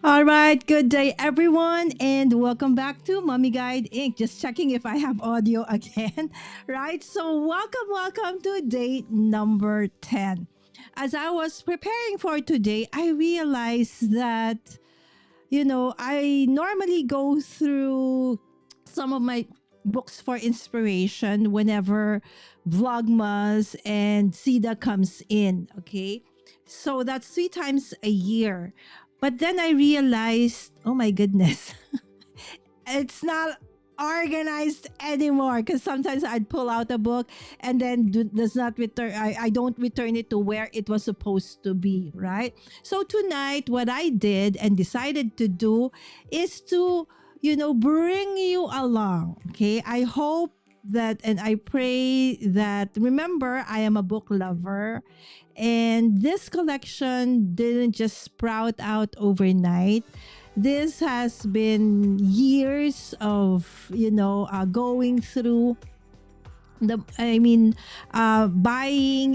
All right, good day, everyone, and welcome back to Mommy Guide Inc. Just checking if I have audio again, right? So, welcome to day number 10. As I was preparing for today, I realized that, I normally go through some of my books for inspiration whenever Vlogmas and CEDA comes in, okay? So that's three times a year. But then I realized, oh my goodness, it's not organized anymore because sometimes I'd pull out a book and then does not return. I don't return it to where it was supposed to be, right? So tonight, what I did and decided to do is to, bring you along. Okay. I hope that and I pray that, remember, I am a book lover. And this collection didn't just sprout out overnight. This has been years of, going through buying,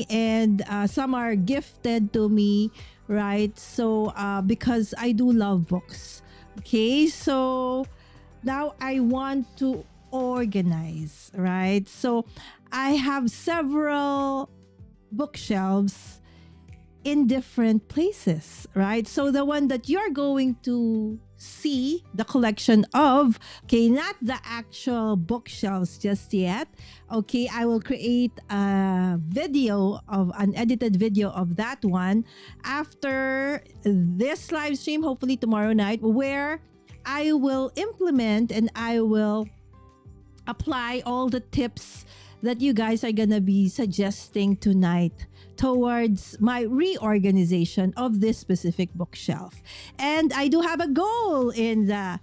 and some are gifted to me, right? So, because I do love books. Okay. So now I want to organize, right? So I have several bookshelves in different places, right? So the one that you're going to see the collection of, okay, not the actual bookshelves just yet. Okay, I will create a video of an edited video of that one after this live stream, hopefully tomorrow night, where I will implement and I will apply all the tips that you guys are gonna be suggesting tonight towards my reorganization of this specific bookshelf. And I do have a goal in the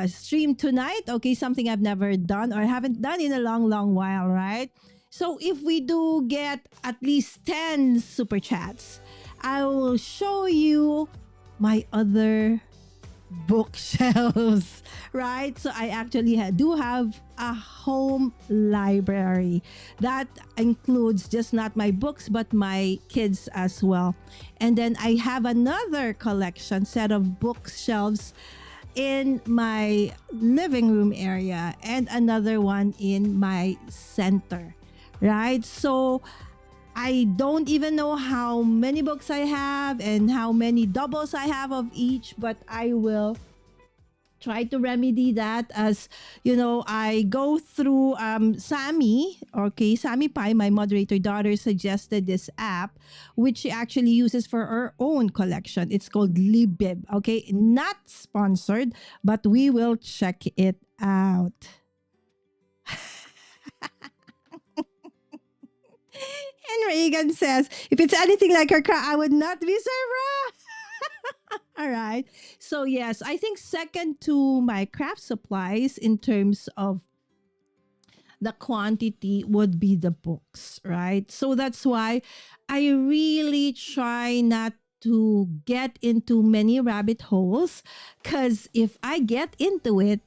stream tonight. Okay, something I've never done or haven't done in a long, long while, right? So if we do get at least 10 super chats, I will show you my other bookshelves, right? So I actually do have a home library that includes just not my books but my kids as well. And then I have another collection set of bookshelves in my living room area and another one in my center, right? So I don't even know how many books I have and how many doubles I have of each, but I will try to remedy that as I go through. Sammy, okay, Sammy Pai, my moderator daughter, suggested this app which she actually uses for her own collection. It's called Libib. Okay, not sponsored, but we will check it out. And Reagan says, if it's anything like her car, I would not be surprised. All right. So, yes, I think second to my craft supplies in terms of the quantity would be the books, right? So that's why I really try not to get into many rabbit holes, because if I get into it,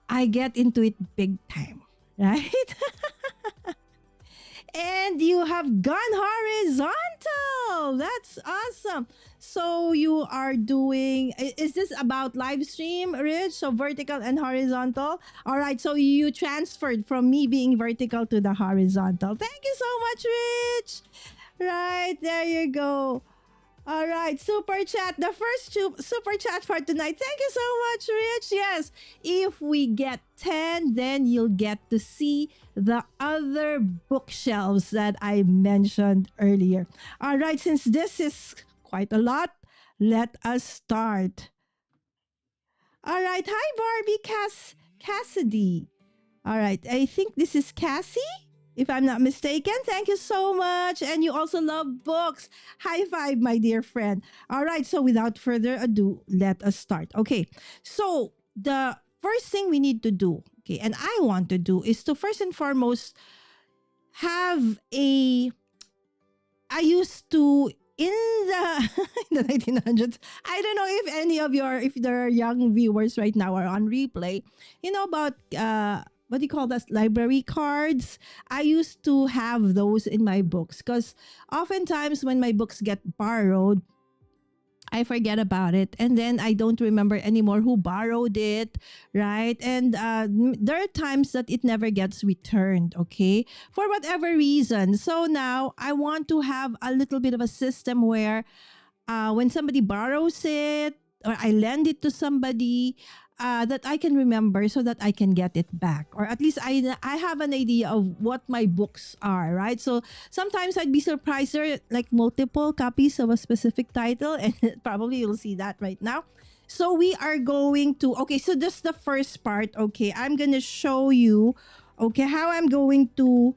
I get into it big time, right? And you have gone horizontal. That's awesome. So you are doing, is this about live stream, Rich? So vertical and horizontal. All right. So you transferred from me being vertical to the horizontal. Thank you so much, Rich. Right. There you go. All right, super chat. The first super chat for tonight. Thank you so much, Rich. Yes, if we get 10, then you'll get to see the other bookshelves that I mentioned earlier. All right, since this is quite a lot, let us start. All right, hi, Barbie Cassidy. All right, I think this is Cassie, if I'm not mistaken. Thank you so much. And you also love books. High five, my dear friend. All right. So without further ado, let us start. Okay. So the first thing we need to do, okay, and I want to do, is to first and foremost have a. I used to in the in the 1900s. I don't know if any of your, if there are young viewers right now are on replay, about what do you call that, library cards. I used to have those in my books because oftentimes when my books get borrowed, I forget about it, and then I don't remember anymore who borrowed it, right? And there are times that it never gets returned, okay, for whatever reason. So now I want to have a little bit of a system where when somebody borrows it or I lend it to somebody, that I can remember so that I can get it back, or at least I have an idea of what my books are, right? So sometimes I'd be surprised there are like multiple copies of a specific title, and probably you'll see that right now. So we are going to, okay, so just the first part, okay, I'm gonna show you, okay, how I'm going to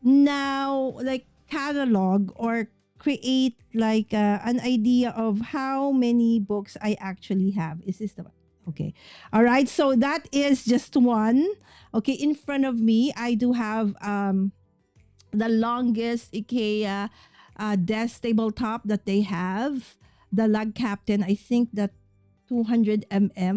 now like catalog or create like an idea of how many books I actually have. Is this the one? Okay. All right. So that is just one. Okay. In front of me, I do have the longest IKEA desk tabletop that they have. The lug captain, I think that 200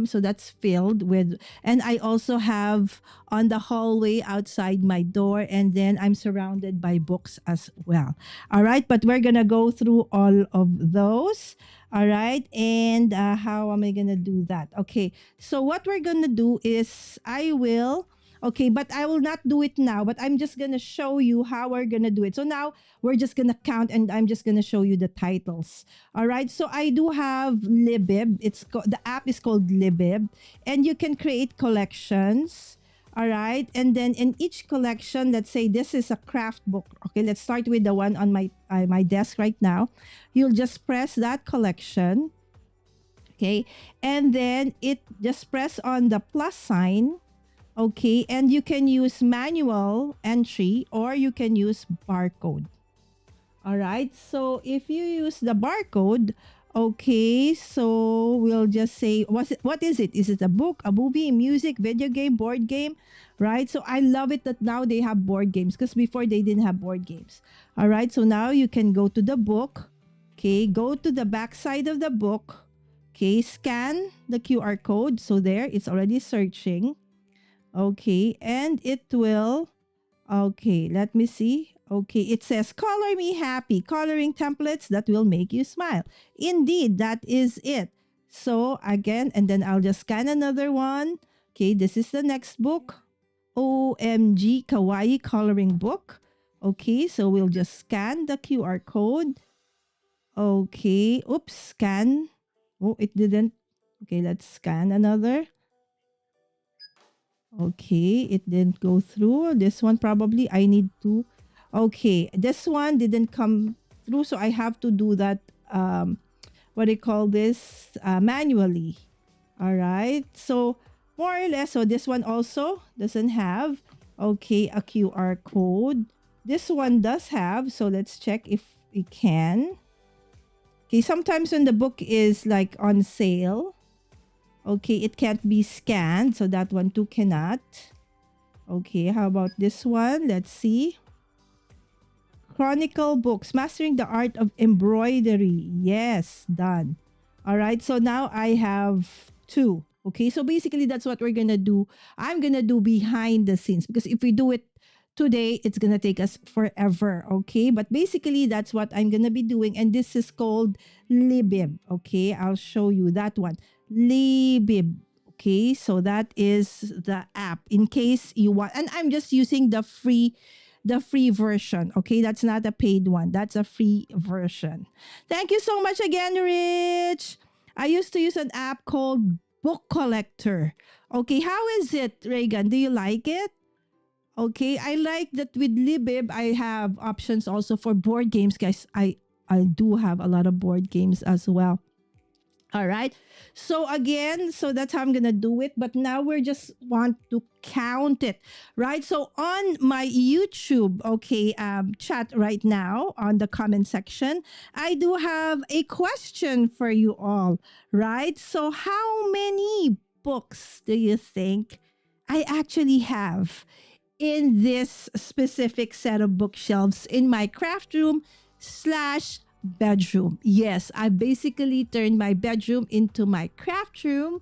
so that's filled with, and I also have on the hallway outside my door, and then I'm surrounded by books as well. All right, but we're gonna go through all of those. All right, and how am I gonna do that? Okay, so what we're gonna do is I will, okay, but I will not do it now, but I'm just gonna show you how we're gonna do it. So now we're just gonna count, and I'm just gonna show you the titles. All right, so I do have Libib. The app is called Libib, and you can create collections. All right, and then in each collection, let's say this is a craft book. Okay, let's start with the one on my desk right now. You'll just press that collection. Okay, and then it just press on the plus sign. Okay, and you can use manual entry or you can use barcode. All right, so if you use the barcode, okay, so we'll just say, what is it? Is it a book, a movie, music, video game, board game, right? So I love it that now they have board games because before they didn't have board games. All right, so now you can go to the book, okay, go to the back side of the book, okay, scan the QR code. So there, it's already searching. Okay, and it will, okay, let me see. Okay, it says, color me happy, coloring templates that will make you smile. Indeed, that is it. So again, and then I'll just scan another one. Okay, this is the next book. OMG Kawaii Coloring Book. Okay, so we'll just scan the QR code. Okay, oops, scan. Oh, it didn't. Okay, let's scan another. Okay, it didn't go through. This one probably I need to. Okay, this one didn't come through, so I have to do that. What do you call this? Manually. All right. So more or less, so this one also doesn't have. Okay, a QR code. This one does have. So let's check if it can. Okay, sometimes when the book is like on sale. Okay, it can't be scanned, so that one too cannot. Okay, how about this one? Let's see. Chronicle Books, Mastering the Art of Embroidery. Yes, done. All right, so now I have two. Okay, so basically that's what we're gonna do. I'm gonna do behind the scenes because if we do it today, it's gonna take us forever. Okay, but basically that's what I'm gonna be doing, and this is called Libib. Okay, I'll show you that one. Libib. Okay, so that is the app in case you want, and I'm just using the free version. Okay, that's not a paid one, that's a free version. Thank you so much again, Rich. I used to use an app called Book Collector. Okay, how is it, Reagan? Do you like it? Okay, I like that with Libib I have options also for board games, guys. I do have a lot of board games as well. All right. So again, so that's how I'm going to do it. But now we're just want to count it, right? So on my YouTube, okay, chat right now on the comment section, I do have a question for you all, right? So how many books do you think I actually have in this specific set of bookshelves in my craft room / bedroom? Yes, I basically turned my bedroom into my craft room,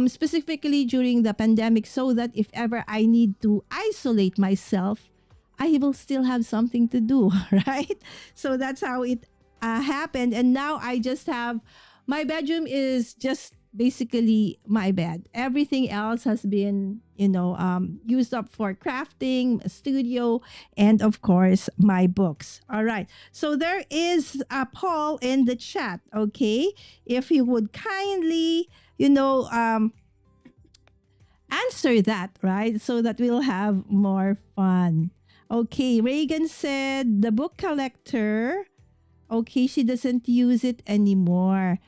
specifically during the pandemic, so that if ever I need to isolate myself, I will still have something to do, right? So that's how it happened, and now I just have my bedroom is just basically my bed. Everything else has been, used up for crafting, a studio, and of course my books. All right. So there is a poll in the chat. Okay, if you would kindly, you know, um, answer that, right? So that we'll have more fun. Okay, Reagan said the book collector. Okay, she doesn't use it anymore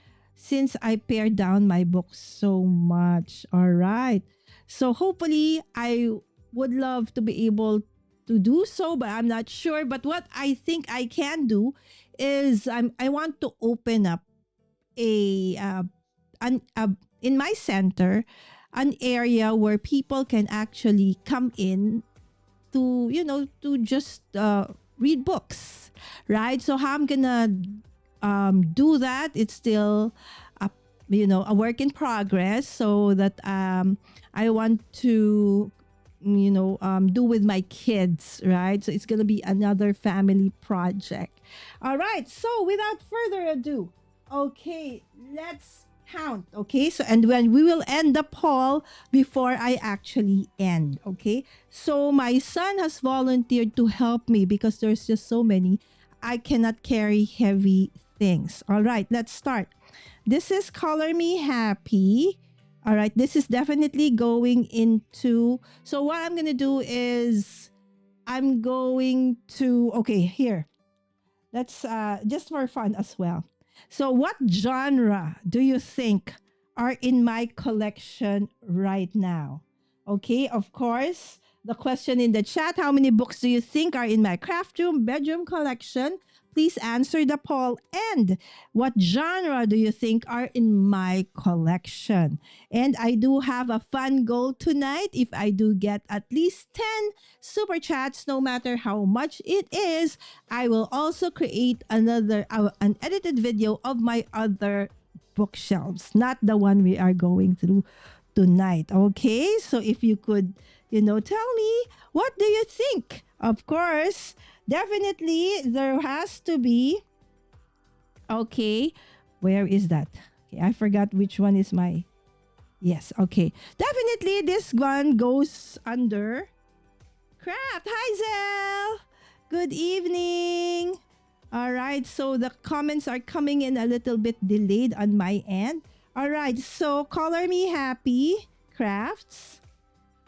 since I pare down my books so much. All right. So hopefully I would love to be able to do so, but I'm not sure. But what I think I can do is I want to open up a in my center an area where people can actually come in to to just read books, right? So how I'm gonna do that, it's still a, a work in progress, so that I want to do with my kids, right? So it's gonna be another family project. All right, so without further ado, okay, let's count. Okay, so and when we will end the poll before I actually end. Okay, so my son has volunteered to help me because there's just so many. I cannot carry heavy things. All right, let's start. This is Color Me Happy. All right, this is definitely going into. So what I'm going to do is I'm going to, okay, here. That's just for fun as well. So what genre do you think are in my collection right now? Okay, of course, the question in the chat, how many books do you think are in my craft room, bedroom collection? Please answer the poll. And what genre do you think are in my collection? And I do have a fun goal tonight. If I do get at least 10 super chats, no matter how much it is, I will also create another an edited video of my other bookshelves, not the one we are going through tonight. Okay, so if you could, tell me, what do you think? Of course, definitely there has to be. Okay, where is that? Okay, I forgot which one is my. Yes, okay, definitely this one goes under craft. Hi, Zell. Good evening. All right, so the comments are coming in a little bit delayed on my end. All right, so Color Me Happy Crafts.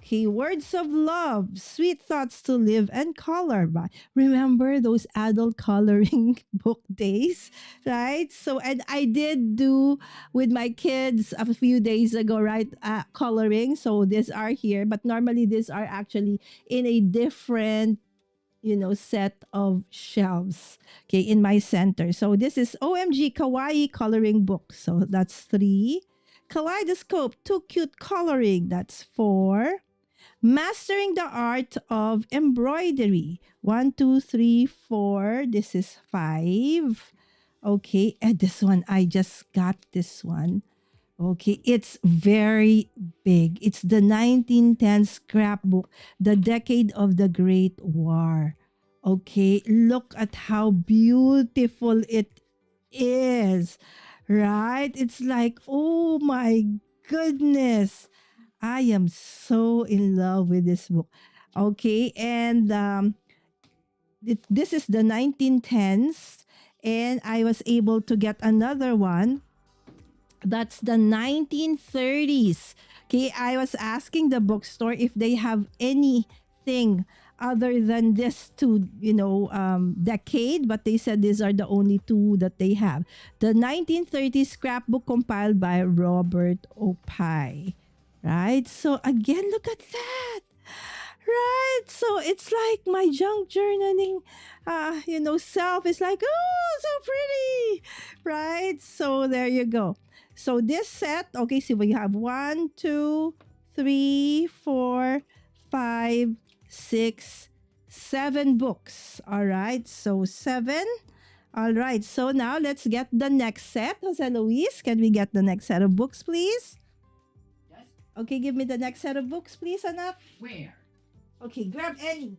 Okay, words of love, sweet thoughts to live and color by. Remember those adult coloring book days, right? So, and I did do with my kids a few days ago, right? Coloring. So these are here, but normally these are actually in a different set of shelves, okay, in my center. So this is OMG Kawaii coloring book. So that's 3. Kaleidoscope, too cute coloring. That's 4. Mastering the art of embroidery. 1, 2, 3, 4. This is 5. Okay, and this one, I just got this one. Okay, it's very big. It's the 1910 scrapbook, The Decade of the Great War. Okay, look at how beautiful it is, right? It's like, oh my goodness. I am so in love with this book. Okay, and this is the 1910s, and I was able to get another one. That's the 1930s. Okay, I was asking the bookstore if they have anything other than this two, decade, but they said these are the only two that they have. The 1930s scrapbook compiled by Robert Opie. Right? So again, look at that. Right? So it's like my junk journaling, self is like, oh, so pretty. Right? So there you go. So this set, okay, so we have 1, 2, 3, 4, 5, 6, 7 books. All right. So 7. All right. So now let's get the next set. Jose Luis, can we get the next set of books, please? Okay, give me the next set of books, please, Anak. Where? Okay, grab any.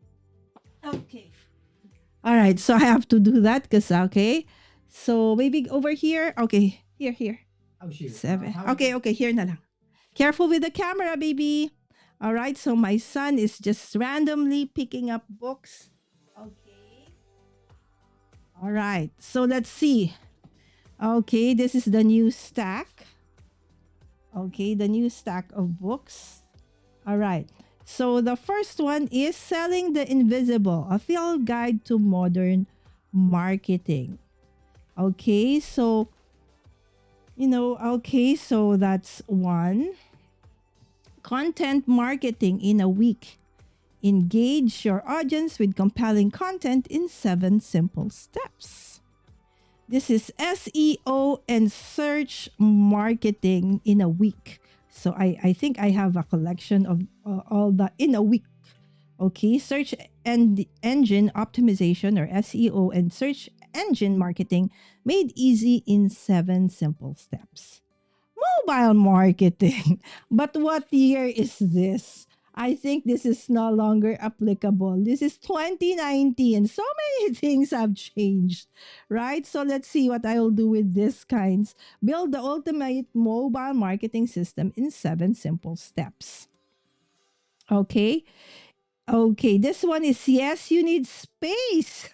Okay. All right, so I have to do that because, okay. So maybe over here. Okay, here. Oh shoot. Seven. How Okay, about okay, here na lang. Careful with the camera, baby. All right, so my son is just randomly picking up books. Okay. All right, so let's see. Okay, this is the new stack. Okay, the new stack of books. All right. So the first one is Selling the Invisible, a field guide to modern marketing. Okay, so okay, so that's one. Content marketing in a week. Engage your audience with compelling content in 7 simple steps. This is SEO and search marketing in a week. So I think I have a collection of all the in a week. Okay, search and engine optimization or SEO and search engine marketing made easy in 7 simple steps. Mobile marketing. But what year is this? I think this is no longer applicable. This is 2019. So many things have changed, right? So let's see what I will do with these kinds. Build the ultimate mobile marketing system in 7 simple steps. Okay. Okay. This one is Yes, You Need Space.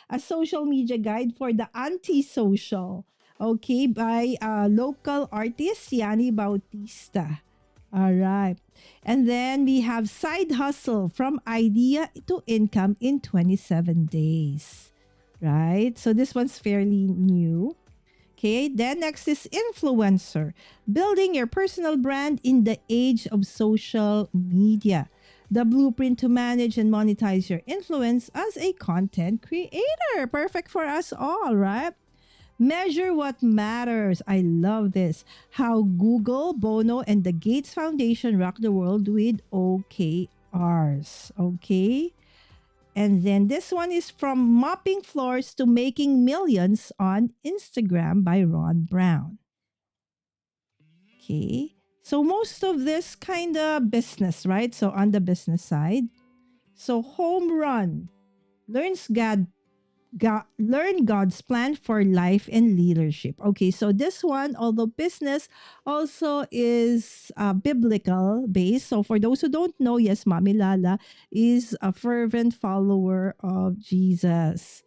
A social media guide for the antisocial. Okay, by local artist Yani Bautista. All right. And then we have Side Hustle from idea to income in 27 days. Right? So this one's fairly new. Okay, then next is influencer, building your personal brand in the age of social media. The blueprint to manage and monetize your influence as a content creator. Perfect for us all, right? Measure what matters. I love this. How Google, Bono, and the Gates Foundation rock the world with OKRs. Okay. And then this one is from mopping floors to making millions on Instagram by Ron Brown. Okay. So most of this kind of business, right? So on the business side. So home run. Learns learn God's plan for life and leadership. Okay, so this one, although business also is biblical based. So for those who don't know, yes, Mami Lala is a fervent follower of Jesus,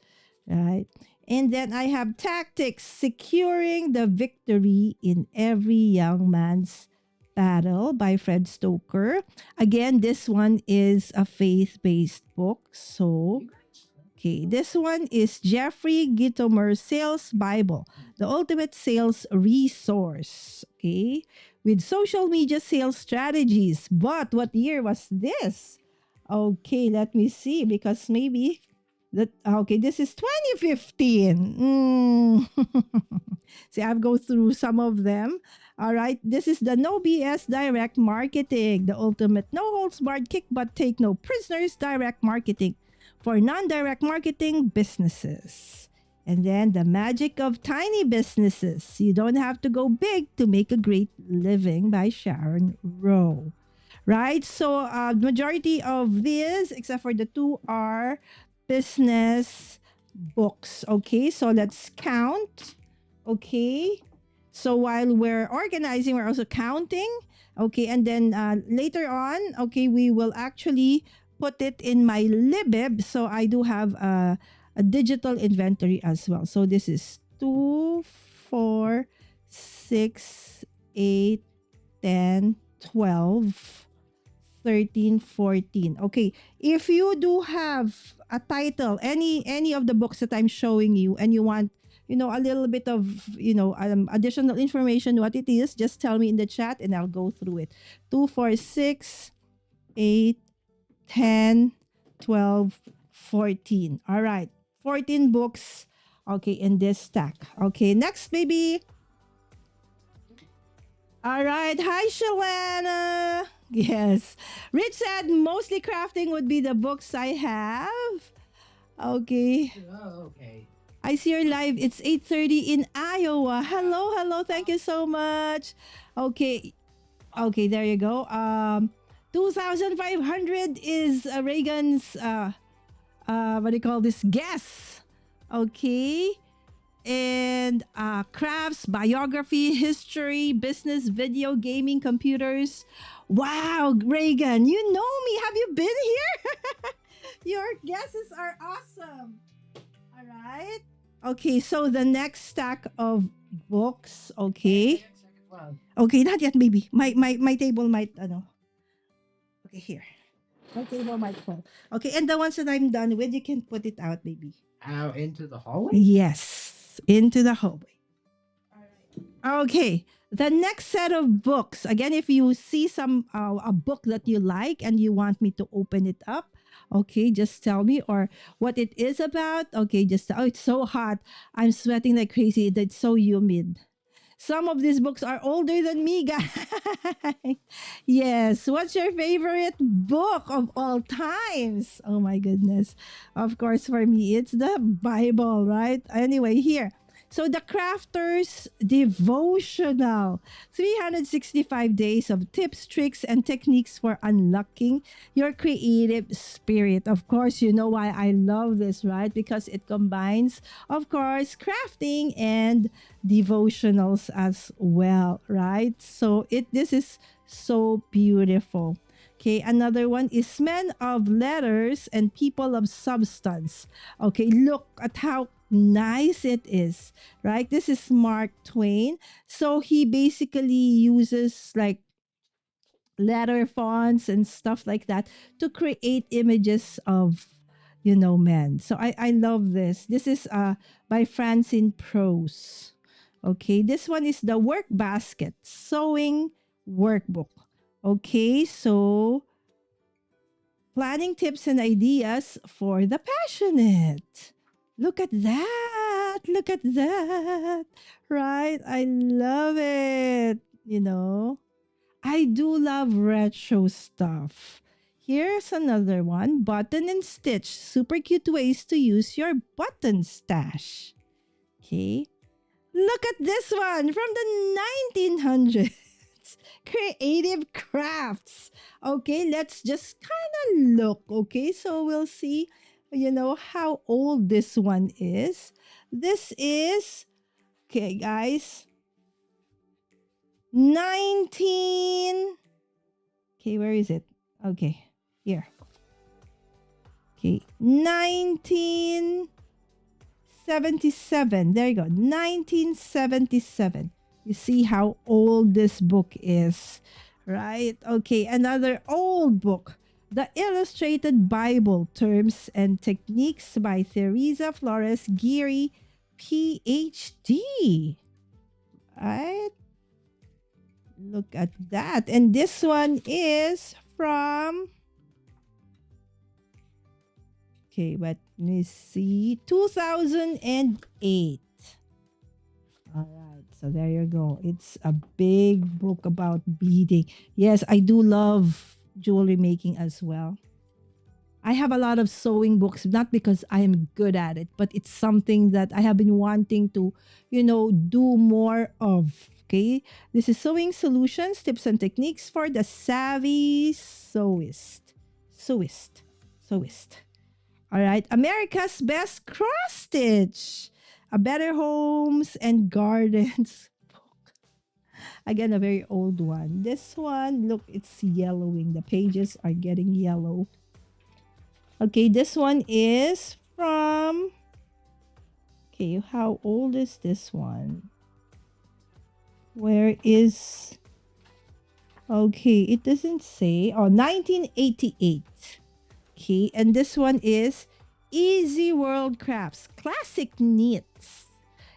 right? And then I have tactics, securing the victory in every young man's battle by Fred Stoker. Again, this one is a faith-based book. So okay, this one is Jeffrey Gitomer's Sales Bible, the ultimate sales resource. Okay, with social media sales strategies. But what year was this? Okay, let me see because maybe that okay, this is 2015. See, I've go through some of them. All right, this is the No BS Direct Marketing, the ultimate no holds barred kick but take no prisoners direct marketing for non-direct marketing businesses. And then the magic of tiny businesses. You don't have to go big to make a great living by Sharon Rowe. Right? So majority of these, except for the two, are business books. Okay, so let's count. Okay. So while we're organizing, we're also counting. Okay, and then later on, okay, we will actually put it in my libib. So I do have a digital inventory as well. So this is 2, 4, 6, 8, 10, 12, 13, 14. Okay, if you do have a title, any of the books that I'm showing you, and you want a little bit of additional information what it is, just tell me in the chat and I'll go through it. 2, 4, 6, 8, 10, 12, 14. All right, 14 books. Okay, in this stack. Okay, next, baby. All right. Hi, Shalana. Yes. Rich said mostly crafting would be the books I have. Okay. Oh, okay. I see your live. It's 8:30 in Iowa. Hello, hello. Thank you so much. Okay. Okay, there you go. 2,500 is Reagan's what do you call this? Guess. Okay. and crafts, biography, history, business, video, gaming, computers. Wow, Reagan, you know me. Have you been here? Your guesses are awesome. All right. Okay, so the next stack of books. Okay. Okay, not yet, maybe. My table might, Okay, here. My table might fall. Okay, and the ones that I'm done with, you can put it out, baby. Out into the hallway? Yes, into the hallway. Okay, the next set of books. Again, if you see some a book that you like and you want me to open it up, okay, just tell me or what it is about. Okay, just oh, it's so hot. I'm sweating like crazy. It's so humid. Some of these books are older than me, guys. Yes. What's your favorite book of all times? Oh my goodness. Of course, for me, it's the Bible, right? Anyway, here. So the Crafter's Devotional. 365 days of tips, tricks, and techniques for unlocking your creative spirit. Of course, you know why I love this, right? Because it combines, of course, crafting and devotionals as well, right? So this is so beautiful. Okay, another one is Men of Letters and People of Substance. Okay, look at how nice it is, right? This is Mark Twain. So he basically uses like letter fonts and stuff like that to create images of men. So I love this. This is by Francine Prose. Okay, this one is the Work Basket Sewing Workbook. Okay, so planning tips and ideas for the passionate. Look at that. Look at that. Right? I love it. I do love retro stuff. Here's another one, Button and Stitch. Super cute ways to use your button stash. Okay. Look at this one from the 1900s. Creative crafts. Okay, let's just kind of look. Okay, so we'll see, how old this one is. This is, okay, guys, 19. Okay, where is it? Okay, here. Okay, 1977. There you go. 1977. You see how old this book is, right? Okay, another old book. The Illustrated Bible Terms and Techniques by Teresa Flores Geary, PhD. Right? Look at that. And this one is from, okay, let me see, 2008. All right, so there you go. It's a big book about beading. Yes, I do love jewelry making as well. I have a lot of sewing books, not because I am good at it, but it's something that I have been wanting to, do more of. Okay, this is Sewing Solutions, Tips and Techniques for the Savvy Sewist. Sewist. Sewist. All right, America's Best Cross Stitch. A Better Homes and Gardens book. Again, a very old one. This one, look, it's yellowing. The pages are getting yellow. Okay, this one is from, okay, how old is this one? Where is, okay, it doesn't say. Oh, 1988. Okay, and this one is Easy World Crafts Classic Knits.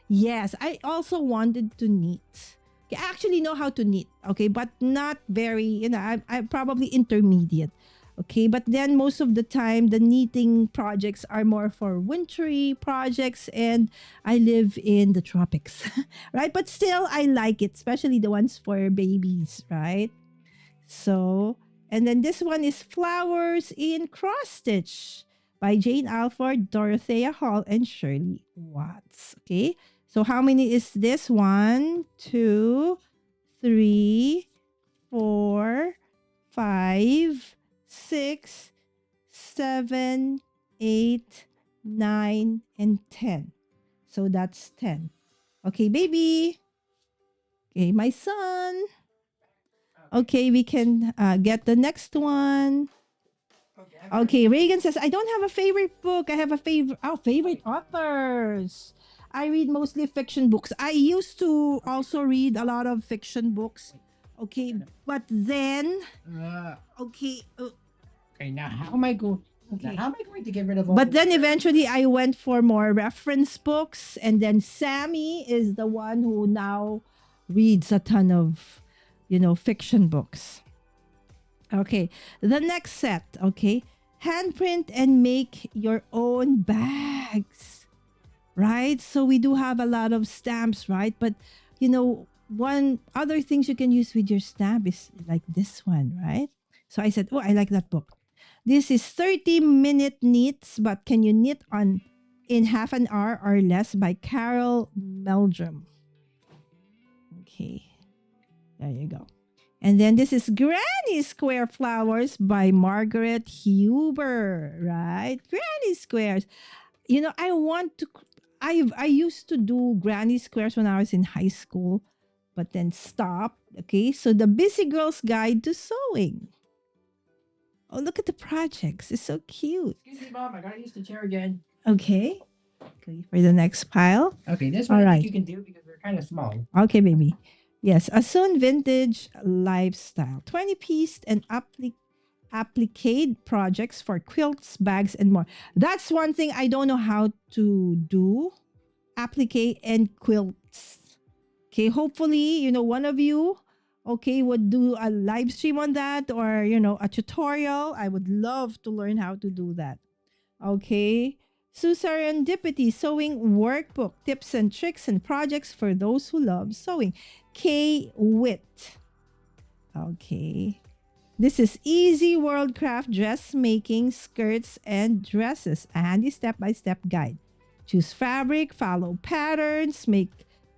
Yes, I also wanted to knit. I actually know how to knit, okay, but not very, I'm probably intermediate. Okay, but then most of the time, the knitting projects are more for wintry projects, and I live in the tropics, right? But still, I like it, especially the ones for babies, right? So, and then this one is Flowers in Cross Stitch by Jane Alford, Dorothea Hall, and Shirley Watts. Okay, so how many is this? 1, 2, 3, 4, 5, 6, 7, 8, 9, and 10. So that's 10. Okay, baby. Okay, my son. Okay, we can get the next one. Okay, Reagan says, I don't have a favorite book. I have a favorite authors. I read mostly fiction books. I used to also read a lot of fiction books. Okay, but then, okay, Okay, now how am I going? okay. How am I going to get rid of all? But then eventually I went for more reference books. And then Sammy is the one who now reads a ton of, fiction books. Okay. The next set. Okay. Handprint and make your own bags. Right? So we do have a lot of stamps, right? But, one other things you can use with your stamp is like this one, right? So I said, oh, I like that book. This is 30-minute knits, but can you knit in half an hour or less by Carol Meldrum. Okay. There you go. And then this is Granny Square Flowers by Margaret Huber, right? Granny Squares. I want to I used to do granny squares when I was in high school, but then stopped. Okay, so the Busy Girl's Guide to Sewing. Oh, look at the projects. It's so cute. Excuse me, Mom. I gotta use the chair again. Okay. Okay, for the next pile. Okay, this one All I right. think you can do because they're kind of small. Okay, baby. Yes, a soon vintage lifestyle. 20-piece and applique projects for quilts, bags, and more. That's one thing I don't know how to do. Applique and quilts. Okay, hopefully, one of you, okay, would do a live stream on that or, a tutorial. I would love to learn how to do that. Okay. Sue Serendipity Sewing Workbook, Tips and Tricks and Projects for Those Who Love Sewing. K. Witt. Okay. This is Easy World Craft Dressmaking, Skirts and Dresses. A handy step-by-step guide. Choose fabric, follow patterns, make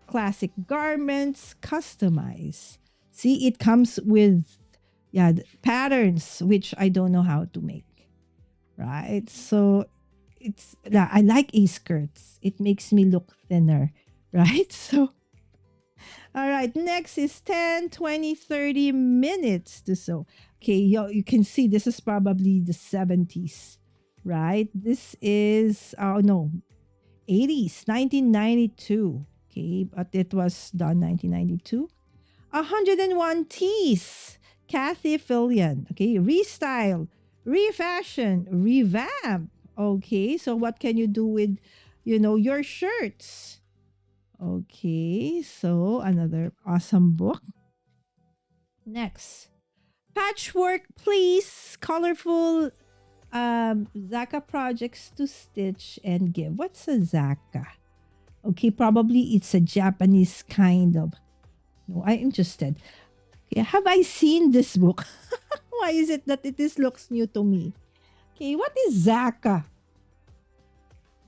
classic garments, customize. See, it comes with patterns, which I don't know how to make. Right? So I like skirts. It makes me look thinner. Right? So all right, next is 10, 20, 30 minutes to sew. Okay, you can see this is probably the 70s, right? This is, 80s, 1992. Okay, but it was done 1992. 101 Tees, Kathy Fillion. Okay, restyle, refashion, revamp. Okay, so what can you do with, your shirts? Okay, so another awesome book. Next, Patchwork Please, colorful Zaka projects to stitch and give. What's a Zaka? Okay, probably it's a Japanese kind of. No, I'm interested. Okay, have I seen this book? Why is it that looks new to me? Okay, what is Zaka?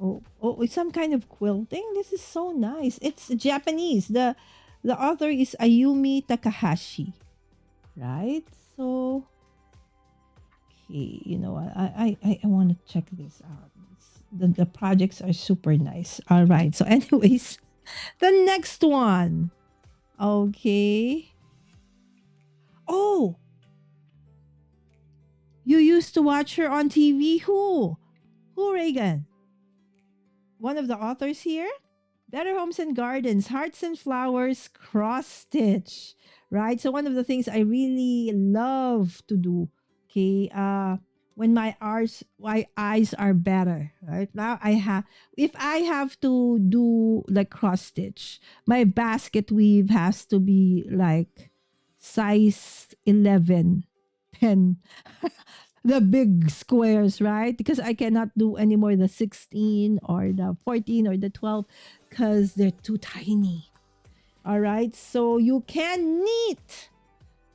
Oh, it's some kind of quilting. This is so nice. It's Japanese. The author is Ayumi Takahashi, right? So, okay, I want to check this out. The projects are super nice. All right. So, anyways, the next one. Okay. Oh, you used to watch her on TV. Who, Reagan? One of the authors here? Better Homes and Gardens, Hearts and Flowers, Cross Stitch, right? So one of the things I really love to do, okay, when my eyes are better, right? Now if I have to do like cross stitch, my basket weave has to be like size 11, 10. The big squares, right? Because I cannot do anymore the 16 or the 14 or the 12 because they're too tiny. All right. So you can knit.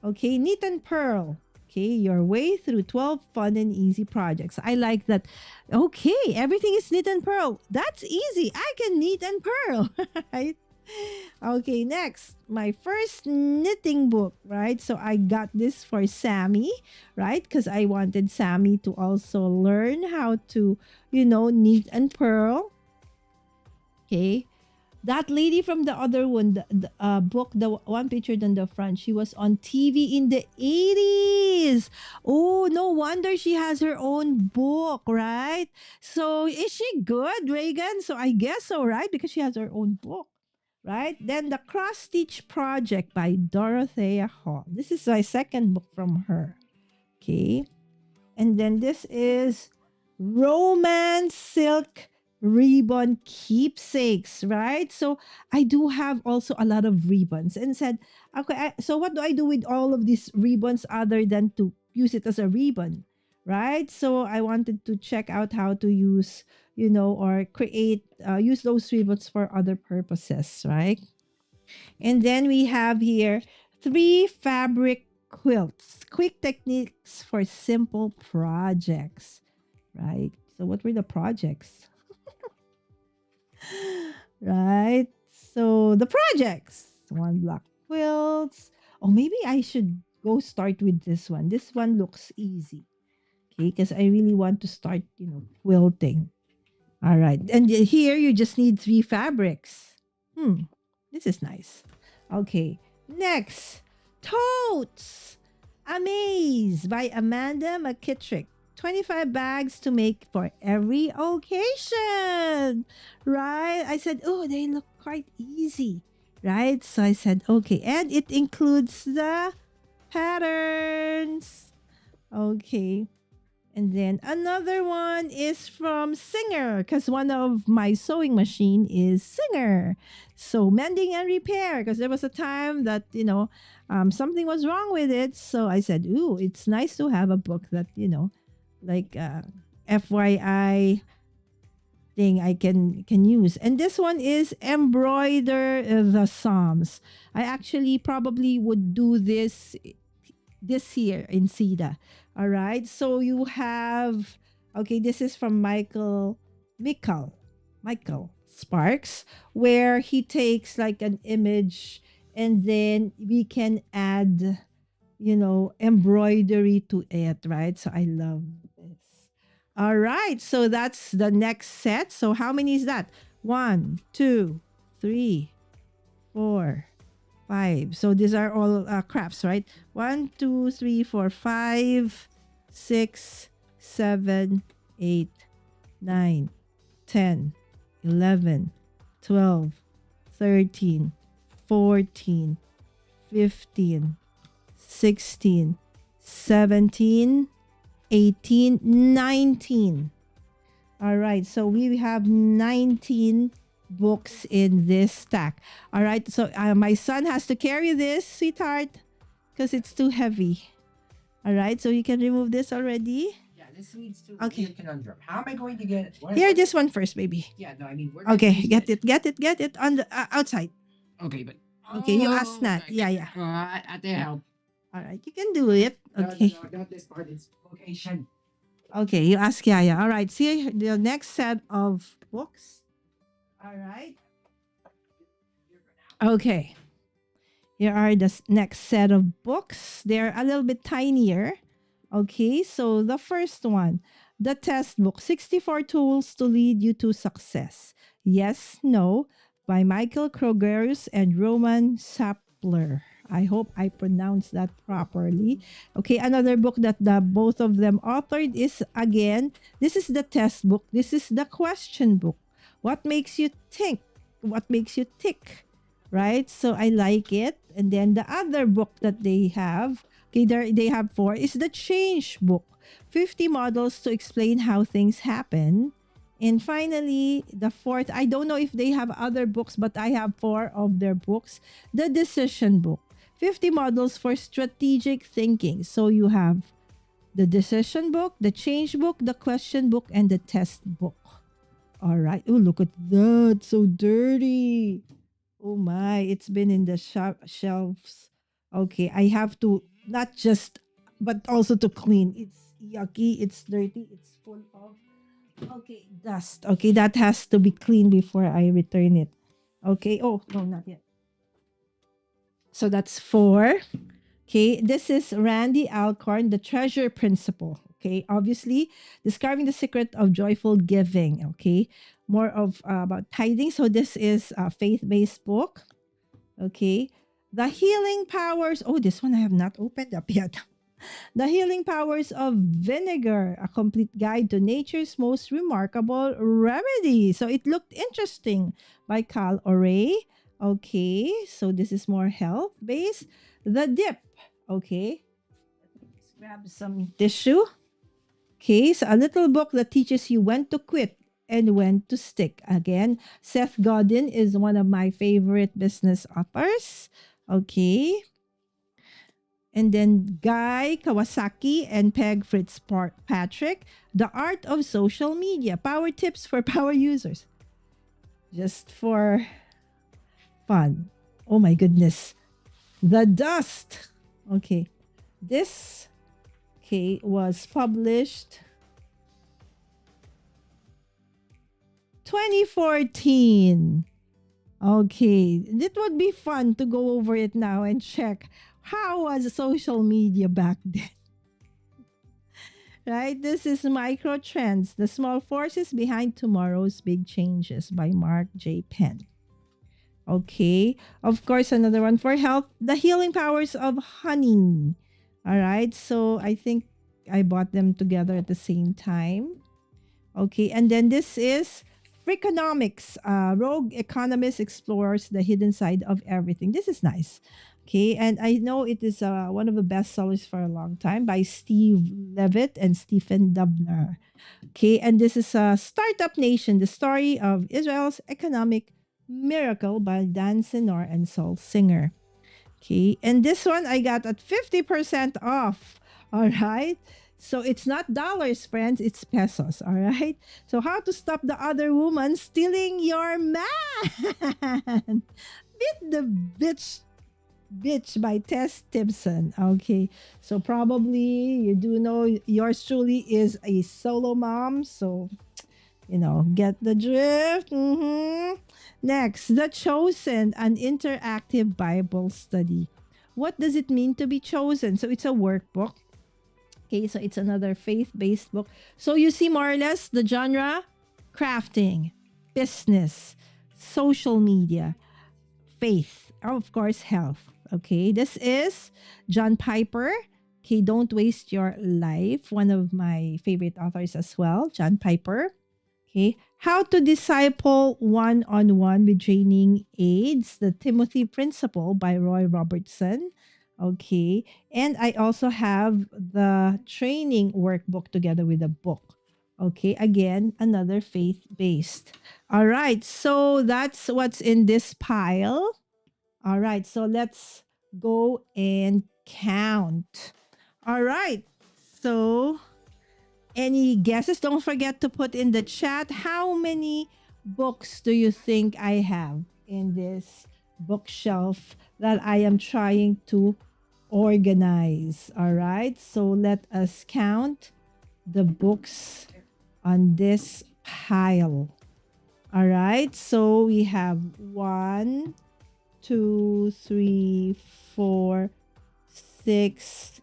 Okay. Knit and purl. Okay. Your way through 12 fun and easy projects. I like that. Okay. Everything is knit and purl. That's easy. I can knit and purl. Right? Okay, next, my first knitting book, right? So I got this for Sammy, right? Because I wanted Sammy to also learn how to, knit and purl. Okay. That lady from the other one, the book, the one pictured on the front, she was on TV in the 80s. Oh, no wonder she has her own book, right? So is she good, Reagan? So I guess so, right? Because she has her own book, right? Then the Cross Stitch Project by Dorothea Hall. This is my second book from her. Okay. And then this is Romance Silk Ribbon Keepsakes, right? So I do have also a lot of ribbons and said, okay, so what do I do with all of these ribbons other than to use it as a ribbon, right? So I wanted to check out how to use, or create, use those ribbons for other purposes, right? And then we have here 3 fabric quilts, quick techniques for simple projects, right? So, what were the projects? Right? So, the projects 1 block quilts. Oh, maybe I should go start with this one. This one looks easy. Okay, because I really want to start, quilting. All right. And here you just need 3 fabrics. This is nice. Okay. Next, Totes. Amaze by Amanda McKittrick. 25 bags to make for every occasion. Right? I said, oh, they look quite easy. Right? So I said, okay. And it includes the patterns. Okay. And then another one is from Singer, because one of my sewing machine is Singer. So mending and repair, because there was a time that, something was wrong with it. So I said, ooh, it's nice to have a book that, like FYI thing I can use. And this one is Embroider the Psalms. I actually probably would do this year in CEDA. All right. So you have, okay, this is from Michael Sparks, where he takes like an image and then we can add, embroidery to it, right? So I love this. All right. So that's the next set. So how many is that? 1, 2, 3, 4, 5. So these are all crafts, right? 1, 2, 3, 4, 5, 6, 7, 8, 9, 10, 11, 12, 13, 14, 15, 16, 17, 18, 19. All right. So we have 19 books in this stack. All right. So my son has to carry this, sweetheart, because it's too heavy. All right. So you can remove this already. Yeah, this leads to Okay. a conundrum. How am I going to get it? Here, this one first, baby. Yeah, no, I mean, where Okay. use Get this? it on the outside. Okay, but Okay. You ask Nat. okay. Yeah. At the help. All right. You can do it. Okay. No, not this part. It's location. Okay. You ask Yaya. All right. See the next set of books. All right. Okay. Here are the next set of books. They're a little bit tinier. Okay, so the first one, the test book, 64 Tools to Lead You to Success. Yes, No, by Michael Krogerius and Roman Sapler. I hope I pronounced that properly. Okay, another book that the both of them authored is, again, this is the test book. This is the question book. What makes you think? What makes you tick? Right? So I like it. And then the other book that they have, okay, they have 4, is the Change book. 50 models to explain how things happen. And finally, the 4th, I don't know if they have other books, but I have 4 of their books. The Decision book. 50 models for strategic thinking. So you have the Decision book, the Change book, the Question book, and the Test book. All right. Oh, look at that. So dirty. Oh my, it's been in the shelves. Okay, I have to not just, but also to clean. It's yucky, it's dirty, it's full of, okay, dust. Okay, that has to be cleaned before I return it. Okay, oh, no, not yet. So that's 4. Okay, this is Randy Alcorn, The Treasure Principle. Okay, obviously, discovering the secret of joyful giving. Okay, more of about tithing. So this is a faith-based book. Okay, the healing powers. Oh, this one I have not opened up yet. The Healing Powers of Vinegar, a complete guide to nature's most remarkable remedy. So it looked interesting by Cal O'Reilly. Okay, so this is more health based. The Dip. Okay, let's grab some tissue. Okay, so a little book that teaches you when to quit and when to stick. Again, Seth Godin is one of my favorite business authors. Okay, and then Guy Kawasaki and Peg Fitzpatrick, The Art of Social Media, Power Tips for Power Users. Just for fun. Oh my goodness. The Dust. Okay. This was published 2014. Okay. It would be fun to go over it now and check how was social media back then. Right? This is Micro Trends, the Small Forces Behind Tomorrow's Big Changes by Mark J. Penn. Okay. Of course, another one for health, The Healing Powers of Honey. All right. So I think I bought them together at the same time. Okay. And then this is Freakonomics. Rogue Economist Explores the Hidden Side of Everything. This is nice. Okay. And I know it is one of the best sellers for a long time by Steve Levitt and Stephen Dubner. Okay. And this is Startup Nation, the story of Israel's economic miracle by Dan Senor and Saul Singer. Okay. And this one I got at 50% off. All right. So it's not dollars, friends, it's pesos. All right. So, how to stop the other woman stealing your man? Beat the bitch by Tess Timpson. Okay. So, probably you do know yours truly is a solo mom. So, get the drift. Next, The Chosen, an interactive Bible study. What does it mean to be chosen? So it's a workbook. Okay, so it's another faith-based book. So you see more or less the genre: crafting, business, social media, faith, of course, health. Okay, this is John Piper. Okay, Don't Waste Your Life, one of my favorite authors as well, John Piper. Okay, How to Disciple One-on-One with Training Aids, the Timothy Principle by Roy Robertson. Okay, and I also have the training workbook together with a book. Okay, again, another faith-based. All right, so that's what's in this pile. All right, so let's go and count. All right, so any guesses? Don't forget to put in the chat how many books do you think I have in this bookshelf that I am trying to organize. All right, so let us count the books on this pile. All right, so we have 1, 2, 3, 4, 6,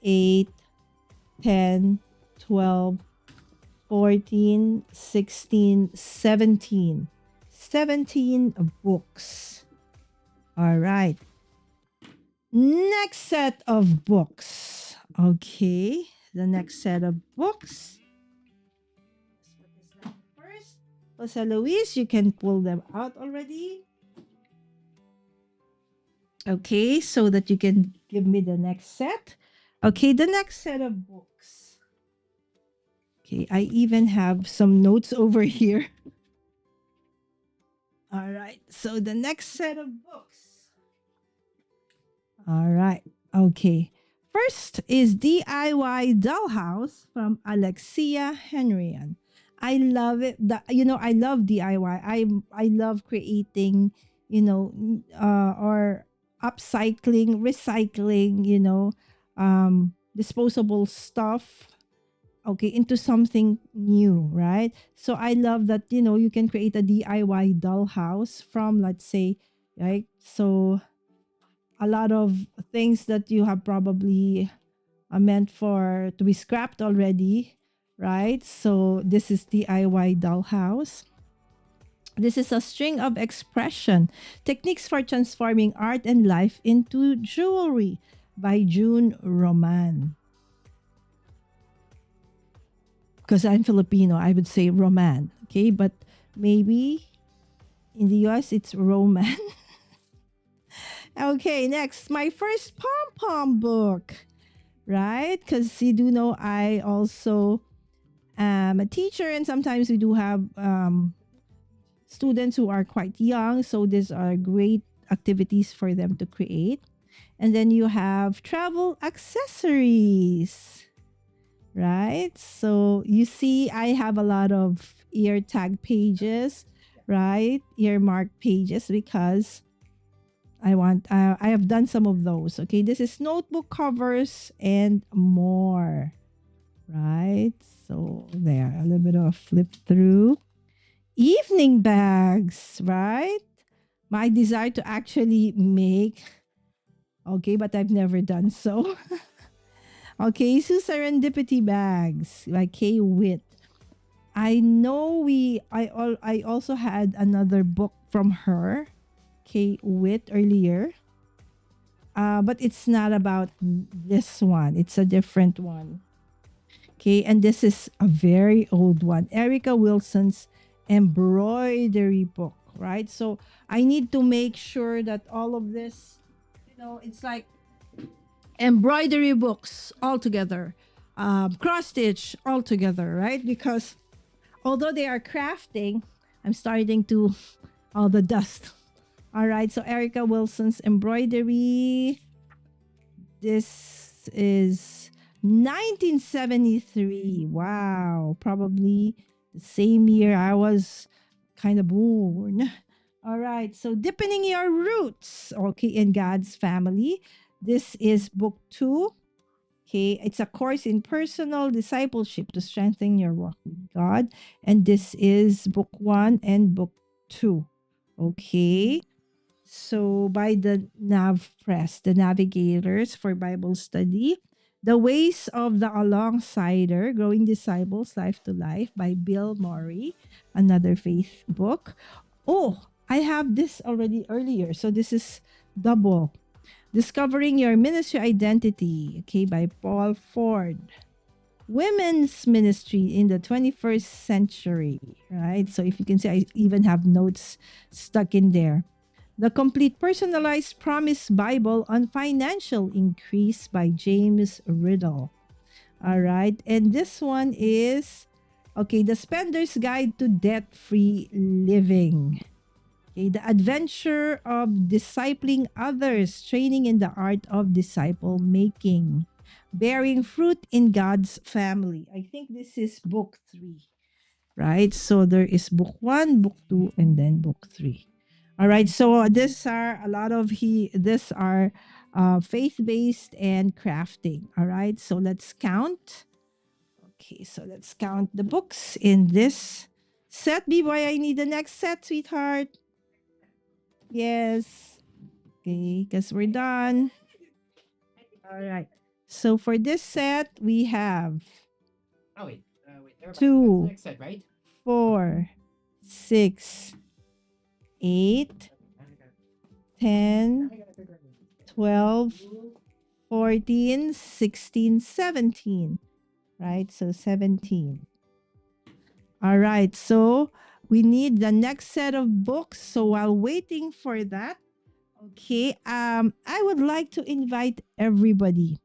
8, 10, 12, 14, 16, 17. 17 books. All right. Next set of books. Okay. The next set of books. Let's put this down first. Jose Luis, you can pull them out already. Okay, so that you can give me the next set. Okay, the next set of books. Okay, I even have some notes over here. All right, so the next set of books. All right, okay. First is DIY Dollhouse from Alexia Henrian. I love it. I love DIY. I love creating, or upcycling, recycling, disposable stuff, okay, into something new, right? So I love that, you can create a DIY dollhouse from, let's say, right? So a lot of things that you have probably meant for to be scrapped already, right? So this is DIY dollhouse. This is a string of expression techniques for transforming art and life into jewelry by June Roman. Because I'm Filipino, I would say Roman. Okay, but maybe in the US it's Roman. Okay, next, my first pom pom book, right? Because you do know I also am a teacher, and sometimes we do have students who are quite young. So these are great activities for them to create. And then you have travel accessories, right? So you see, I have a lot of ear tag pages, right? Earmark pages because I have done some of those. Okay, this is notebook covers and more, right? So there, a little bit of flip through. Evening bags, right? My desire to actually make, okay, but I've never done so. Okay, so serendipity bags by Kay Witt. I know I also had another book from her, Kay Witt, earlier. But it's not about this one. It's a different one. Okay, and this is a very old one. Erica Wilson's embroidery book, right? So I need to make sure that all of this, it's like embroidery books all together, cross stitch all together, right? Because although they are crafting, I'm starting to all the dust. All right, so Erica Wilson's embroidery. This is 1973. Wow, probably the same year I was kind of born. All right, so deepening your roots, okay, in God's family. This is book 2. Okay, it's a course in personal discipleship to strengthen your walk with God. And this is book 1 and book 2. Okay. So by the Nav Press, the Navigators for Bible Study, The Ways of the Alongsider, Growing Disciples, Life to Life by Bill Murray, another faith book. Oh, I have this already earlier. So this is double. Discovering Your Ministry Identity, okay, by Paul Ford. Women's Ministry in the 21st Century, right? So if you can see, I even have notes stuck in there. The Complete Personalized Promise Bible on Financial Increase by James Riddle. All right. And this one is, okay, The Spender's Guide to Debt-Free Living. Okay, The Adventure of Discipling Others, Training in the Art of Disciple Making. Bearing Fruit in God's Family. I think this is book 3, right? So there is book 1, book 2, and then book 3. All right. So these are a lot of these are faith-based and crafting. All right. So let's count. Okay. So let's count the books in this set. B-boy, I need the next set, sweetheart. Yes. Okay. Because we're done. All right. So for this set, we have Oh, wait. Never mind. That's the 2, next set, right? 4, 6, 8, 10, 12, 14, 16, 17. Right? So 17. All right. So we need the next set of books. So while waiting for that, okay, I would like to invite everybody.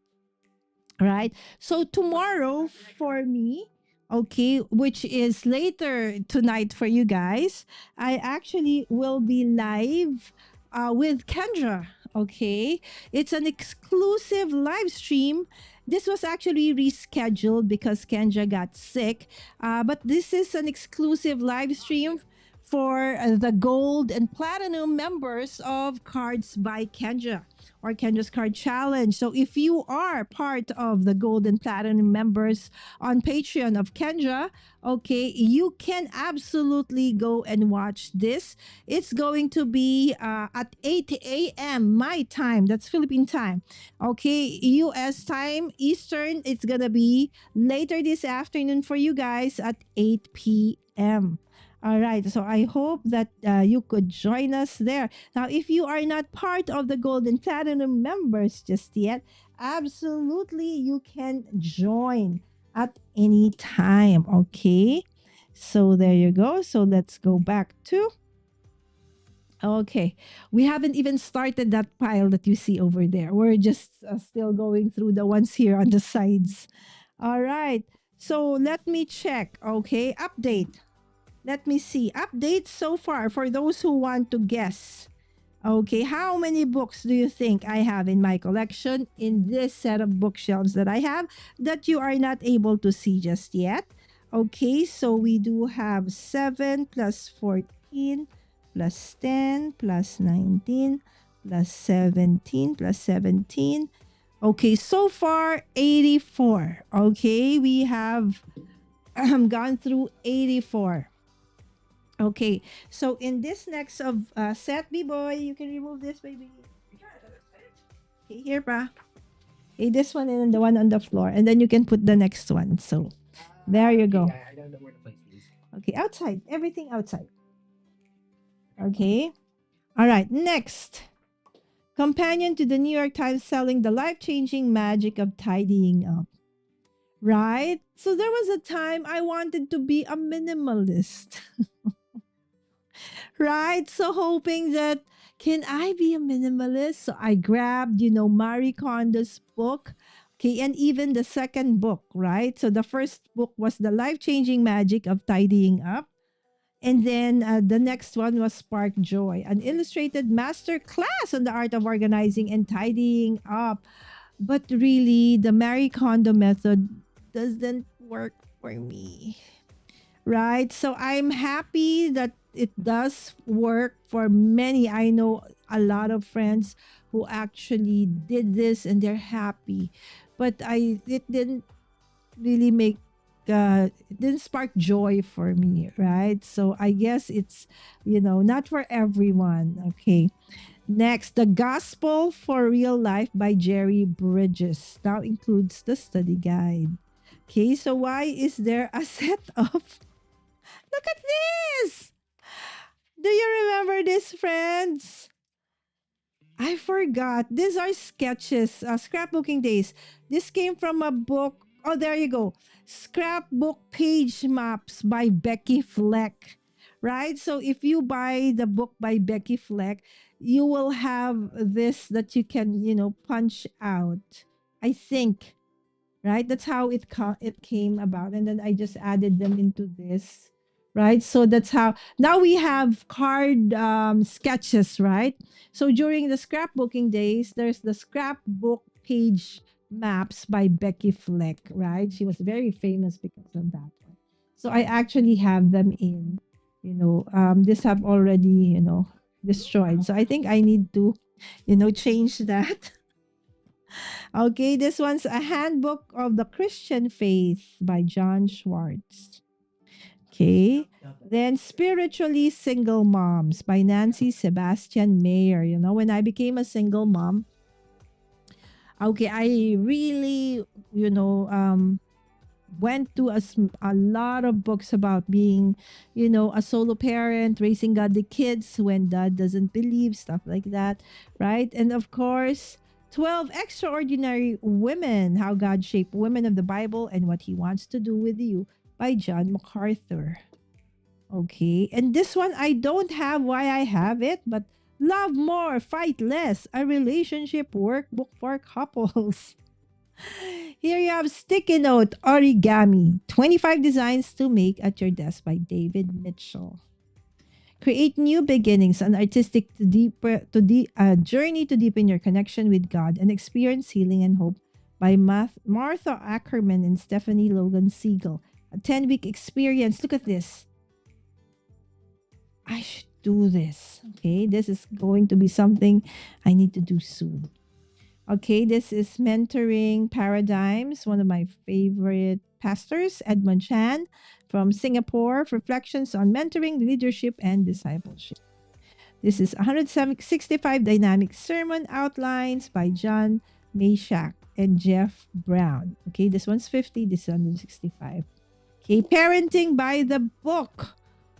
Right? So tomorrow for me, okay, which is later tonight for you guys, I actually will be live with Kendra. Okay, it's an exclusive live stream. This was actually rescheduled because Kendra got sick, but this is an exclusive live stream for the gold and platinum members of Cards by Kendra or Kendra's Card Challenge. So if you are part of the gold and platinum members on Patreon of Kendra, okay, you can absolutely go and watch this. It's going to be at 8 a.m. my time. That's Philippine time. Okay, US time, Eastern. It's going to be later this afternoon for you guys at 8 p.m. All right, so I hope that you could join us there. Now, if you are not part of the Gold and Platinum members just yet, absolutely you can join at any time. Okay, so there you go. So let's go back to. Okay, we haven't even started that pile that you see over there. We're just still going through the ones here on the sides. All right, so let me check. Okay, update. Let me see. Updates so far for those who want to guess. Okay, how many books do you think I have in my collection in this set of bookshelves that I have that you are not able to see just yet? Okay, so we do have 7 plus 14 plus 10 plus 19 plus 17 plus 17. Okay, so far 84. Okay, we have gone through 84. Okay, so in this next of set, B-boy, you can remove this, baby. Okay, here pa. Okay, this one and the one on the floor. And then you can put the next one. So, there you go. I don't know where to place these. Okay, outside. Everything outside. Okay. All right, next. Companion to the New York Times selling the life-changing magic of tidying up. Right? So there was a time I wanted to be a minimalist. Right? So hoping that can I be a minimalist? So I grabbed, Marie Kondo's book. Okay, and even the second book, right? So the first book was The Life-Changing Magic of Tidying Up. And then the next one was Spark Joy, an illustrated master class on the art of organizing and tidying up. But really, the Marie Kondo method doesn't work for me. Right? So I'm happy that it does work for many. I know a lot of friends who actually did this and they're happy. But it didn't really make it didn't spark joy for me, right? So I guess it's not for everyone. Okay. Next, The Gospel for Real Life by Jerry Bridges now includes the study guide. Okay, so why is there a set of look at this? Do you remember this, friends? I forgot. These are sketches, scrapbooking days. This came from a book. Oh, there you go. Scrapbook page maps by Becky Fleck. Right? So if you buy the book by Becky Fleck, you will have this that you can, punch out. I think. Right? That's how it came about. And then I just added them into this. Right? So that's how now we have card sketches, right? So during the scrapbooking days, there's the scrapbook page maps by Becky Fleck, right? She was very famous because of that one. So I actually have them in, this have already, destroyed. So I think I need to, change that. Okay, this one's A Handbook of the Christian Faith by John Schwartz. Okay. Then Spiritually Single Moms by Nancy Sebastian Mayer. When I became a single mom, okay, I really, went to a lot of books about being, a solo parent, raising godly kids when dad doesn't believe, stuff like that, right? And of course, 12 Extraordinary Women, How God Shaped Women of the Bible and What He Wants to Do with You by John MacArthur. Okay, and this one I don't have why I have it, but Love More, Fight Less, a relationship workbook for couples. Here you have Sticky Note Origami, 25 designs to make at your desk by David Mitchell. Create New Beginnings, an artistic journey to deepen your connection with God and experience healing and hope by Martha Ackerman and Stephanie Logan Siegel. A 10-week experience. Look at this. I should do this. Okay, this is going to be something I need to do soon. Okay, this is Mentoring Paradigms, one of my favorite pastors, Edmund Chan from Singapore, Reflections on Mentoring, Leadership, and Discipleship. This is 165 dynamic sermon outlines by John Mashak and Jeff Brown. Okay, this one's 50, this is 165. Okay, Parenting by the Book.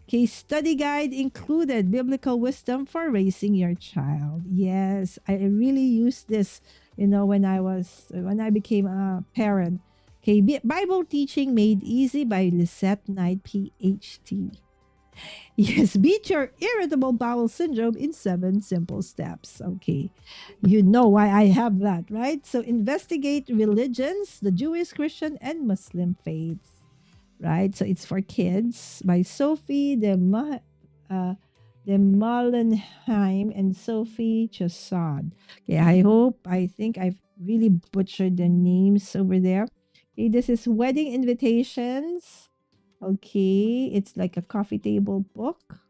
Okay, study guide included biblical wisdom for raising your child. Yes, I really used this, when I became a parent. Okay, Bible teaching made easy by Lisette Knight, PhD. Yes, beat your irritable bowel syndrome in 7 simple steps. Okay, you know why I have that, right? So investigate religions, the Jewish, Christian, and Muslim faiths, right? So it's for kids by Sophie de Molenheim and Sophie Chassad. Okay, I think I've really butchered the names over there. Okay, this is Wedding Invitations. Okay, it's like a coffee table book.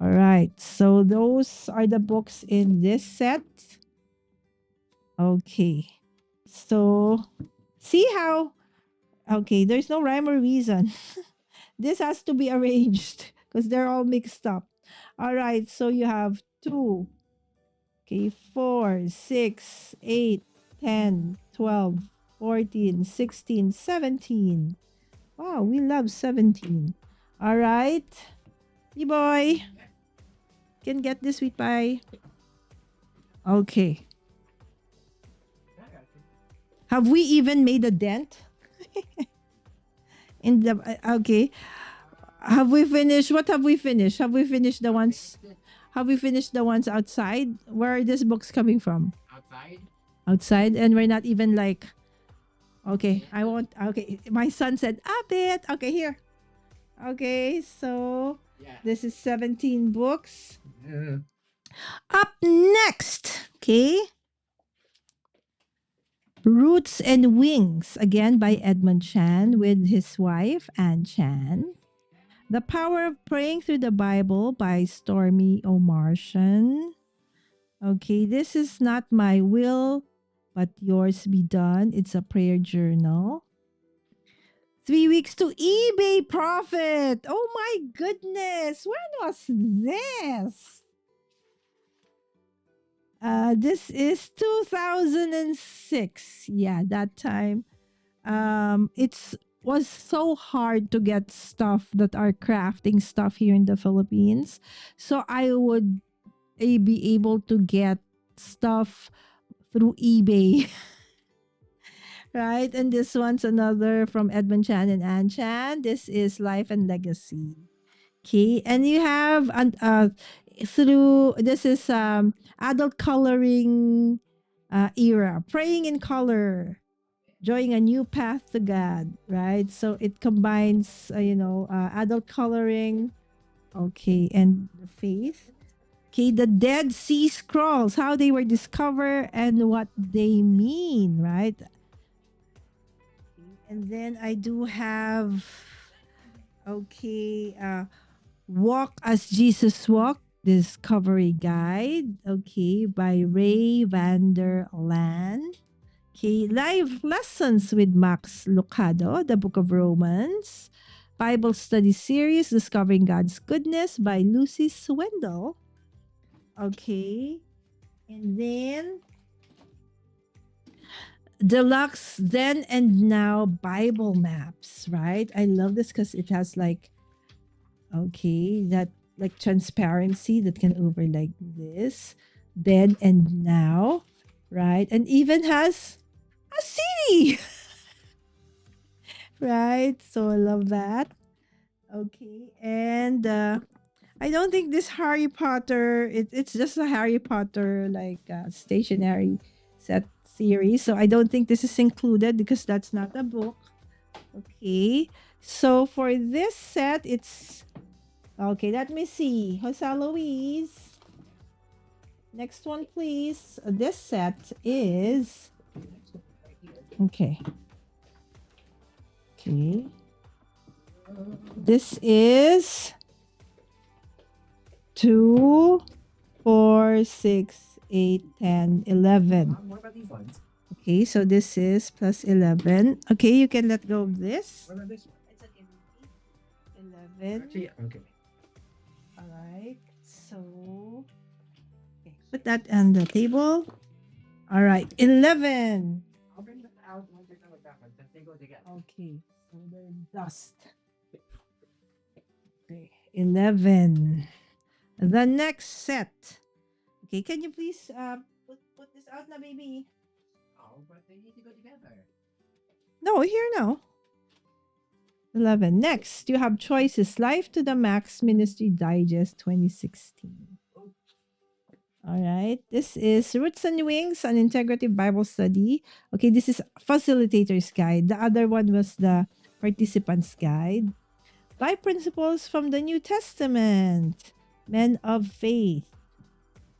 All right, so those are the books in this set. Okay, so see how, okay, there's no rhyme or reason. This has to be arranged because they're all mixed up. All right, so you have 2, okay, 4, 6, 8, 10, 12, 14, 16, 17. Wow, we love 17. All right, boy, can get this sweet pie. Okay. Have we even made a dent in the okay? Have we finished? What have we finished? Have we finished the ones? Have we finished the ones outside? Where are these books coming from? Outside. Outside, and we're not even like. Okay, I won't. Okay, my son said a bit. Okay, here. Okay, so Yeah. this is 17 books. Up next, okay. Roots and Wings, again by Edmund Chan with his wife, Anne Chan. The Power of Praying Through the Bible by Stormy O'Martian. Okay, this is Not My Will, but Yours Be Done. It's a prayer journal. 3 weeks to eBay profit. Oh my goodness. When was this? This is 2006. Yeah, that time. It's was so hard to get stuff that are crafting stuff here in the Philippines. So I would be able to get stuff through eBay. Right? And this one's another from Edmund Chan and Ann Chan. This is Life and Legacy. Okay. And you have through this is adult coloring era, praying in color, drawing a new path to God, right? So it combines, adult coloring, okay, and faith. Okay, the Dead Sea Scrolls, how they were discovered and what they mean, right? And then I do have, okay, Walk as Jesus Walked, Discovery Guide, okay, by Ray Vander Land. Okay, live lessons with Max Lucado, the Book of Romans. Bible study series, Discovering God's Goodness by Lucy Swindle. Okay. And then deluxe then and now Bible maps, right? I love this because it has like, okay, that like transparency that can over like this, then and now, right? And even has a city. Right? So I love that. Okay. And I don't think this Harry Potter, it's just a Harry Potter like stationary set series. So I don't think this is included because that's not a book. Okay. So for this set, it's okay. Let me see. Jose Luis. Next one, please. This set is okay. Okay. This is 2, 4, 6, 8, 10, 11. What about these ones? Okay, so this is plus 11. Okay, you can let go of this. What about this one? It's okay. 11. Actually, okay. All right. So, okay, put that on the table. All right. 11. I'll bring them out when they're done with that one since they go together. Okay. So they're dust. Okay. 11. The next set. Okay. Can you please put this out now, baby? Oh, but they need to go together. No, here now. 11. Next, you have choices. Life to the Max Ministry Digest 2016. All right. This is Roots and Wings, an integrative Bible study. Okay, this is facilitator's guide. The other one was the participant's guide. 5 principles from the New Testament. Men of faith.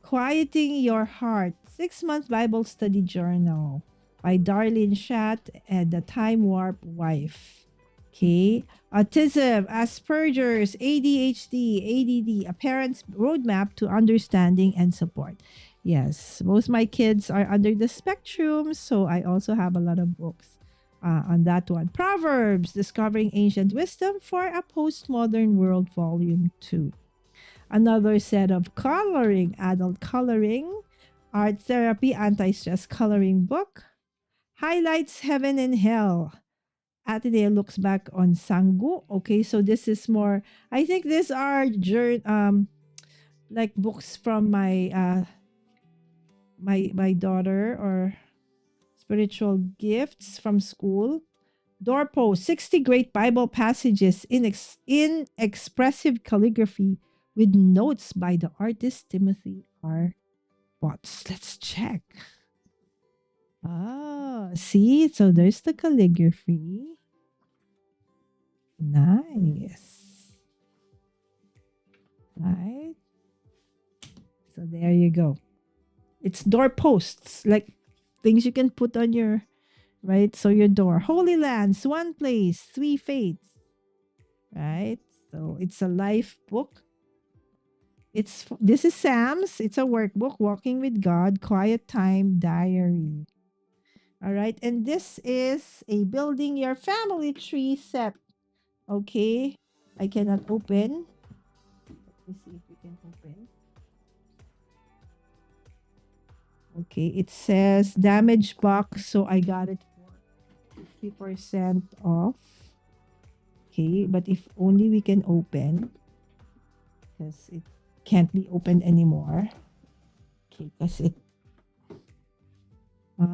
Quieting Your Heart. 6-month Bible study journal by Darlene Schatt and the Time Warp Wife. Okay. Autism, Asperger's, ADHD, ADD, a parent's roadmap to understanding and support. Yes, most of my kids are under the spectrum, so I also have a lot of books on that one. Proverbs, Discovering Ancient Wisdom for a Postmodern World, Volume 2. Another set of coloring, adult coloring, art therapy, anti-stress coloring book. Highlights Heaven and Hell. Ateneo looks back on Sangu. Okay, so this is more. I think these are like books from my daughter, or spiritual gifts from school. Doorpost: 60 great Bible passages in expressive calligraphy with notes by the artist Timothy R. Watts. Let's check. Ah, see, so there's the calligraphy. Nice. Right. So there you go. It's doorposts, like things you can put on your, right? So your door. Holy Lands, One Place, Three Faiths. Right? So it's a life book. This is Sam's. It's a workbook, Walking with God, Quiet Time Diary. All right. And this is a Building Your Family Tree set. Okay. I cannot open. Let me see if we can open. Okay. It says damage box. So I got it for 50% off. Okay. But if only we can open, because it can't be opened anymore. Okay. Because it.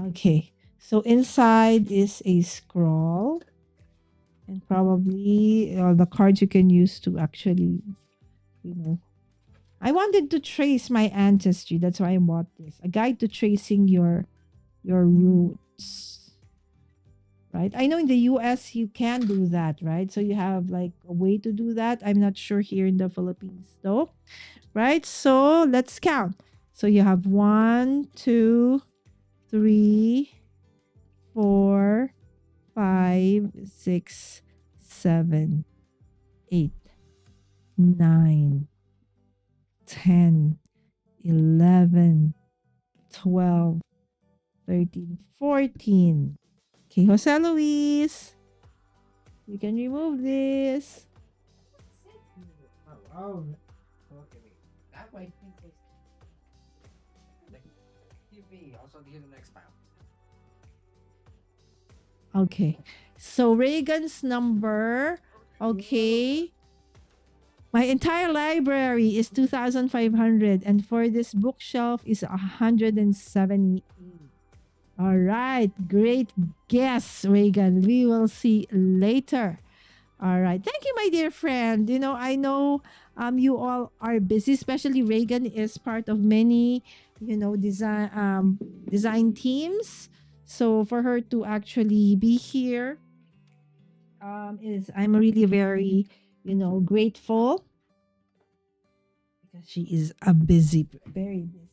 Okay. So inside is a scroll. And probably the cards you can use to actually, I wanted to trace my ancestry. That's why I bought this. A guide to tracing your roots. Right? I know in the US you can do that, right? So you have like a way to do that. I'm not sure here in the Philippines though. Right? So let's count. So you have 1, 2, 3, 4, 5, 6, 7, 8, 9, 10, 11, 12, 13, 14. Okay, Jose Luis, you can remove this. Oh. Okay, wait. That way, I think it's. Give me also the next file. Okay, so Reagan's number. Okay. My entire library is 2,500, and for this bookshelf is 178. All right, great guess, Reagan. We will see later. All right, thank you, my dear friend. I know you all are busy, especially Reagan is part of many, design teams. So for her to actually be here, I'm really very, grateful, because she is a very busy.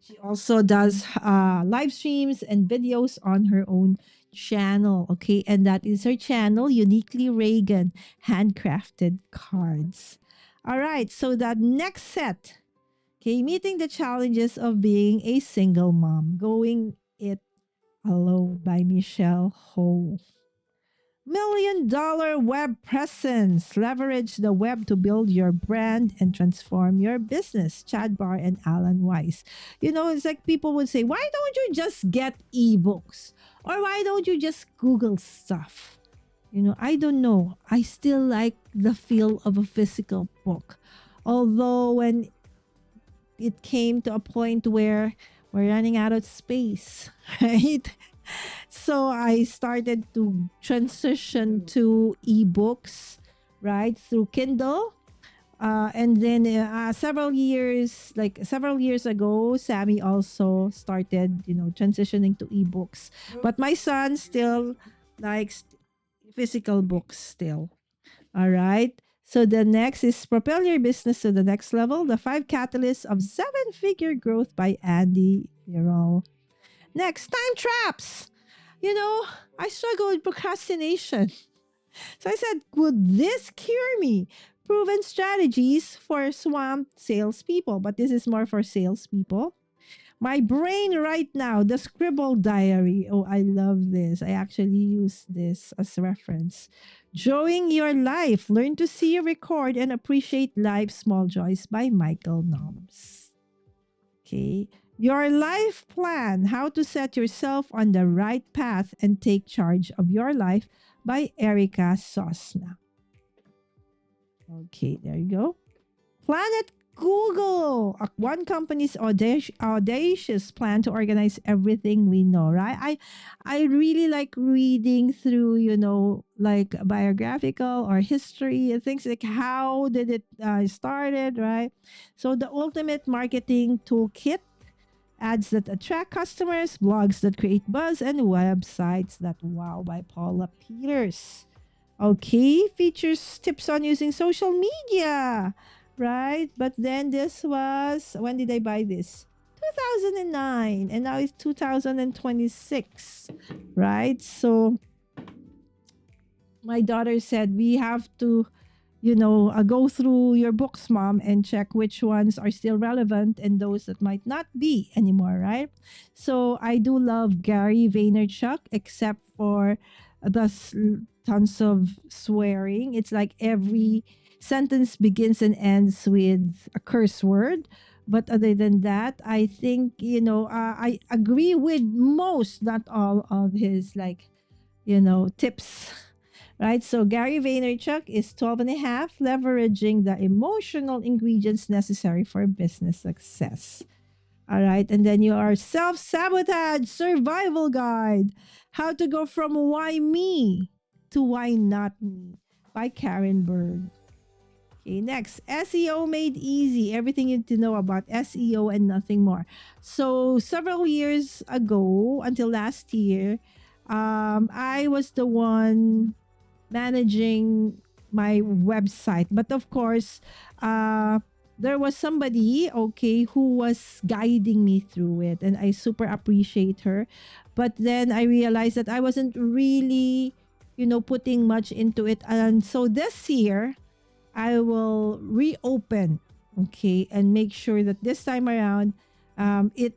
She also does live streams and videos on her own channel. Okay, and that is her channel, Uniquely Reagan Handcrafted Cards. All right. So the next set. Okay, meeting the challenges of being a single mom. Going it alone by Michelle Ho. $1 million web presence. Leverage the web to build your brand and transform your business. Chad Barr and Alan Weiss. It's like people would say, why don't you just get ebooks? Or why don't you just Google stuff? I don't know. I still like the feel of a physical book. Although when it came to a point where we're running out of space, right? So I started to transition to ebooks, right, through Kindle. And then several years ago, Sammy also started, transitioning to ebooks. But my son still likes physical books still. All right. So the next is propel your business to the next level. The 5 catalysts of 7-figure growth by Andy Yerol. Next, time traps. I struggle with procrastination. So I said, would this cure me? Proven strategies for swamped salespeople, but this is more for salespeople. My brain right now, the scribble diary. Oh, I love this. I actually use this as reference. Drawing your life. Learn to see, record, and appreciate life's small joys by Michael Noms. Okay. Your life plan. How to set yourself on the right path and take charge of your life by Erica Sosna. Okay, there you go. Planet Google, one company's audacious plan to organize everything we know, right? I really like reading through, like biographical or history and things like how did it started, right? So the ultimate marketing toolkit, ads that attract customers, blogs that create buzz, and websites that wow by Paula Peters. Okay, features tips on using social media, right? But then this was, when did I buy this? 2009, and now it's 2026, right? So my daughter said, we have to, go through your books, mom, and check which ones are still relevant and those that might not be anymore, right? So I do love Gary Vaynerchuk, except for the tons of swearing. It's like every sentence begins and ends with a curse word. But other than that, I think, I agree with most, not all of his, like, tips. Right? So Gary Vaynerchuk is 12 and a half, leveraging the emotional ingredients necessary for business success. All right. And then your self sabotage survival guide, how to go from why me to why not me by Karen Berg. Okay, next, SEO made easy. Everything you need to know about SEO and nothing more. So several years ago, until last year, I was the one managing my website. But of course, there was somebody, okay, who was guiding me through it. And I super appreciate her. But then I realized that I wasn't really, putting much into it. And so this year, I will reopen, okay, and make sure that this time around, it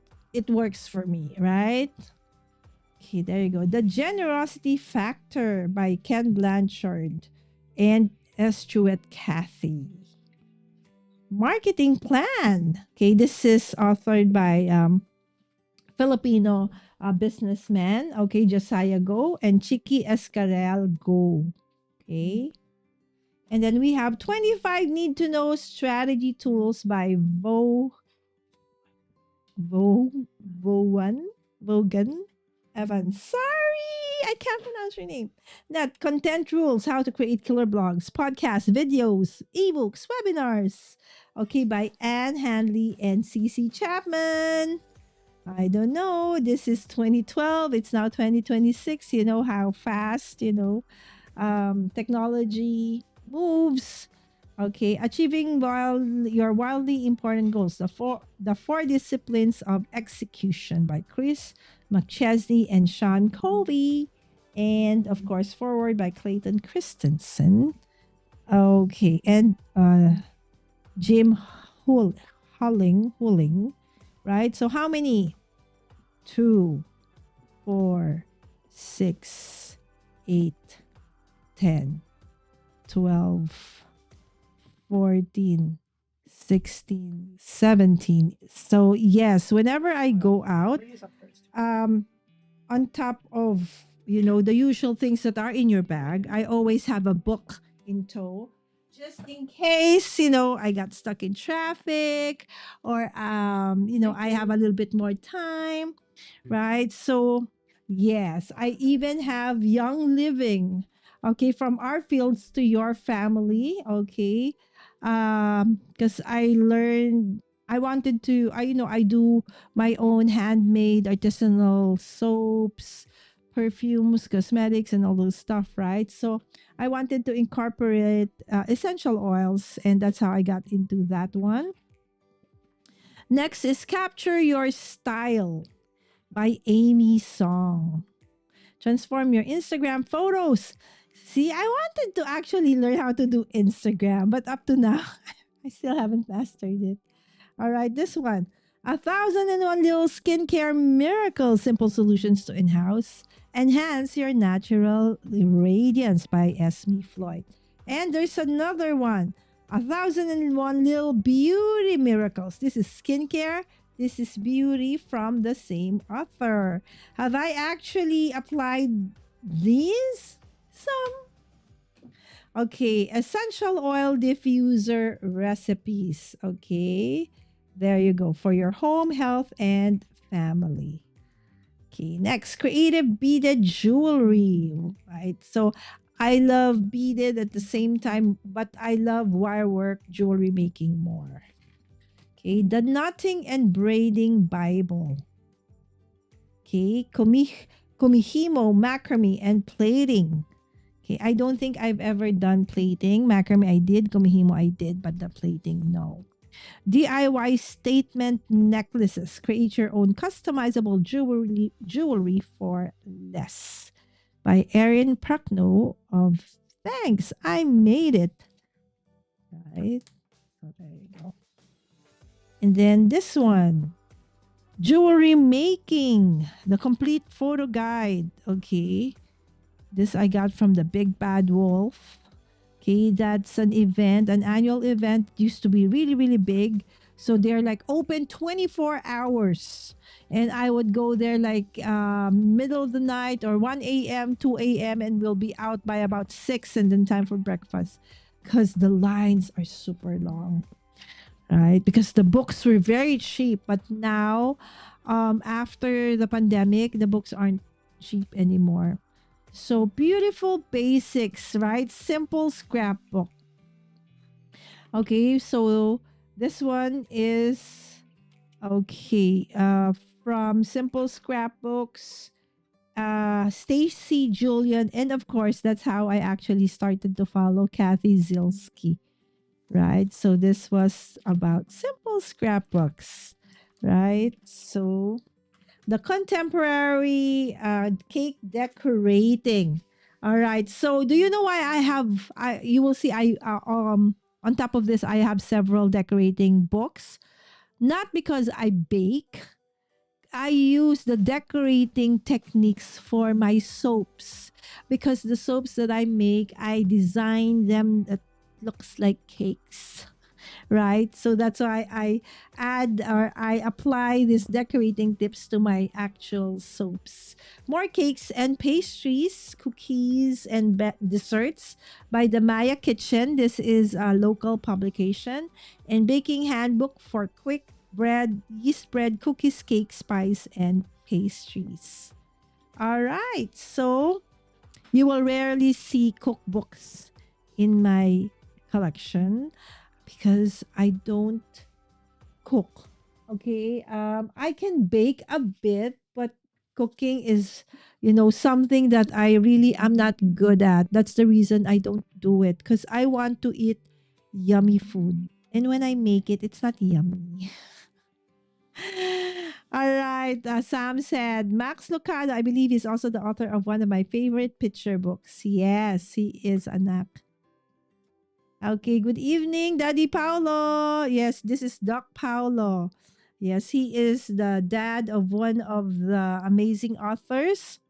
works for me, right? Okay, there you go. The Generosity Factor by Ken Blanchard and Estuet Kathy. Marketing Plan. Okay, this is authored by Filipino businessman, okay, Josiah Go and Chiki Escarel Go. Okay. And then we have 25 Need to Know Strategy Tools by Vogan Evans. Sorry, I can't pronounce your name. That Content Rules, How to Create Killer Blogs, Podcasts, Videos, Ebooks, Webinars. Okay, by Anne Handley and CC Chapman. I don't know. This is 2012. It's now 2026. You know how fast, technology moves. Okay, achieving your wildly important goals. The four disciplines of execution by Chris McChesney and Sean Colby, and of course, forward by Clayton Christensen. Okay, and Jim Hulling, right? So how many? 2, 4, 6, 8, 10, 12, 14, 16, 17. So yes, whenever I go out, Three is up first. on top of the usual things that are in your bag, I always have a book in tow, just in case I got stuck in traffic, or Thank I have you. a little bit more time, right? So yes, I even have Young Living, okay, from our fields to your family, okay, because I learned, I wanted to, I do my own handmade artisanal soaps, perfumes, cosmetics, and all those stuff, right? So I wanted to incorporate essential oils, and that's how I got into that one. Next is Capture Your Style by Amy Song. Transform your Instagram photos. See, I wanted to actually learn how to do Instagram, but up to now, I still haven't mastered it. All right, this one. 1,001 Little Skincare Miracles, Simple Solutions to Enhance Your Natural Radiance by Esme Floyd. And there's another one. 1,001 Little Beauty Miracles. This is skincare. This is beauty from the same author. Have I actually applied these? Some. Okay, essential oil diffuser recipes. Okay, there you go for your home, health, and family. Okay, next, creative beaded jewelry. Right, so I love beaded at the same time, but I love wire work jewelry making more. Okay, the knotting and braiding Bible. Okay, kumihimo, macrame, and plating. Okay, I don't think I've ever done plating. Macrame I did, kumihimo I did, but the plating no. DIY statement necklaces. Create your own customizable jewelry for less. By Erin Prakno of Thanks, I made it. Right. So there you go. And then this one. Jewelry making. The complete photo guide. Okay. This I got from the Big Bad Wolf. Okay, that's an event, an annual event. Used to be really, really big. So they're like open 24 hours. And I would go there like middle of the night or 1 a.m., 2 a.m., and we'll be out by about 6 and then time for breakfast because the lines are super long, right? Because the books were very cheap. But now, after the pandemic, the books aren't cheap anymore. So beautiful basics, right? Simple scrapbook. Okay, so this one is okay. From Simple Scrapbooks, Stacy Julian, and of course, that's how I actually started to follow Kathy Zilski, right? So this was about simple scrapbooks, right? So the contemporary cake decorating. All right. So do you know why I have? You will see. I on top of this, I have several decorating books. Not because I bake. I use the decorating techniques for my soaps because the soaps that I make, I design them that looks like cakes, right? So that's why I add or I apply these decorating tips to my actual soaps. More cakes and pastries, cookies and desserts by the Maya Kitchen. This is a local publication. And baking handbook for quick bread, yeast bread, cookies, cakes, pies, and pastries. All right. So you will rarely see cookbooks in my collection because I don't cook. Okay. I can bake a bit, but cooking is, something that I really am not good at. That's the reason I don't do it because I want to eat yummy food. And when I make it, it's not yummy. All right. Sam said Max Lucado, I believe, is also the author of one of my favorite picture books. Yes, he is, anak. Okay, good evening, Daddy Paulo. Yes, this is Doc Paulo. Yes, he is the dad of one of the amazing authors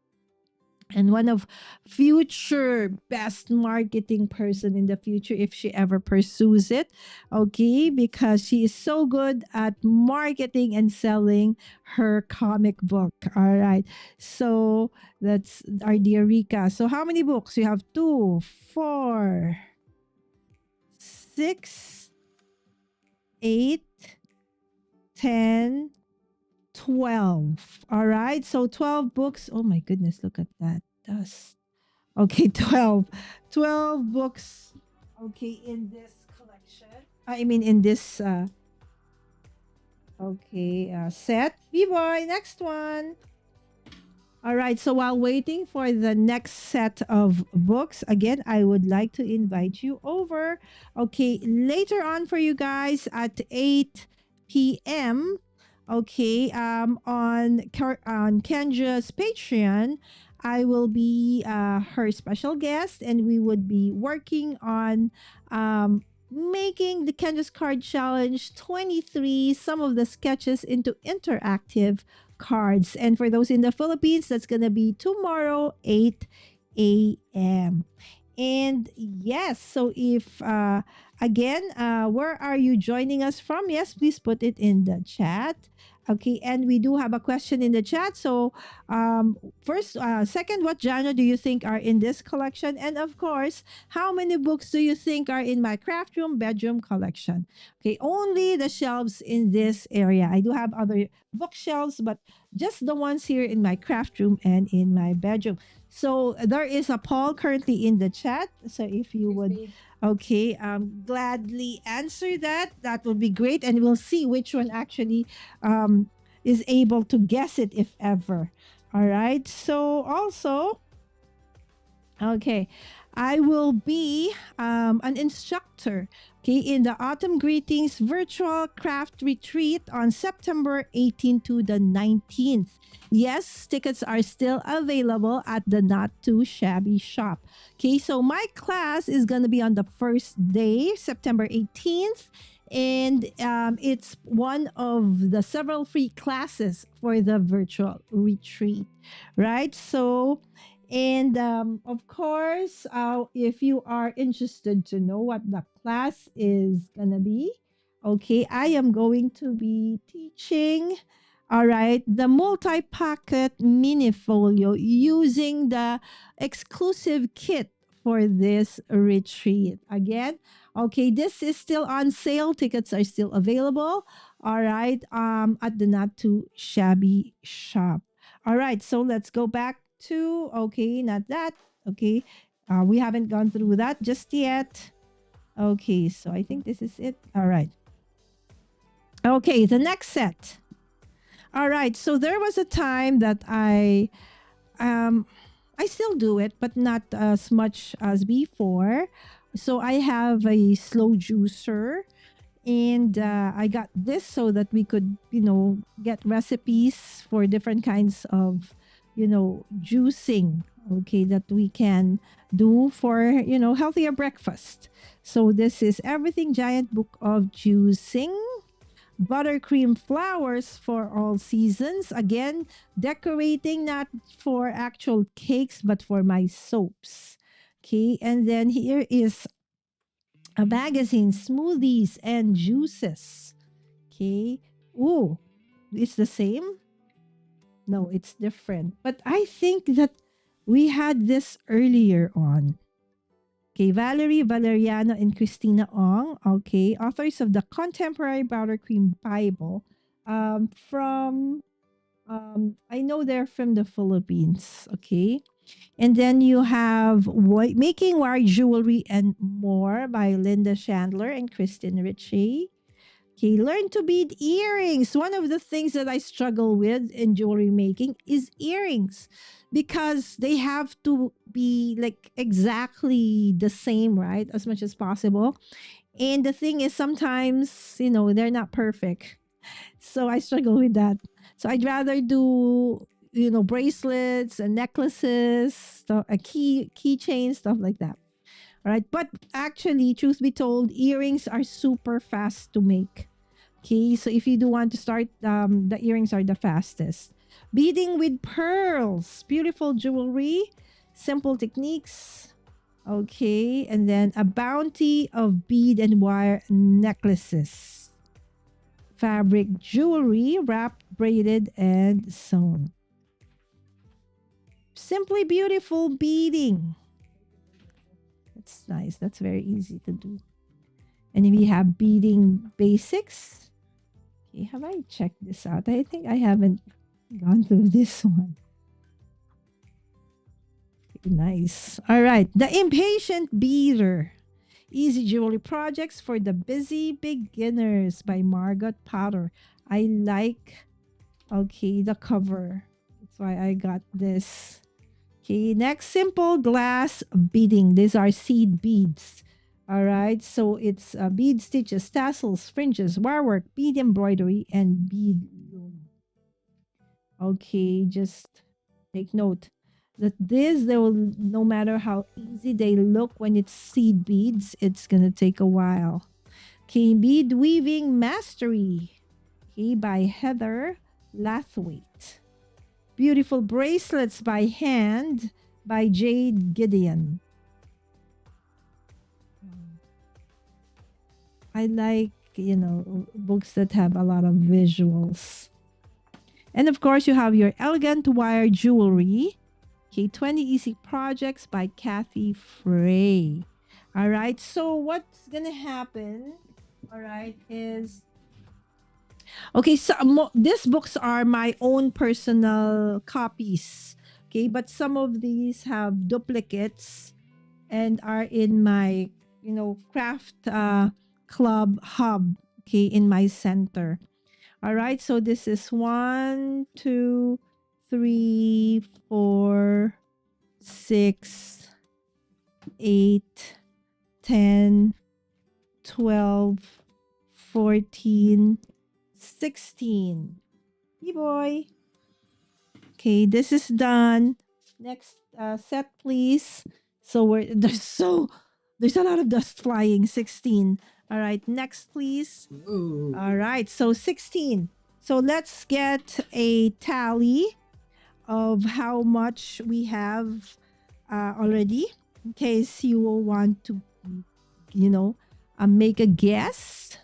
and one of future best marketing person in the future if she ever pursues it. Okay, because she is so good at marketing and selling her comic book. All right, so that's our dear Rika. So how many books? You have two, four, six, 8, 10, 12. All right. So 12 books. Oh my goodness. Look at that dust. Okay. 12. 12 books. Okay. In this collection. I mean, in this, okay, set. B-boy. Next one. All right. So while waiting for the next set of books, again, I would like to invite you over. Okay. Later on for you guys at 8 p.m. Okay. On Kendra's Patreon, I will be her special guest, and we would be working on making the Kendra's Card Challenge 23, some of the sketches into interactive cards. And for those in the Philippines, that's going to be tomorrow, 8 a.m. And yes, so if again, where are you joining us from? Yes, please put it in the chat. Okay, and we do have a question in the chat. So, first, second, what genre do you think are in this collection? And of course, how many books do you think are in my craft room bedroom collection? Okay, only the shelves in this area. I do have other bookshelves, but just the ones here in my craft room and in my bedroom. So there is a poll currently in the chat. So if you would, okay, gladly answer that, that would be great, and we'll see which one actually is able to guess it, if ever. All right. So also, okay. I will be an instructor, okay, in the Autumn Greetings virtual craft retreat on September 18th to the 19th. Yes, tickets are still available at the Not Too Shabby shop. Okay, so my class is going to be on the first day, September 18th. And it's one of the several free classes for the virtual retreat, right? So, and of course, if you are interested to know what the class is going to be, okay, I am going to be teaching, all right, the multi pocket mini folio using the exclusive kit for this retreat. Again, okay, this is still on sale. Tickets are still available. All right, at the Not Too Shabby shop. All right, so let's go back to, okay, not that. Okay, we haven't gone through that just yet. Okay, so I think this is it. All right. Okay, the next set. All right, so there was a time that I still do it, but not as much as before. So I have a slow juicer, and I got this so that we could, get recipes for different kinds of, juicing. Okay, that we can do for healthier breakfast. So this is Everything Giant Book of Juicing. Buttercream flowers for all seasons. Again, decorating not for actual cakes, but for my soaps. Okay, and then here is a magazine, smoothies and juices. Okay. Ooh, it's the same? No, it's different. But I think that we had this earlier on. Okay, Valerie Valeriano and Christina Ong, okay, authors of the Contemporary Buttercream Bible, from, I know they're from the Philippines, okay? And then you have Making Wire Jewelry and More by Linda Chandler and Kristen Ritchie. Okay, learn to bead earrings. One of the things that I struggle with in jewelry making is earrings because they have to be like exactly the same, right? As much as possible. And the thing is, sometimes, they're not perfect. So I struggle with that. So I'd rather do, bracelets and necklaces, stuff, a keychain, stuff like that. All right. But actually, truth be told, earrings are super fast to make. Okay. So if you do want to start, the earrings are the fastest. Beading with pearls, beautiful jewelry, simple techniques. Okay. And then a bounty of bead and wire necklaces, fabric jewelry, wrapped, braided, and sewn. Simply beautiful beading. That's nice. That's very easy to do. And we have beading basics. Okay, have I checked this out? I think I haven't gone through this one. Okay, nice. All right. The Impatient Beater. Easy Jewelry Projects for the Busy Beginners by Margot Potter. I like, okay, the cover. That's why I got this. Okay, next, simple glass beading. These are seed beads. All right, so it's bead stitches, tassels, fringes, wire work, bead embroidery, and bead loom. Okay, just take note that this, they will, no matter how easy they look when it's seed beads, it's gonna take a while. Okay, bead weaving mastery. Okay, by Heather Lathwaite. Beautiful bracelets by hand by Jade Gideon. I like, books that have a lot of visuals. And of course, you have your elegant wire jewelry. Okay, 20 Easy Projects by Kathy Frey. All right, so what's gonna happen, all right, is okay, so these books are my own personal copies. Okay, but some of these have duplicates and are in my, craft club hub, okay, in my center. All right, so this is 1, 2, 3, 4, 6, 8, 10, 12, 14, 16. Hey boy. Okay, this is done. Next set, please. So there's a lot of dust flying. 16. All right, next, please. Ooh. All right, so 16. So let's get a tally of how much we have already, in case you will want to, make a guess.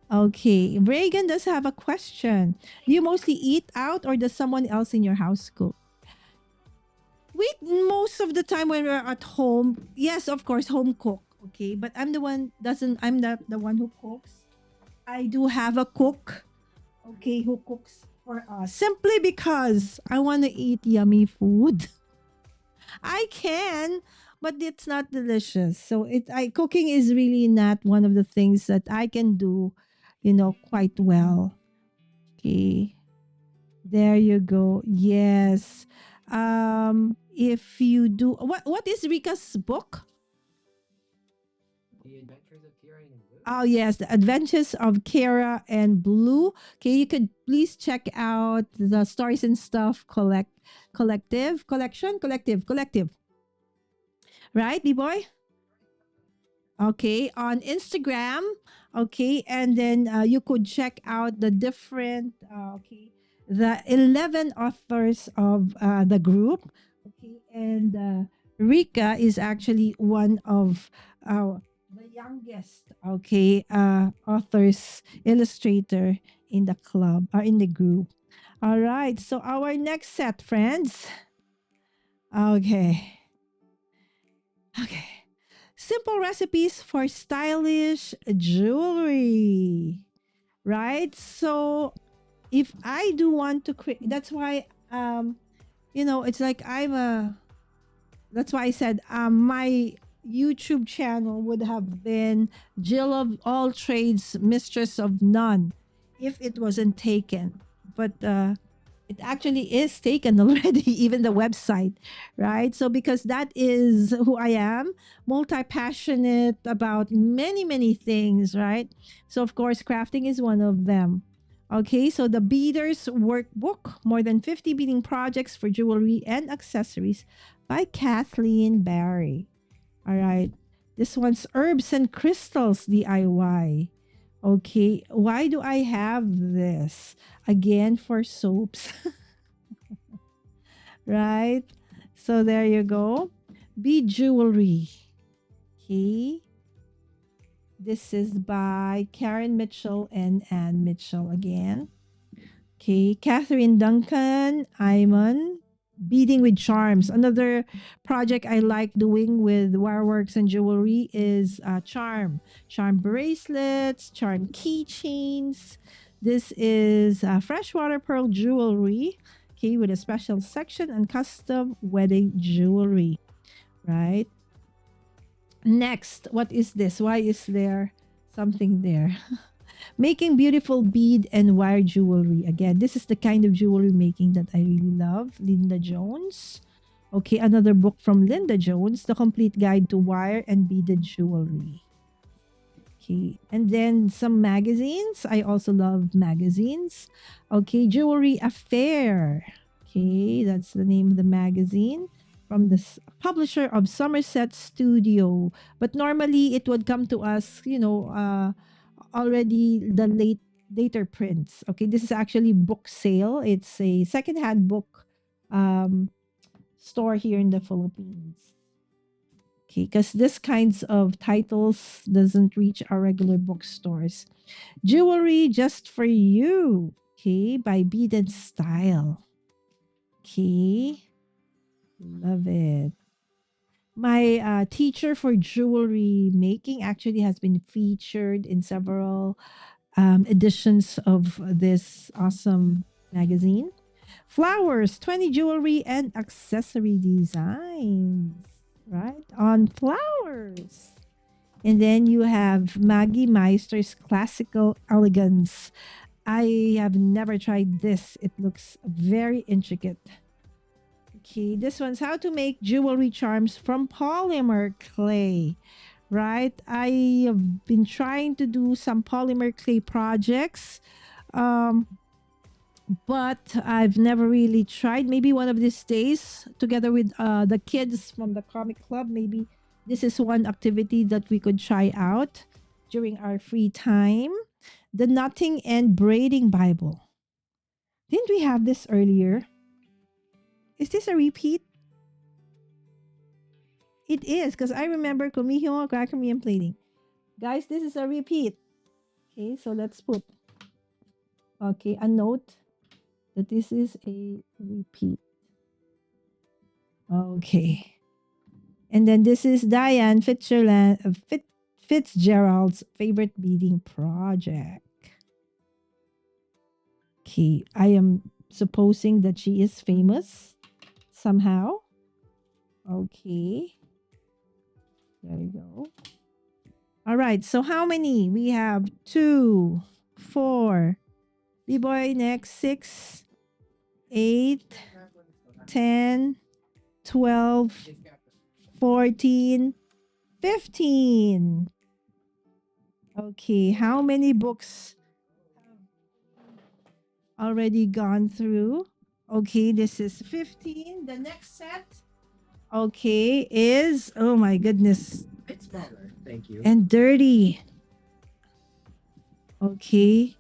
Okay, Reagan does have a question. Do you mostly eat out or does someone else in your house cook? We, most of the time when we're at home, yes, of course, home cook. Okay, but I'm not the one who cooks. I do have a cook, okay, who cooks for us simply because I want to eat yummy food. I can, but it's not delicious. So cooking is really not one of the things that I can do, quite well. Okay. There you go. Yes. If you do, what is Rika's book? The Adventures of Kira and Blue. Oh yes, The Adventures of Kara and Blue. Okay, you could please check out the Stories and Stuff collective. Right, B-boy? Okay, on Instagram. Okay, and then you could check out the different the 11 authors of the group. Okay, and Rika is actually one of the youngest, okay, authors, illustrator in the club or in the group. All right, so our next set, friends. Okay. Okay. Simple recipes for stylish jewelry. Right? So if I do want to create, that's why it's like that's why I said my YouTube channel would have been Jill of all trades, mistress of none, if it wasn't taken. But it actually is taken already, even the website, right? So because that is who I am, multi-passionate about many, many things, right? So of course, crafting is one of them. Okay, so the Beaders Workbook, more than 50 beading projects for jewelry and accessories by Kathleen Barry. All right. This one's herbs and crystals DIY. Okay. Why do I have this? Again, for soaps, right? So there you go. Bead jewelry. Okay. This is by Karen Mitchell and Ann Mitchell again. Okay, Catherine Duncan, Iman, Beading with Charms. Another project I like doing with wireworks and jewelry is charm bracelets, charm keychains. This is freshwater pearl jewelry, okay, with a special section and custom wedding jewelry, right? Next, what is this? Why is there something there? Making beautiful bead and wire jewelry. Again, this is the kind of jewelry making that I really love. Linda Jones. Okay, another book from Linda Jones, The Complete Guide to Wire and Beaded Jewelry. Okay, and then some magazines. I also love magazines. Okay, Jewelry Affair. Okay, that's the name of the magazine from the publisher of Somerset Studio. But normally it would come to us, already the later prints. Okay, this is actually book sale. It's a secondhand book um, store here in the Philippines. Okay, because this kinds of titles doesn't reach our regular bookstores. Jewelry just for you. Okay, by Bead and Style. Okay, love it. My teacher for jewelry making actually has been featured in several editions of this awesome magazine. Flowers, 20 jewelry and accessory designs, right? On flowers. And then you have Maggie Meister's Classical Elegance. I have never tried this. It looks very intricate. Okay, this one's how to make jewelry charms from polymer clay, right? I have been trying to do some polymer clay projects, um, but I've never really tried. Maybe one of these days, together with the kids from the comic club, maybe this is one activity that we could try out during our free time. The Knotting and Braiding Bible. Didn't we have this earlier? Is this a repeat? It is, because I remember Kumihimo, Crackme, and Plating. Guys, this is a repeat. Okay, so let's put a note that this is a repeat. Okay. And then this is Diane Fitzgerald's favorite beading project. Okay, I am supposing that she is famous somehow. Okay. There you go. All right. So how many? We have 2, 4. B-boy next 6, 8, 10, 12, 14, 15. Okay. How many books already gone through? Okay. This is 15. The next set. Okay, is oh my goodness, It's smaller. Thank you. and dirty. Okay,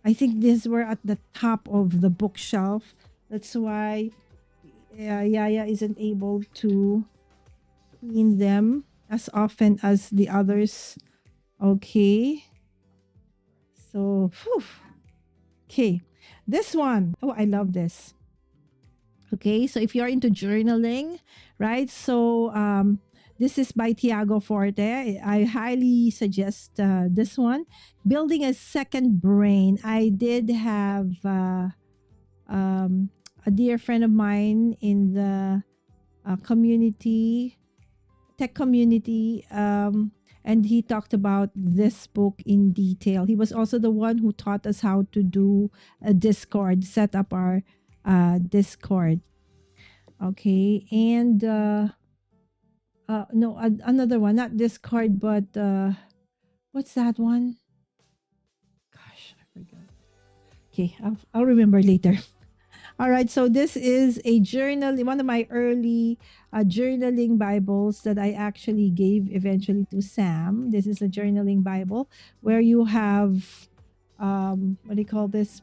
I think these were at the top of the bookshelf. That's why Yaya isn't able to clean them as often as the others. Okay, so okay, this one. Oh, I love this. Okay, so if you're into journaling, right? So this is by Tiago Forte. I highly suggest this one. Building a Second Brain. I did have a dear friend of mine in the community, tech community, and he talked about this book in detail. He was also the one who taught us how to do a Discord, set up our Discord. Okay, and no, another one, not Discord, but what's that one? Gosh, I forgot. Okay, I'll remember later. All right, so this is a journal, one of my early journaling Bibles that I actually gave eventually to Sam. This is a journaling Bible where you have, what do you call this?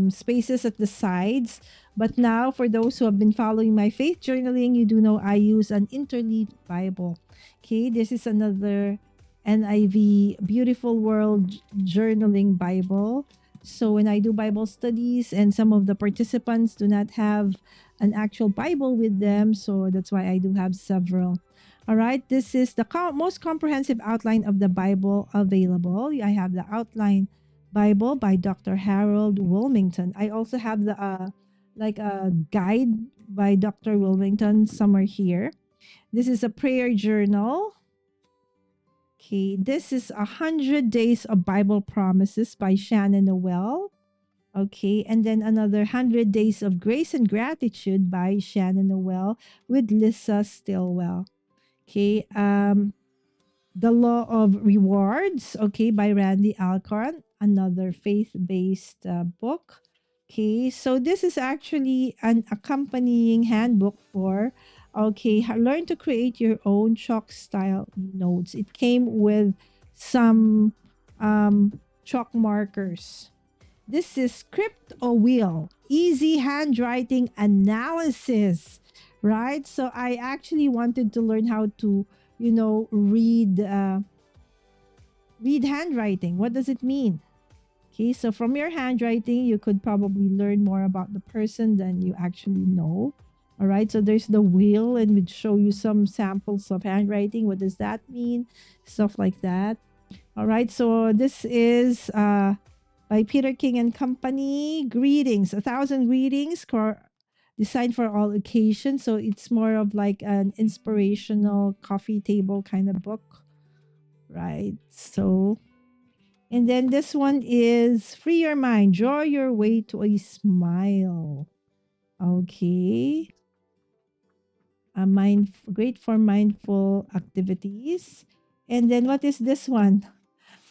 Spaces at the sides. But now, for those who have been following my faith journaling, you do know I use an interleaved Bible. Okay, this is another NIV Beautiful World Journaling Bible. So when I do Bible studies and some of the participants do not have an actual Bible with them, so that's why I do have several. All right, this is the most comprehensive outline of the Bible available. I have the outline Bible by Dr. Harold Wilmington. I also have the like a guide by Dr. Wilmington somewhere here. This is a prayer journal. Okay, this is 100 Days of Bible Promises by Shannon Noel. Okay, and then another 100 Days of Grace and Gratitude by Shannon Noel with Lisa Stillwell. Okay, The Law of Rewards, okay, by Randy Alcorn, another faith-based book. Okay, so this is actually an accompanying handbook for, okay, learn to create your own chalk style notes. It came with some chalk markers. This is Script or Wheel, easy handwriting analysis, right? So I actually wanted to learn how to, read handwriting. What does it mean? Okay, so from your handwriting, you could probably learn more about the person than you actually know. All right, so there's the wheel, and we'd show you some samples of handwriting. What does that mean? Stuff like that. All right, so this is by Peter King and Company. Greetings, 1,000 greetings, designed for all occasions. So it's more of like an inspirational coffee table kind of book, right? So, and then this one is Free Your Mind, Draw Your Way to a Smile. Okay. Great for mindful activities. And then what is this one?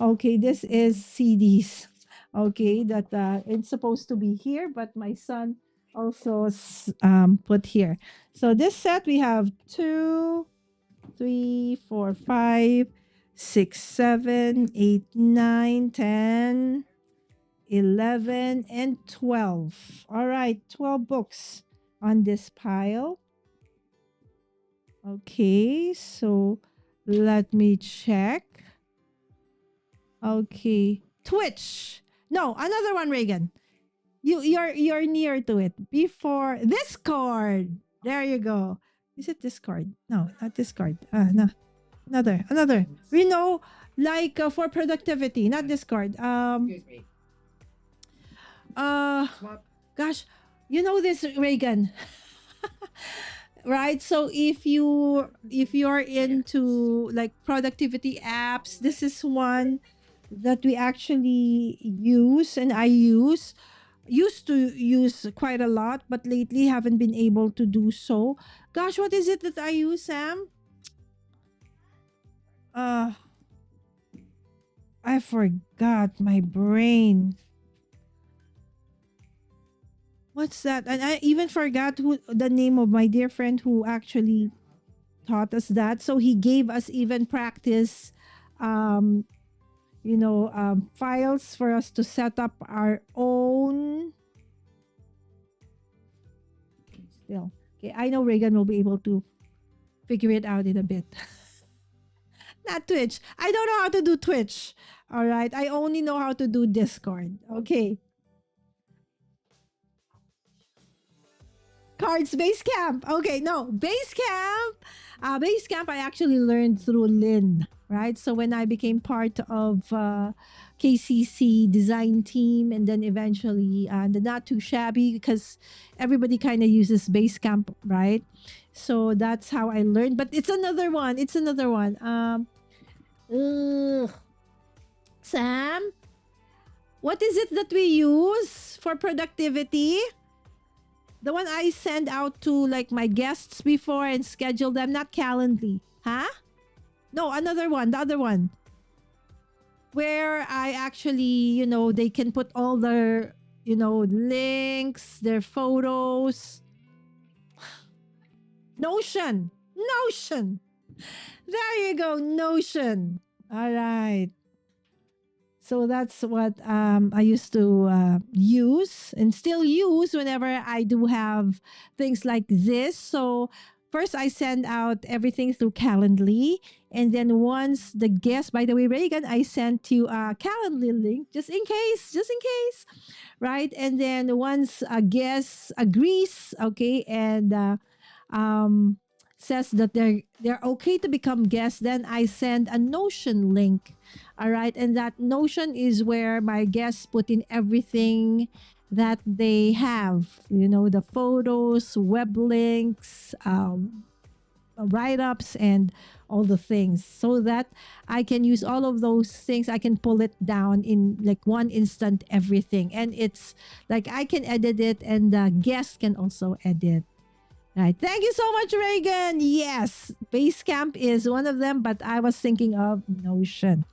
Okay, this is CDs. Okay, that it's supposed to be here, but my son also put here. So this set we have 2, 3, 4, 5, 6, 7, 8, 9, 10, 11, and 12. All right, 12 books on this pile. Okay, so let me check. Okay, Twitch. No, another one, Reagan. You're near to it. Before Discord. There you go. Is it Discord? No, not Discord. No, another. We know, like for productivity, not Discord. Excuse me. Swap. Gosh, you know this, Reagan. Right, so if you're into like productivity apps, this is one that we actually use, and I used to use quite a lot, but lately haven't been able to do so. Gosh, what is it that I use, Sam? I forgot, my brain. What's that? And I even forgot who the name of my dear friend who actually taught us that. So he gave us even practice, um, files for us to set up our own. Still, okay. I know Reagan will be able to figure it out in a bit. Not Twitch. I don't know how to do Twitch. All right. I only know how to do Discord. Okay. Cards Basecamp. Okay, no, Basecamp. Basecamp I actually learned through Lynn, right? So when I became part of KCC design team, and then eventually the Not Too Shabby, because everybody kind of uses Basecamp, right? So that's how I learned. But it's another one. Sam, what is it that we use for productivity? The one I send out to like my guests before and schedule them, not Calendly. Huh? No, another one, the other one. Where I actually, they can put all their links, their photos. Notion. Notion. There you go. Notion. All right. So that's what I used to use and still use whenever I do have things like this. So first I send out everything through Calendly. And then once the guest, by the way, Reagan, I sent you a Calendly link just in case, right? And then once a guest agrees, okay, and um, says that they're okay to become guests, then I send a Notion link. All right, and that Notion is where my guests put in everything that they have. The photos, web links, write ups, and all the things, so that I can use all of those things. I can pull it down in like one instant, everything. And it's like I can edit it, and the guest can also edit. Right. Thank you so much, Reagan. Yes, Basecamp is one of them, but I was thinking of Notion.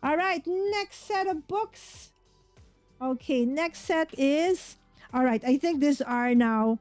All right, next set of books. Okay, next set is. All right, I think these are now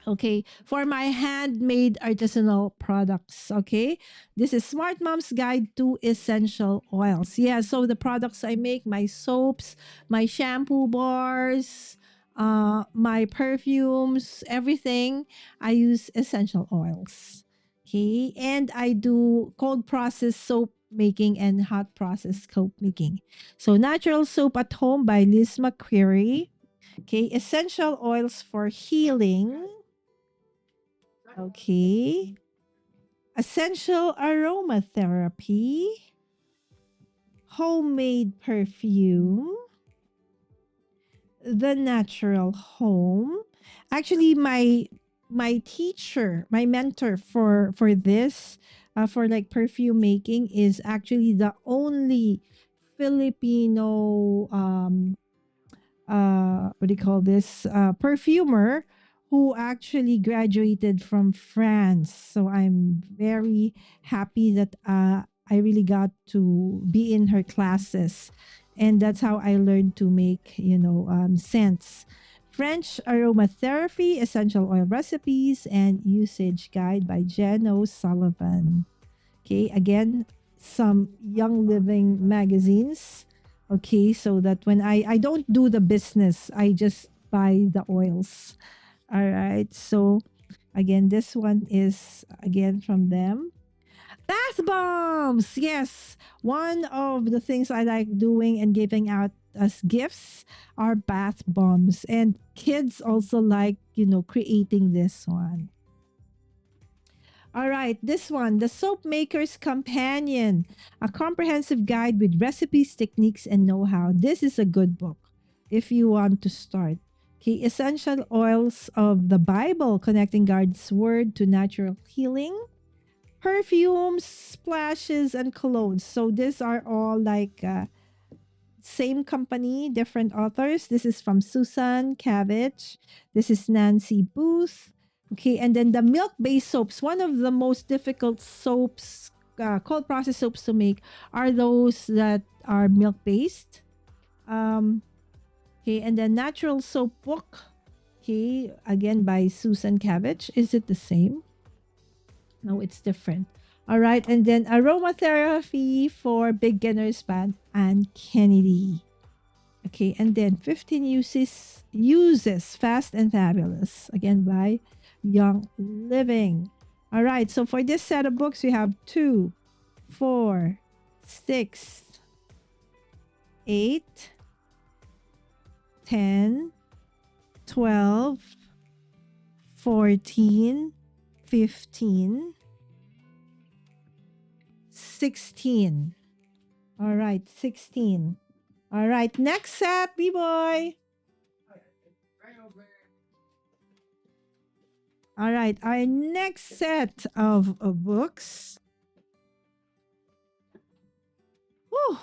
okay, for my handmade artisanal products. Okay, this is Smart Mom's Guide to Essential Oils. Yeah, so the products I make, my soaps, my shampoo bars, my perfumes, everything, I use essential oils. Okay, and I do cold process soap making and hot process soap making. So Natural Soap at Home by Liz McQuarrie. Okay, essential oils for healing. Okay. Essential aromatherapy, homemade perfume, the natural home. Actually, my teacher, my mentor for this, for like perfume making, is actually the only Filipino what do you call this, perfumer who actually graduated from France. So I'm very happy that I really got to be in her classes, and that's how I learned to make scents. French aromatherapy, essential oil recipes, and usage guide by Jen O'Sullivan. Okay, again, some Young Living magazines. Okay, so that when I don't do the business, I just buy the oils. All right. So again, this one is again from them. Bath bombs. Yes. One of the things I like doing and giving out as gifts are bath bombs. And kids also like, creating this one. All right, this one, The Soap Maker's Companion, a comprehensive guide with recipes, techniques, and know how. This is a good book if you want to start. Okay, Essential Oils of the Bible, connecting God's Word to natural healing, perfumes, splashes, and colognes. So these are all like same company, different authors. This is from Susan Cabbage. This is Nancy Booth. Okay, and then the milk-based soaps. One of the most difficult soaps, cold process soaps to make, are those that are milk-based. Okay, and then Natural Soap Book. Okay, again by Susan Cabbage. Is it the same? No, it's different. All right, and then Aromatherapy for Beginners by Anne Kennedy. Okay, and then 15 uses Fast and Fabulous, again by Young Living. All right, so for this set of books, we have 2, 4, 6, 8, 10, 12, 14, 15, 16. All right, 16. All right, next set, B-boy. Right over. All right, our next set of books. Whew.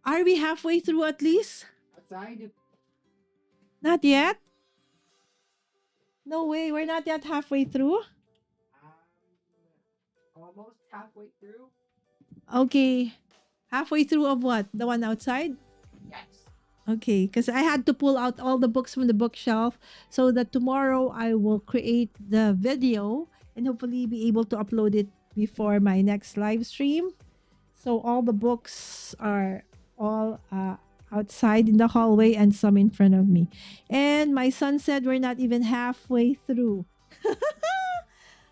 Are we halfway through at least? Outside. Not yet? No way, we're not yet halfway through. Almost halfway through. Okay. Halfway through of what? The one outside? Yes. Okay, because I had to pull out all the books from the bookshelf so that tomorrow I will create the video and hopefully be able to upload it before my next live stream. So all the books are all outside in the hallway and some in front of me. And my son said we're not even halfway through.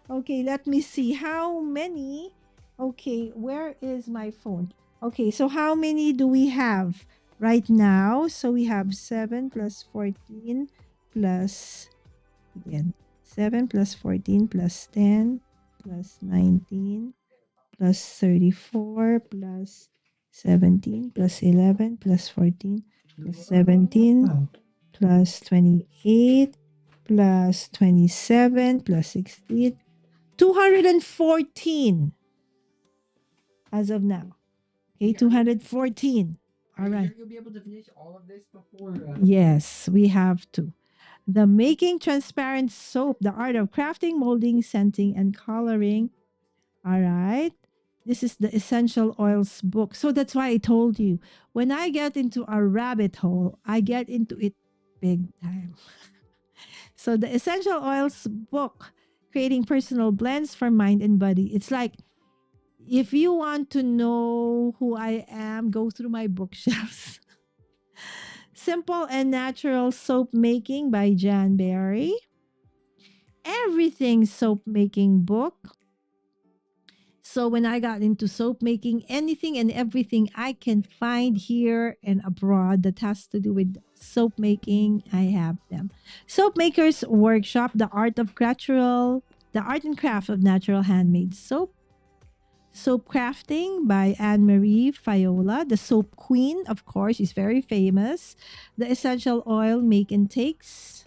Okay, let me see how many. Okay, where is my phone? Okay, so how many do we have right now? So we have 7 plus 14 plus again 7 plus 14 plus 10 plus 19 plus 34 plus 17 plus 11 plus 14 plus 17 plus 28 plus 27 plus 16 214 as of now. Okay, 214. All right. You'll be able to finish all of this before. Yes, we have to. The Making Transparent Soap, the art of crafting, molding, scenting, and coloring. All right. This is the Essential Oils book. So that's why I told you when I get into a rabbit hole, I get into it big time. So the Essential Oils book, creating personal blends for mind and body. It's like if you want to know who I am, go through my bookshelves. Simple and Natural Soap Making by Jan Berry. Everything Soap Making book. So when I got into soap making, anything and everything I can find here and abroad that has to do with soap making, I have them. Soap Makers Workshop, the art and craft of natural handmade soap. Soap Crafting by Anne Marie Fiola. The Soap Queen, of course, is very famous. The Essential Oil Make and Takes.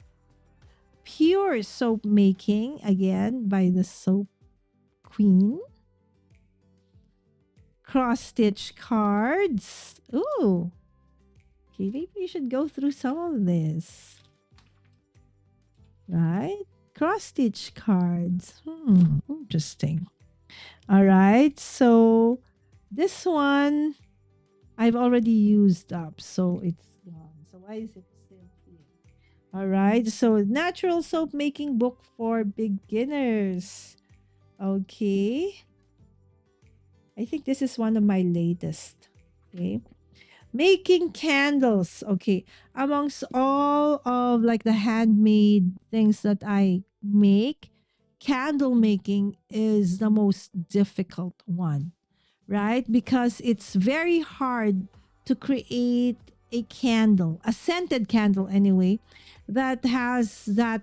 Pure Soap Making, again, by the Soap Queen. Cross stitch cards. Ooh. Okay, maybe you should go through some of this. Right? Cross stitch cards. Interesting. All right. So this one I've already used up, so it's gone. So why is it still here? All right. So natural soap making book for beginners. Okay. I think this is one of my latest. Okay. Making candles. Okay. Amongst all of like the handmade things that I make, candle making is the most difficult one, right? Because it's very hard to create a candle, a scented candle anyway, that has that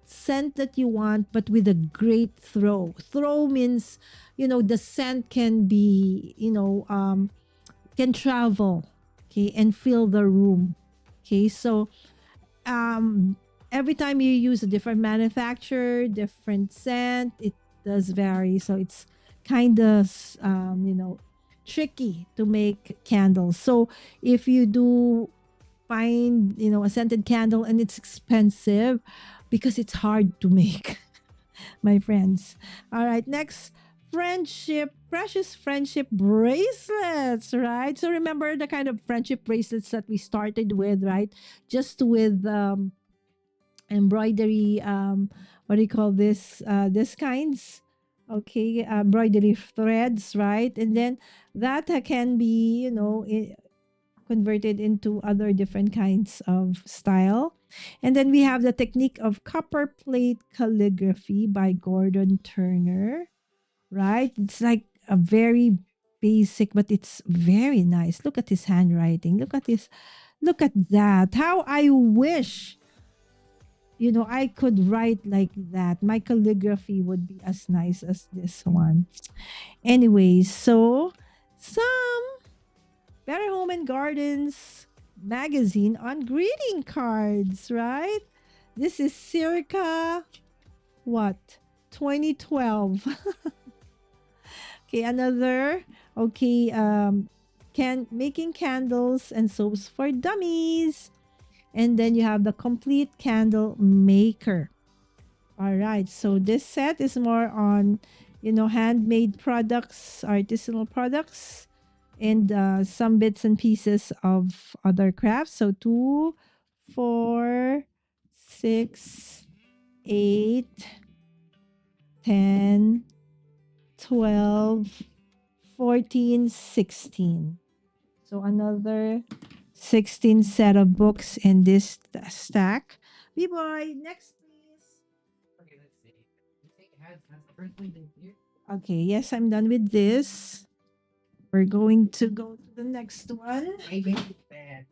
scent that you want, but with a great throw. Throw means, the scent can be, can travel, okay, and fill the room. Okay, so um every time you use a different manufacturer, different scent, it does vary. So it's kind of tricky to make candles. So if you do find, a scented candle and it's expensive because it's hard to make, my friends. All right, next, precious friendship bracelets, right? So remember the kind of friendship bracelets that we started with, right? Just with embroidery, what do you call this kinds? Okay, embroidery threads, right? And then that can be, converted into other different kinds of style. And then we have the technique of copper plate calligraphy by Gordon Turner, right? It's like a very basic, but it's very nice. Look at his handwriting. Look at that. How I wish, I could write like that. My calligraphy would be as nice as this one. Anyways, so some Better Home and Gardens magazine on greeting cards, right? This is circa what? 2012. Okay, another. Okay, making candles and soaps for dummies. And then you have the complete candle maker. All right, so this set is more on, handmade products, artisanal products. and some bits and pieces of other crafts. So 2, 4, 6, 8, 10, 12, 14, 16. So another 16 set of books in this stack. B-boy, next please. Okay, let's see. You think it has the first one in here? Okay, yes, I'm done with this. We're going to go to the next one. I made it bad.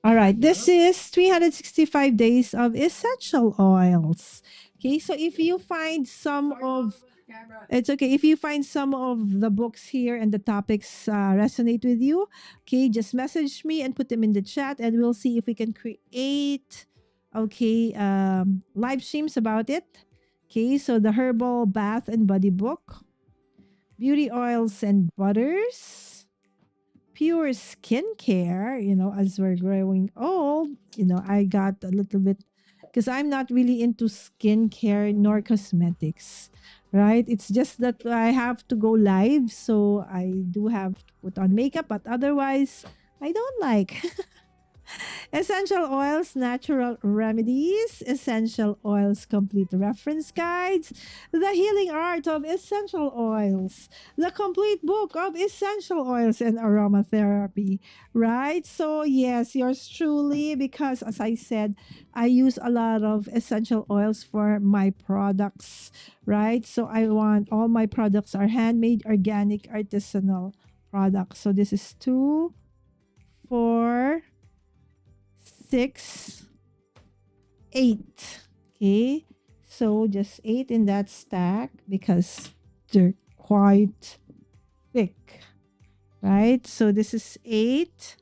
All right, this is 365 days of essential oils. Okay, so if you find some Sorry, Mom, of with the camera. it's okay if you find some of the books here and the topics resonate with you. Okay, just message me and put them in the chat, and we'll see if we can create live streams about it. Okay, so the herbal bath and body book, beauty oils and butters, pure skincare, as we're growing old, I got a little bit because I'm not really into skincare nor cosmetics, right? It's just that I have to go live, so I do have to put on makeup, but otherwise, I don't like. Essential oils, natural remedies, essential oils, complete reference guides, the healing art of essential oils, the complete book of essential oils and aromatherapy, right? So, yes, yours truly, because as I said, I use a lot of essential oils for my products, right? So, I want all my products are handmade, organic, artisanal products. So, this is 2, 4, 6, 8. Okay. So just 8 in that stack because they're quite thick. Right? So this is 8.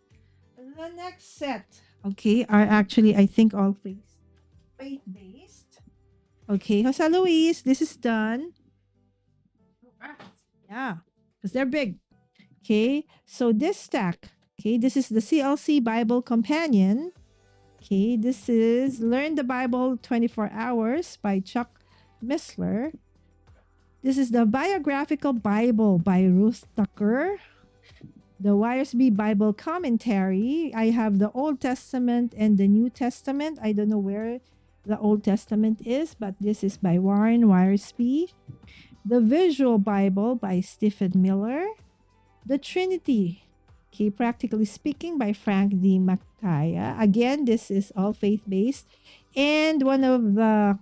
The next set, okay, are actually, I think, all faith based. Okay, Jose Luis, this is done. Yeah, because they're big. Okay, so this stack, okay, this is the CLC Bible Companion. Okay, this is Learn the Bible 24 Hours by Chuck Missler. This is the Biographical Bible by Ruth Tucker. The Wyersby Bible Commentary. I have the Old Testament and the New Testament. I don't know where the Old Testament is, but this is by Warren Wyersby. The Visual Bible by Stephen Miller. The Trinity, okay, Practically Speaking by Frank D. Macaya. Again, this is all faith-based. And one of the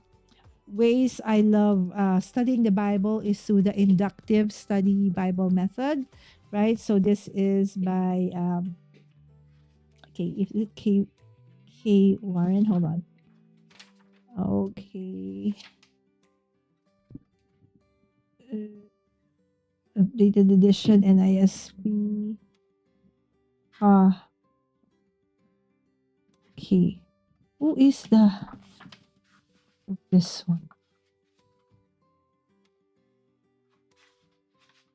ways I love studying the Bible is through the inductive study Bible method, right? So this is by, if it K. Warren, hold on. Okay. Updated edition, NISB. Okay. Who is this one?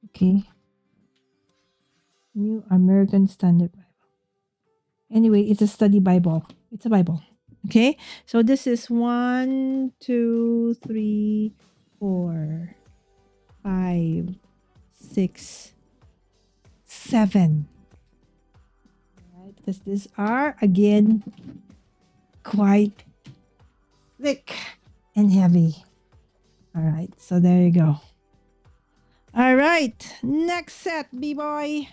Okay. New American Standard Bible. Anyway, it's a study Bible. It's a Bible. Okay. So this is 1, 2, 3, 4, 5, 6, 7. Right? Because these are again quite thick and heavy. All right. So there you go. All right. Next set, B-boy.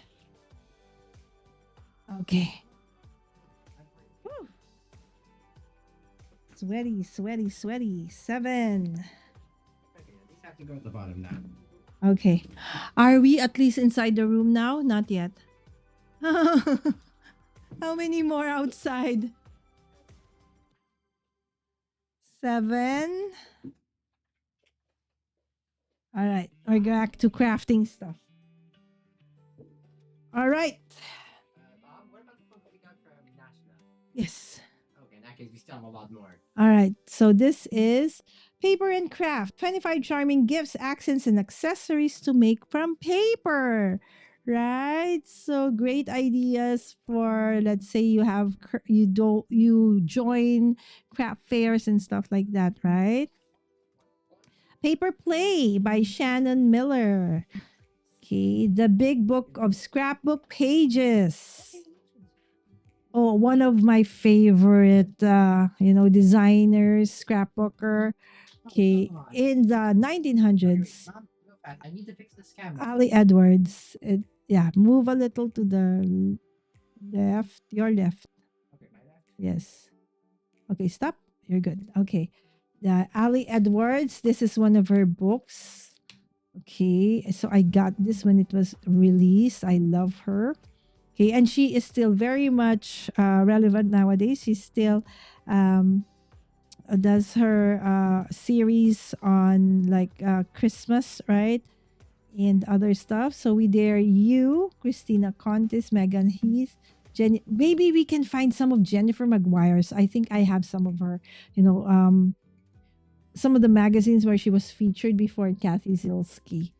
Okay. Whew. Sweaty, sweaty, sweaty. 7. Okay, these have to go at the bottom now. Okay. Are we at least inside the room now? Not yet. How many more outside? 7. All right. We're back to crafting stuff. All right. Mom, what about the book we got from National? Yes. Okay, in that case, we still have a lot more. All right. So this is Paper and Craft 25 charming gifts, accents, and accessories to make from paper. Right? So great ideas for, let's say you have you join craft fairs and stuff like that, right? Paper Play by Shannon Miller. Okay, the big book of scrapbook pages. Oh, one of my favorite, designers, scrapbooker. Okay, in the 1900s, I need to fix this camera. Ali Edwards. Yeah, move a little to the left, your left. Okay, my left. Yes. Okay, stop. You're good. Okay. The Ali Edwards, this is one of her books. Okay, so I got this when it was released. I love her. Okay, and she is still very much relevant nowadays. She still um, does her series on like Christmas, right? And other stuff. So we dare you, Christina Contis, Megan Heath, maybe we can find some of Jennifer Maguire's. I think I have some of her, you know, some of the magazines where she was featured before Kathy Zilski.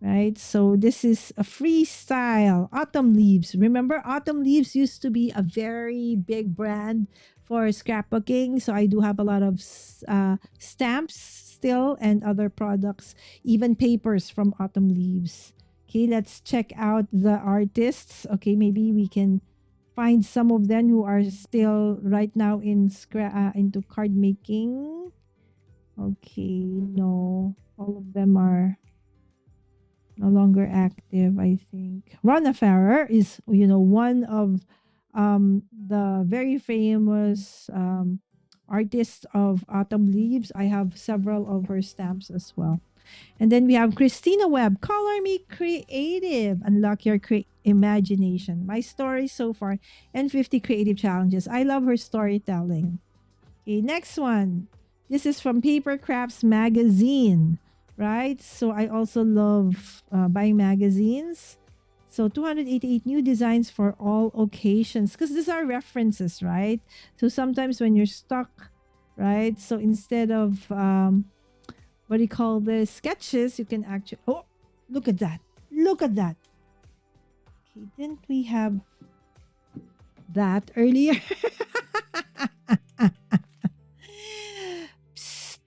Right, so this is a freestyle Autumn Leaves. Remember, Autumn Leaves used to be a very big brand for scrapbooking. So I do have a lot of stamps still and other products, even papers from Autumn Leaves. Okay, let's check out the artists. Okay, maybe we can find some of them who are still right now into card making. Okay, no, all of them are no longer active, I think. Rona Farrer is, one of the very famous artists of Autumn Leaves. I have several of her stamps as well. And then we have Christina Webb, Color Me Creative, Unlock Your Imagination, My Story So Far, and 50 Creative Challenges. I love her storytelling. Okay, next one. This is from Paper Crafts Magazine, right? So I also love buying magazines. So 288 new designs for all occasions because these are references, right? So sometimes when you're stuck, right? So instead of what do you call this, sketches, you can actually, oh, look at that. Look at that. Okay, didn't we have that earlier? Psst.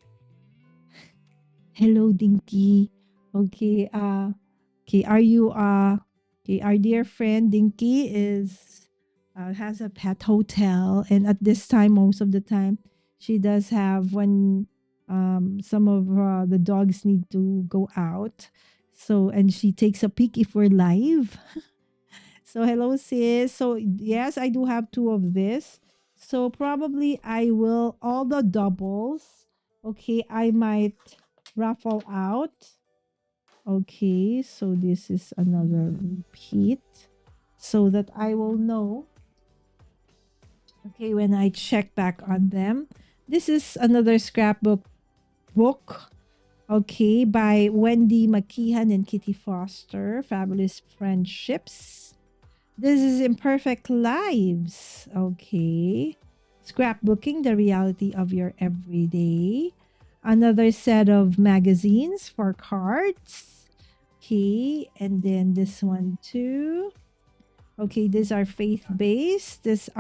Hello, Dinky. Okay, okay, our dear friend Dinky has a pet hotel, and at this time, most of the time, she does have when some of the dogs need to go out. So, and she takes a peek if we're live. So, hello, sis. So, yes, I do have two of this. So, probably I will, all the doubles, okay, I might raffle out. Okay, so this is another repeat so that I will know. Okay, when I check back on them. This is another scrapbook book. Okay, by Wendy McKeehan and Kitty Foster, Fabulous Friendships. This is Imperfect Lives. Okay. Scrapbooking, the reality of your everyday. Another set of magazines for cards. Okay. And then this one too. Okay, these are faith-based. This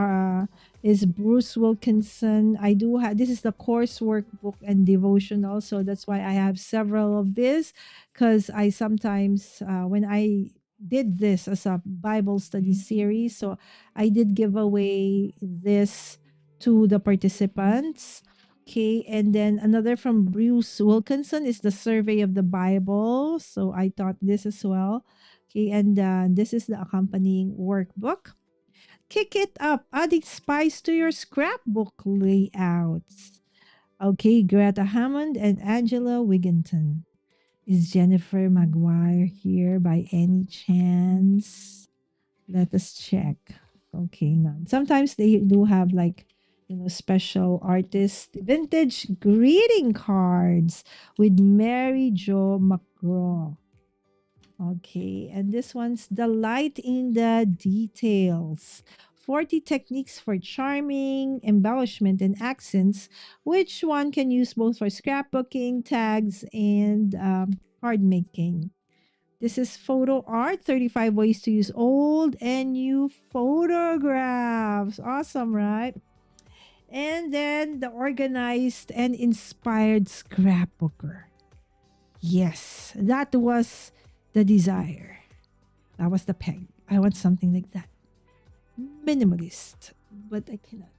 is Bruce Wilkinson. I do have this is the coursework book and devotional, so that's why I have several of this because I sometimes when I did this as a Bible study series, so I did give away this to the participants. Okay, and then another from Bruce Wilkinson is the Survey of the Bible. So I taught this as well. Okay, and this is the accompanying workbook. Kick it up, adding spice to your scrapbook layouts. Okay, Greta Hammond and Angela Wigginton. Is Jennifer Maguire here by any chance? Let us check. Okay, none. Sometimes they do have like, special artist vintage greeting cards with Mary Jo McGraw. Okay, and this one's Delight in the Details. 40 techniques for charming, embellishment, and accents, which one can use both for scrapbooking, tags, and card making. This is photo art, 35 ways to use old and new photographs. Awesome, right? And then the organized and inspired scrapbooker. Yes, that was the desire. That was the peg. I want something like that. Minimalist, but I cannot.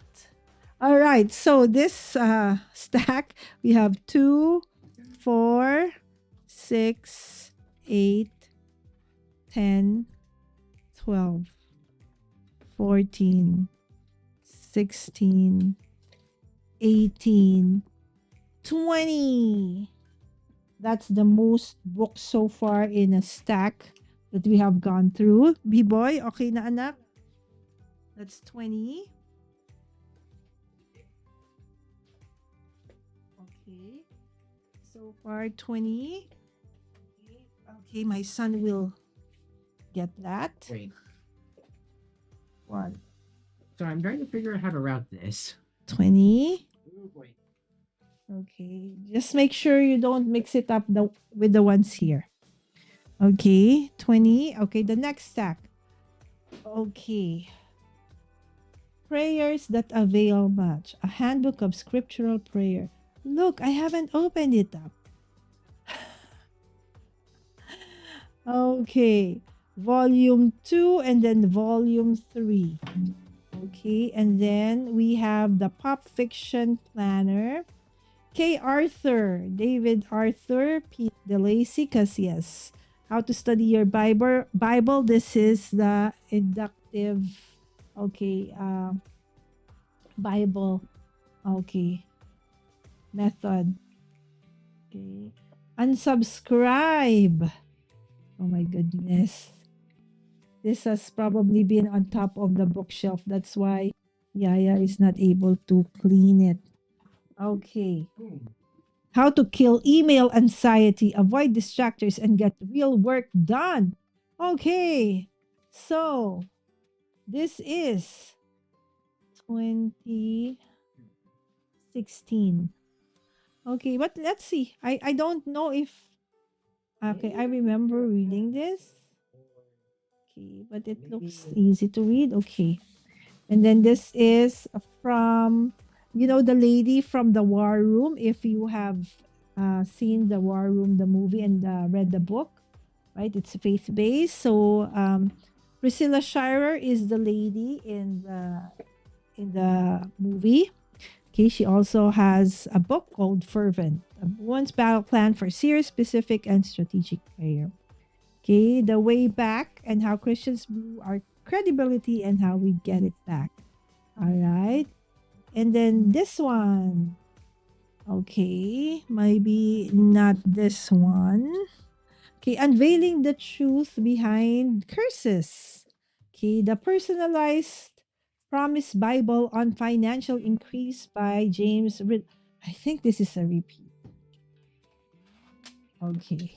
All right. So this stack, we have 2, 4, 6, 8, 10, 12, 14, 16, 18, 20. That's the most books so far in a stack that we have gone through. B-boy, okay na anak? That's 20. Okay. So far 20. Okay, my son will get that. Wait. One. So I'm trying to figure out how to route this. 20. Ooh, boy. Okay. Just make sure you don't mix it up with the ones here. Okay. 20. Okay, the next stack. Okay. Prayers that avail much. A handbook of scriptural prayer. Look, I haven't opened it up. Okay. Volume 2 and then volume 3. Okay. And then we have the Pop Fiction Planner. K. Arthur, David Arthur, Pete DeLacy, because yes, how to study your Bible. This is the inductive, okay, Bible, okay, method. Okay, unsubscribe. Oh my goodness, this has probably been on top of the bookshelf. That's why Yaya is not able to clean it. Okay. How to kill email anxiety, avoid distractors, and get real work done. Okay. So, this is 2016. Okay, but let's see. I don't know if. Okay, I remember reading this. Okay, but it looks easy to read. Okay. And then this is from, the lady from the War Room. If you have seen the War Room, the movie, and read the book, right? It's faith based. So Priscilla Shirer is the lady in the movie. Okay, she also has a book called Fervent, a woman's battle plan for serious, specific, and strategic prayer. Okay, the way back and how Christians blew our credibility and how we get it back. All right. And then this one. Okay, maybe not this one. Okay, unveiling the truth behind curses. Okay, the personalized promise Bible on financial increase by James. I think this is a repeat. Okay,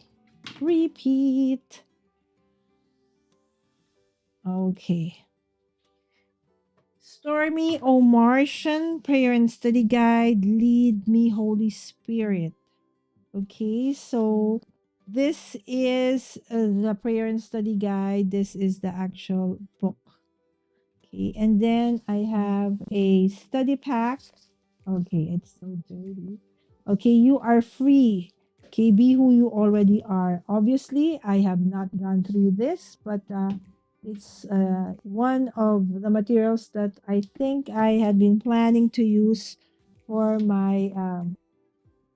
repeat. Okay. Stormy O Martian Prayer and Study Guide. Lead me, Holy Spirit. Okay, so this is the Prayer and Study Guide. This is the actual book. Okay, and then I have a study pack. Okay, it's so dirty. Okay, you are free. Okay, be who you already are. Obviously, I have not gone through this, but it's one of the materials that I think I had been planning to use for my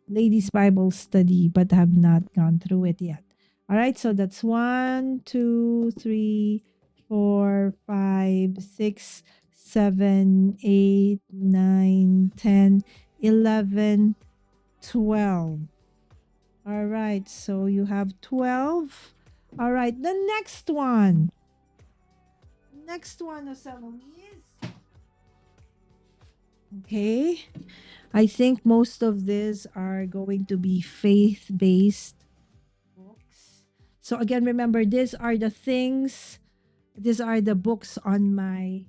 ladies' Bible study, but have not gone through it yet. All right, so that's 1, 2, 3, 4, 5, 6, 7, 8, 9, 10, 11, 12. All right, so you have 12. All right, the next one. Next one, Osalumis. Okay. I think most of these are going to be faith-based books. So again, remember, these are the books on my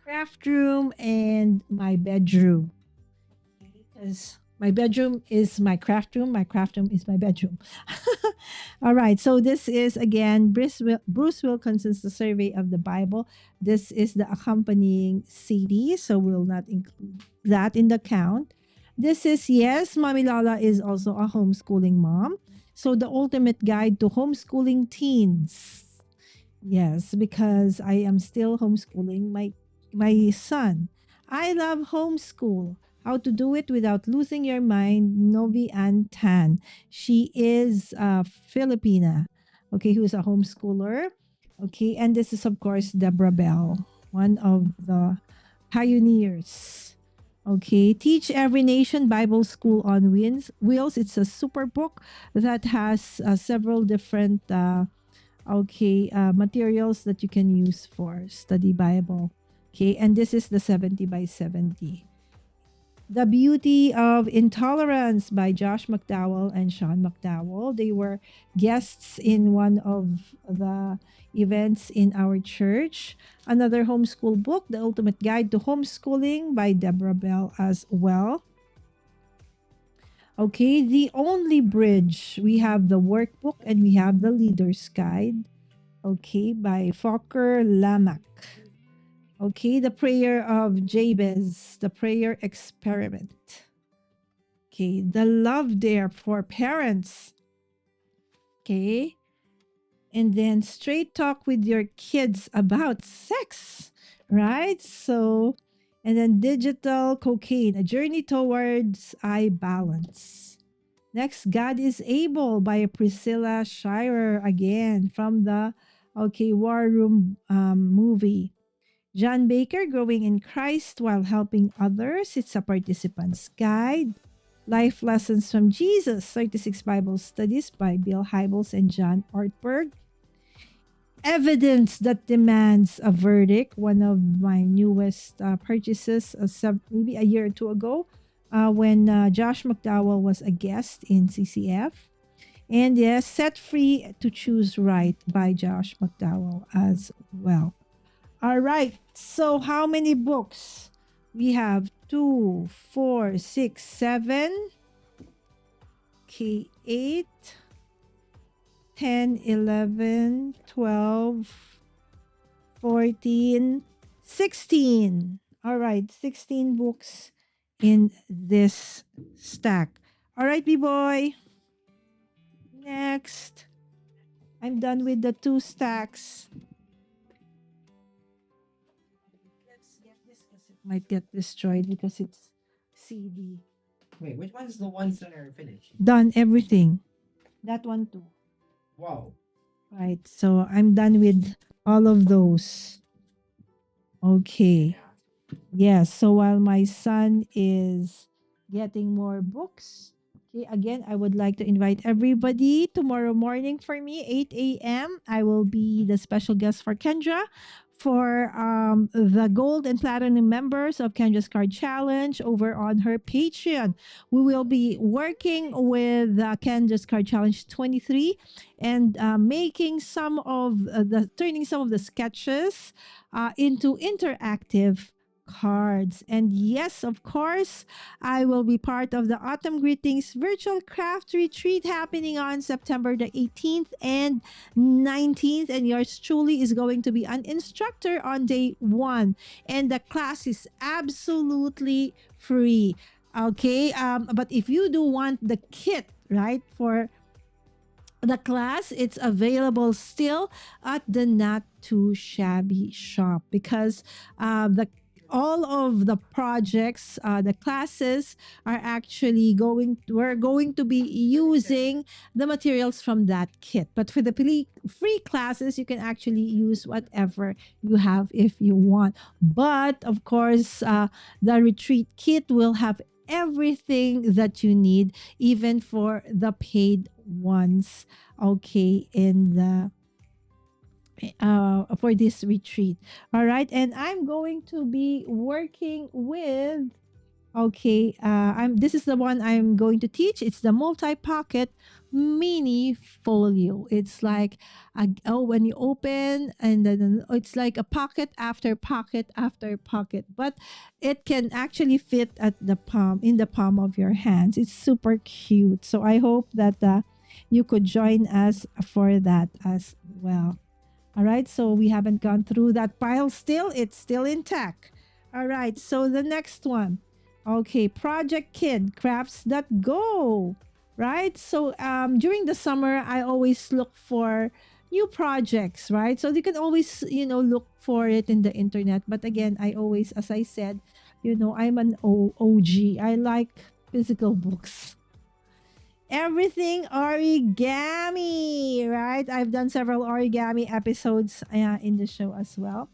craft room and my bedroom. Because my bedroom is my craft room is my bedroom. All right, so this is again Bruce Wilkinson's The Survey of the Bible. This is the accompanying CD, so we'll not include that in the count. This is, yes, Mommy Lala is also a homeschooling mom. So the ultimate guide to homeschooling teens. Yes, because I am still homeschooling my son. I love homeschool. How to do it without losing your mind, Novi Ann Tan. She is Filipina. Okay, who's a homeschooler. Okay, and this is of course Deborah Bell, one of the pioneers. Okay, Teach Every Nation Bible School on Wheels. It's a super book that has several different materials that you can use for study Bible. Okay, and this is the 70 by 70. The Beauty of Intolerance by Josh McDowell and Sean McDowell. They were guests in one of the events in our church. Another homeschool book, The Ultimate Guide to Homeschooling by Deborah Bell as well. Okay, The Only Bridge. We have the workbook and we have the Leader's Guide. Okay, by Fokker Lamak. Okay, The Prayer of Jabez, The Prayer Experiment. Okay, The Love Dare for Parents. Okay, and then Straight Talk with Your Kids about sex, right? So, and then Digital Cocaine, A Journey Towards Eye Balance. Next, God is Able by Priscilla Shirer again from the War Room movie. John Baker, Growing in Christ While Helping Others. It's a participant's guide. Life Lessons from Jesus, 36 Bible Studies by Bill Hybels and John Ortberg. Evidence That Demands a Verdict, one of my newest purchases maybe a year or two ago when Josh McDowell was a guest in CCF. And yes, Set Free to Choose Right by Josh McDowell as well. All right. So how many books? We have 2, 4, 6, 7. Okay, 8, 10, 11, 12, 14, 16. All right, 16 books in this stack. All right, B-boy. Next. I'm done with the 2 stacks. Let's get this because it might get destroyed because it's CD. Wait, which one's the ones that are finished? Done everything. That one too. Wow. Right. So I'm done with all of those. Okay. Yes. So while my son is getting more books, okay, again, I would like to invite everybody tomorrow morning for me, 8 a.m. I will be the special guest for Kendra. For the gold and platinum members of Kendra's Card Challenge over on her Patreon, we will be working with Kendra's Card Challenge 23 and turning some of the sketches into interactive cards. And yes, of course, I will be part of the Autumn Greetings virtual craft retreat happening on September the 18th and 19th. And yours truly is going to be an instructor on day 1. And the class is absolutely free. Okay. But if you do want the kit, right, for the class, it's available still at the Not Too Shabby shop because the all of the projects, the classes are actually we're going to be using the materials from that kit. But for the free classes, you can actually use whatever you have if you want. But of course, the retreat kit will have everything that you need, even for the paid ones, okay, in the for this retreat. All right, and I'm going to be working with this is the one I'm going to teach. It's the multi-pocket mini folio. It's like when you open and then it's like a pocket after pocket after pocket, but it can actually fit at the palm of your hands. It's super cute. So I hope that you could join us for that as well. All right, so we haven't gone through that pile still. It's still intact. All right, so the next one. Okay, Project Kid, Crafts That Go. right? So during the summer, I always look for new projects, right? So you can always, look for it in the internet. But again, I always, as I said, I'm an OG. I like physical books. Everything origami, right? I've done several origami episodes in the show as well.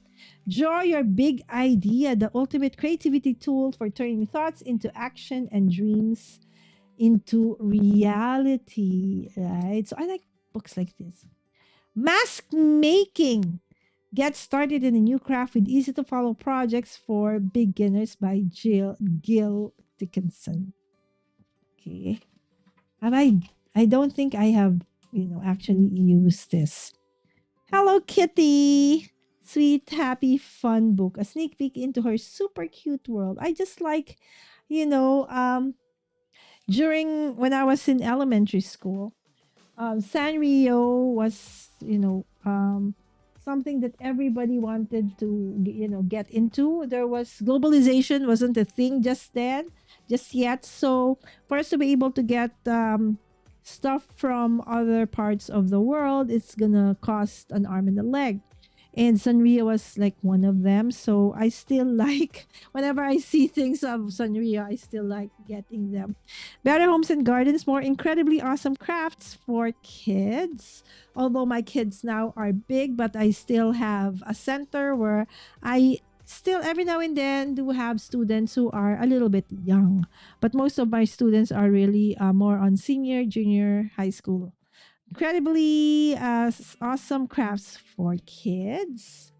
Draw your big idea, the ultimate creativity tool for turning thoughts into action and dreams into reality, right? So I like books like this. Mask making. Get started in a new craft with easy to follow projects for beginners by Gil Dickinson. Okay. Have I don't think I have, actually used this. Hello Kitty. Sweet, happy, fun book. A sneak peek into her super cute world. I just like, you know, um, during when I was in elementary school, Sanrio was, something that everybody wanted to, get into. There was globalization wasn't a thing just then, just yet. So for us to be able to get stuff from other parts of the world, it's gonna cost an arm and a leg. And Sanrio was like one of them. So I still like whenever I see things of Sanrio, I still like getting them. Better Homes and Gardens, more incredibly awesome crafts for kids. Although my kids now are big, but I still have a center where I still every now and then do have students who are a little bit young. But most of my students are really more on senior, junior, high school. Incredibly awesome crafts for kids.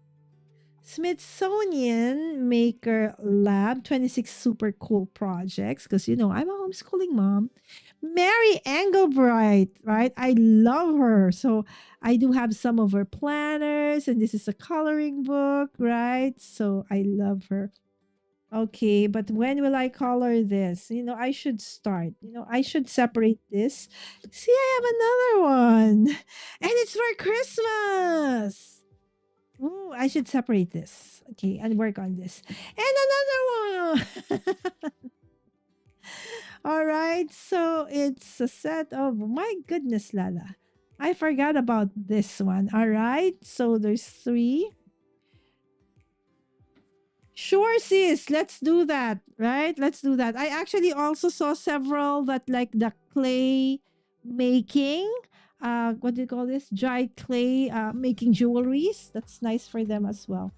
Smithsonian Maker Lab, 26 super cool projects. Because, I'm a homeschooling mom. Mary Engelbright, right? I love her. So I do have some of her planners, and this is a coloring book, right? So I love her. Okay, but when will I color this? I should start. I should separate this. See, I have another one. And it's for Christmas. Ooh, I should separate this. Okay, and work on this. And another one. All right, so it's a set of, my goodness, Lala. I forgot about this one. All right, so there's three. Sure, sis. Let's do that. Right? Let's do that. I actually also saw several that like the clay making. What do you call this? Dried clay making jewelries. That's nice for them as well.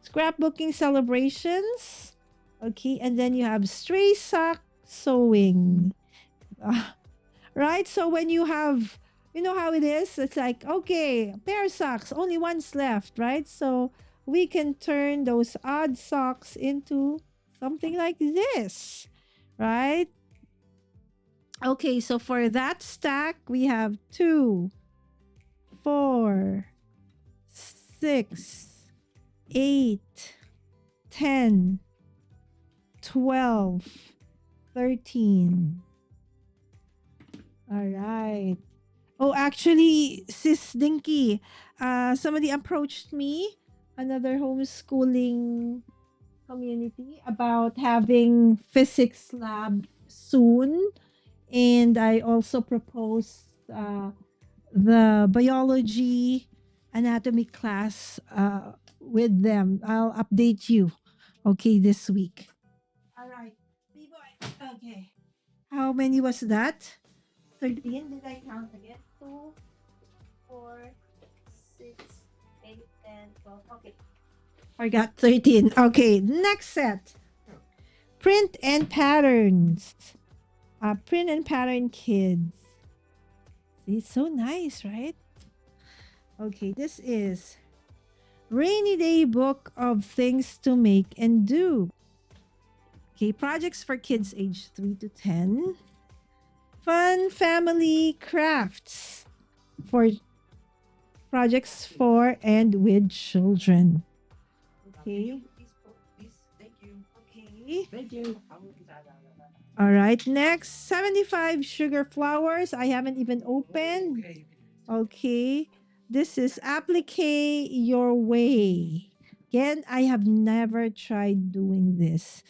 Scrapbooking celebrations. Okay, and then you have stray sock sewing. Right? So when you have, how it is, it's like, okay, pair of socks, only one's left, right? So we can turn those odd socks into something like this, right? Okay, so for that stack, we have 2, 4, 6, 8, 10, 12, 13. All right. Oh, actually, Sis Dinky, somebody approached me, another homeschooling community, about having physics lab soon. And I also proposed the biology anatomy class with them. I'll update you, okay, this week. All right. B-boy. Okay. How many was that? 13? Did I count again? 2, 4, 6, 8, 10, 12. Okay. I got 13. Okay, next set. Print and patterns. Print and pattern kids. See, it's so nice, right? Okay, this is Rainy Day Book of Things to Make and Do. Okay, projects for kids age 3 to 10. Fun family crafts for projects for and with children. Okay. Please, thank you. Okay. Thank you. All right. Next, 75 sugar flowers. I haven't even opened. Okay. Okay. This is Applique Your Way. Again, I have never tried doing this.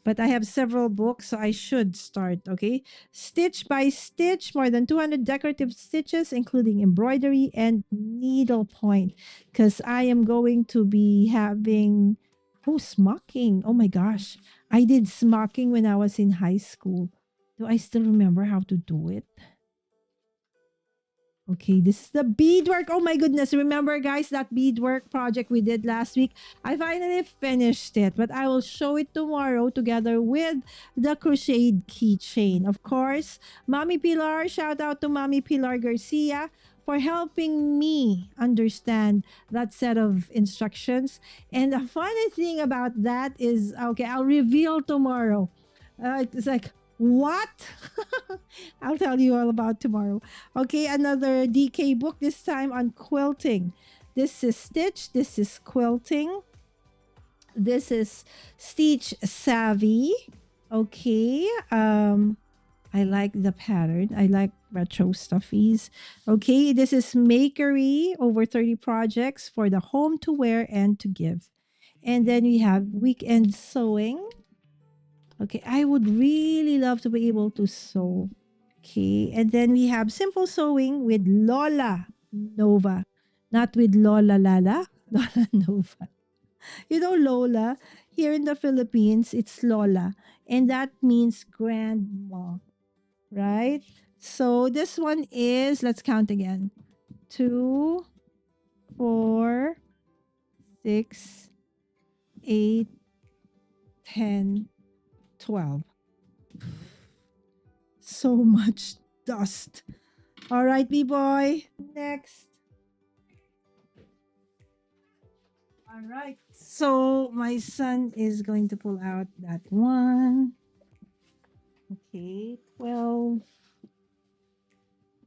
but I have several books, so I should start. Okay. Stitch by Stitch, more than 200 decorative stitches, including embroidery and needlepoint. Because I am going to be having, smocking. Oh my gosh. I did smocking when I was in high school. Do I still remember how to do it? Okay, this is the beadwork. Oh my goodness. Remember, guys, that beadwork project we did last week? I finally finished it, but I will show it tomorrow together with the crocheted keychain. Of course, Mommy Pilar, shout out to Mommy Pilar Garcia for helping me understand that set of instructions. And the funny thing about that is, okay, I'll reveal tomorrow. It's like, what? I'll tell you all about tomorrow. Okay, another DK book, this time on quilting. This is Stitch, this is quilting. This is Stitch Savvy. Okay. I like the pattern. I like retro stuffies. Okay, this is Makery, over 30 projects for the home to wear and to give. And then we have Weekend Sewing. Okay, I would really love to be able to sew. Okay, and then we have Simple Sewing with Lola Nova, not with Lola Lala, Lola Nova. You know, Lola, here in the Philippines, it's Lola, and that means grandma, right? So this one is, let's count again: 2, 4, 6, 8, 10, 12. So much dust. All right, B-boy. Next. All right. So my son is going to pull out that one. Okay, 12.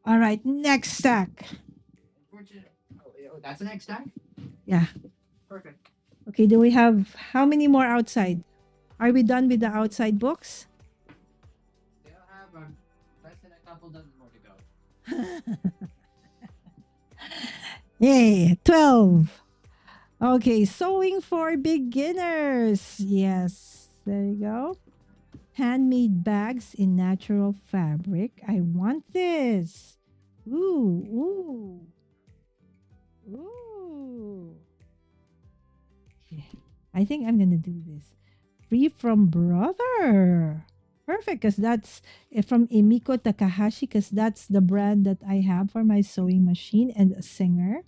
All right, next stack. Unfortunate. Oh, that's the next stack? Yeah. Perfect. Okay, do we have how many more outside? Are we done with the outside books? They'll have less than a couple dozen more to go. Yay, 12. Okay, sewing for beginners. Yes, there you go. Handmade bags in natural fabric. I want this. Ooh, ooh, ooh. Okay, I think I'm gonna do this. Free from brother. Perfect, because that's from Emiko Takahashi, because that's the brand that I have for my sewing machine and a Singer.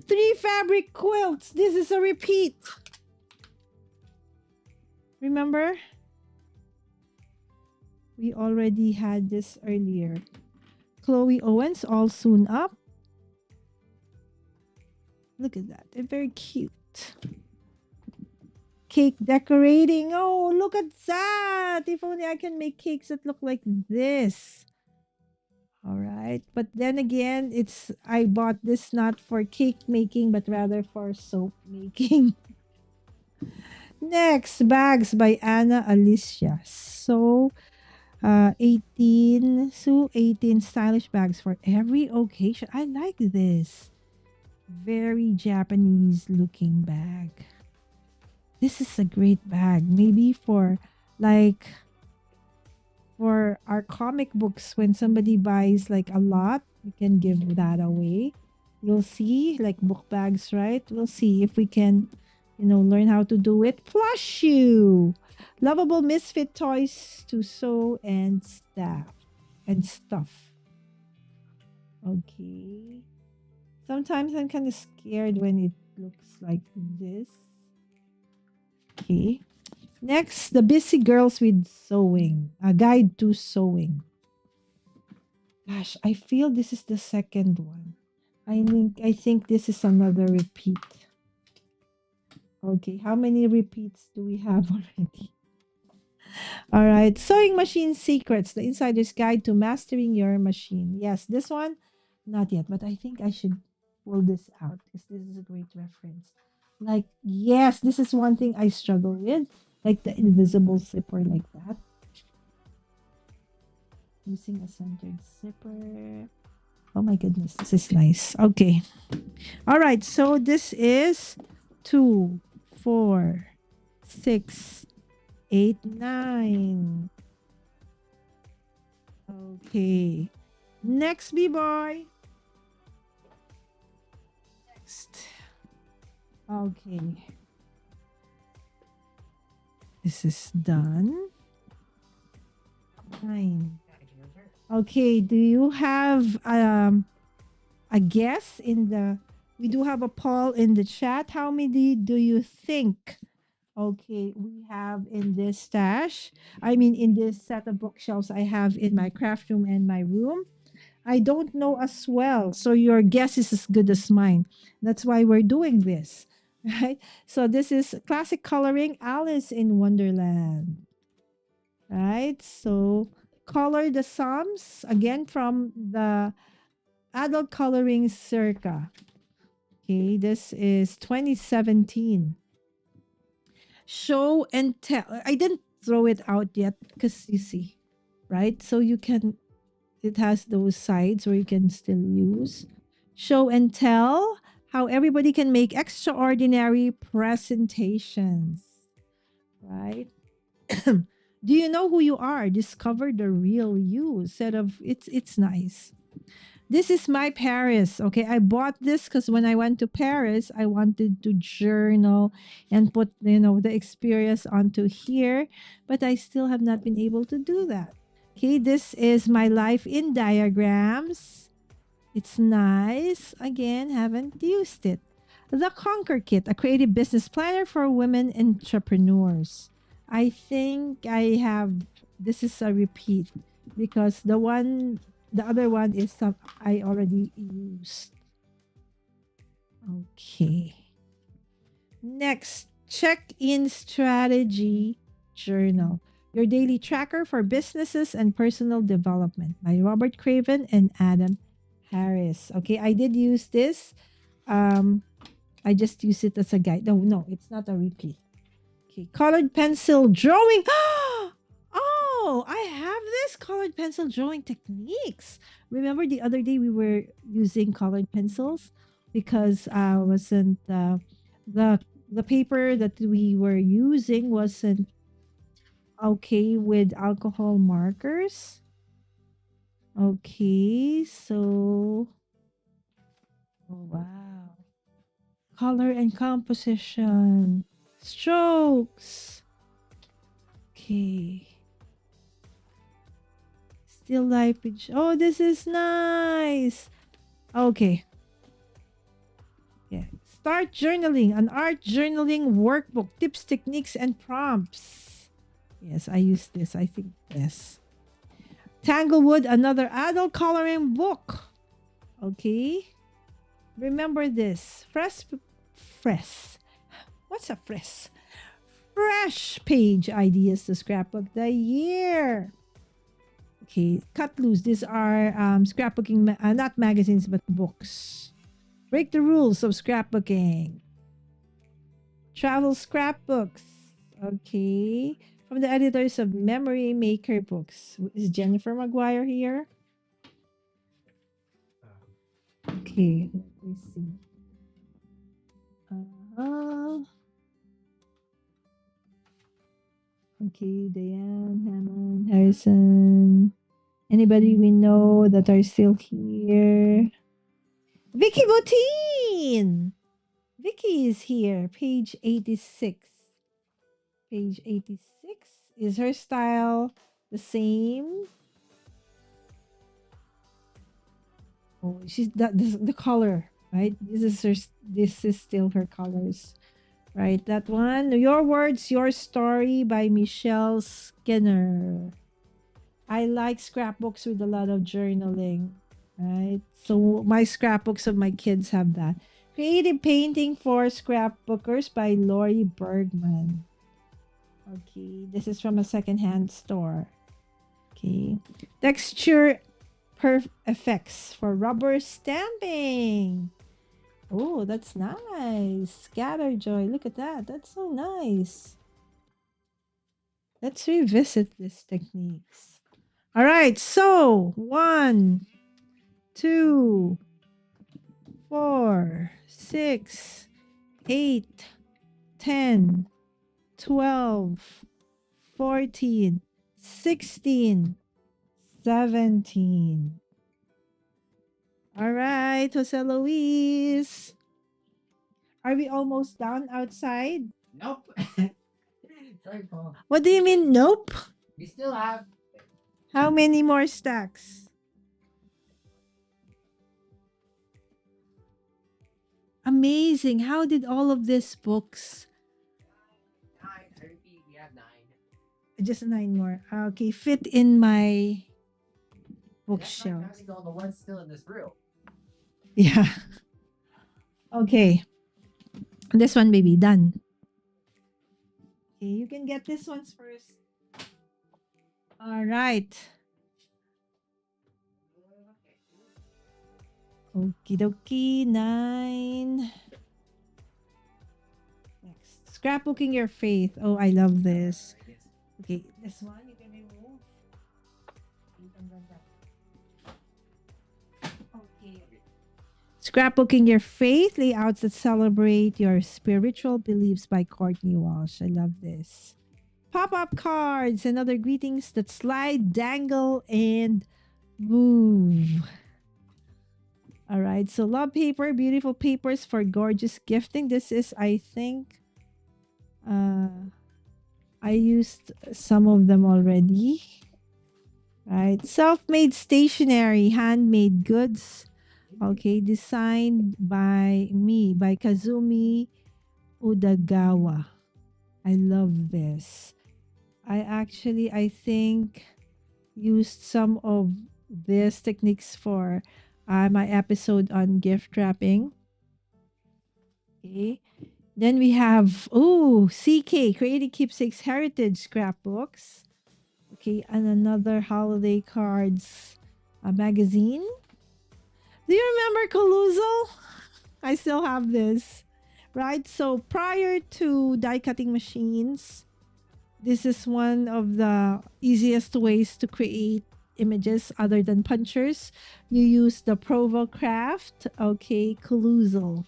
3 fabric quilts. This is a repeat. Remember? We already had this earlier. Chloe Owens, all sewn up. Look at that. They're very cute. Cake decorating. Oh, look at that. If only I can make cakes that look like this. All right. But then again, I bought this not for cake making, but rather for soap making. Next, bags by Anna Alicia. So 18 stylish bags for every occasion. I like this. Very Japanese looking bag. This is a great bag. Maybe for like for our comic books, when somebody buys like a lot, we can give that away. We'll see, like book bags, right? We'll see if we can, learn how to do it. Plush shoe. Lovable misfit toys to sew and stuff. Okay. Sometimes I'm kind of scared when it looks like this. Okay. Next, the busy girls with sewing. A guide to sewing. Gosh, I feel this is the second one. I think this is another repeat. Okay, how many repeats do we have already? All right, Sewing Machine Secrets, the insider's guide to mastering your machine. Yes, this one, not yet, but I think I should pull this out because this is a great reference. Like, yes, this is one thing I struggle with, like the invisible zipper like that. Using a centered zipper. Oh my goodness, this is nice. Okay. All right, so this is 2, 4, 6, 8, 9. Okay. Next, B-boy. Next. Okay. This is done. 9. Okay, do you have a guess in the we do have a poll in the chat. How many do you think? Okay, we have in this stash. I mean in this set of bookshelves I have in my craft room and my room. I don't know as well. So your guess is as good as mine. That's why we're doing this. Right? So this is classic coloring Alice in Wonderland. Right? So color the Psalms again from the adult coloring circa. Okay, this is 2017. Show and tell. I didn't throw it out yet because you see, right? So you can, it has those sides where you can still use. Show and tell how everybody can make extraordinary presentations, right? Do you know who you are? Discover the real you. Instead of it's nice. This is my Paris. Okay, I bought this because when I went to Paris, I wanted to journal and put the experience onto here, but I still have not been able to do that. Okay, this is my life in diagrams. It's nice. Again, haven't used it. The Conquer Kit, a creative business planner for women entrepreneurs. I think I have, this is a repeat because the other one is some I already used. Okay. Next, check-in strategy journal. Your daily tracker for businesses and personal development by Robert Craven and Adam Harris. Okay, I did use this. I just use it as a guide. No, it's not a repeat. Okay, colored pencil drawing. Oh, I have this colored pencil drawing techniques. Remember the other day we were using colored pencils because wasn't the the paper that we were using wasn't okay with alcohol markers. Okay, so oh, wow. Color and composition. Strokes. Okay. Still life. Oh, this is nice. Okay. Yeah. Start journaling, an art journaling workbook, tips, techniques, and prompts. Yes, I use this. I think yes. Tanglewood, another adult coloring book. Okay. Remember this. Fresh. What's a fresh? Fresh page ideas to scrapbook the year. Okay, cut loose. These are scrapbooking, not magazines, but books. Break the rules of scrapbooking. Travel scrapbooks. Okay. From the editors of Memory Maker Books. Is Jennifer Maguire here? Okay, let me see. Okay, Diane, Hammond, Harrison. Anybody we know that are still here? Vicky Boutine! Vicky is here. Page 86. Page 86. Is her style the same? Oh, she's the color, right? This is still her colors. Right, that one. Your Words, Your Story by Michelle Skinner. I like scrapbooks with a lot of journaling, right? So my scrapbooks of my kids have that. Creative Painting for Scrapbookers by Lori Bergman. Okay, this is from a secondhand store. Okay, Texture Effects for rubber stamping. Oh, that's nice. Scatter Joy. Look at that. That's so nice. Let's revisit these techniques. All right. So 1, 2, 4, 6, 8, 10, 12, 14, 16, 17. All right, Jose Luis. Are we almost done outside? Nope. Sorry, Paul. What do you mean, nope? We still have. How many more stacks? Amazing. How did all of these books? 9. I repeat, we have 9. Just 9 more. Okay, fit in my That's not bookshelf. counting all the ones still in this room. Yeah. Okay. This one, baby, done. Okay, you can get this ones first. All right. Okie dokie. 9. Next. Scrapbooking your faith. Oh, I love this. Okay, this one you can remove. Okay. Scrapbooking Your Faith, layouts that celebrate your spiritual beliefs by Courtney Walsh. I love this. Pop-up cards and other greetings that slide, dangle, and move. All right, so love paper, beautiful papers for gorgeous gifting. This is, I think, I used some of them already. Right, self-made stationery, handmade goods. Okay, designed by me, by Kazumi Udagawa. I love this. I think, used some of these techniques for my episode on gift wrapping. Okay. Then we have, CK, Creating Keepsakes Heritage Scrapbooks. Okay, and another holiday cards magazine. Do you remember Caluso? I still have this, right? So prior to die cutting machines, this is one of the easiest ways to create images other than punchers. You use the Provo Craft, okay, Caluso,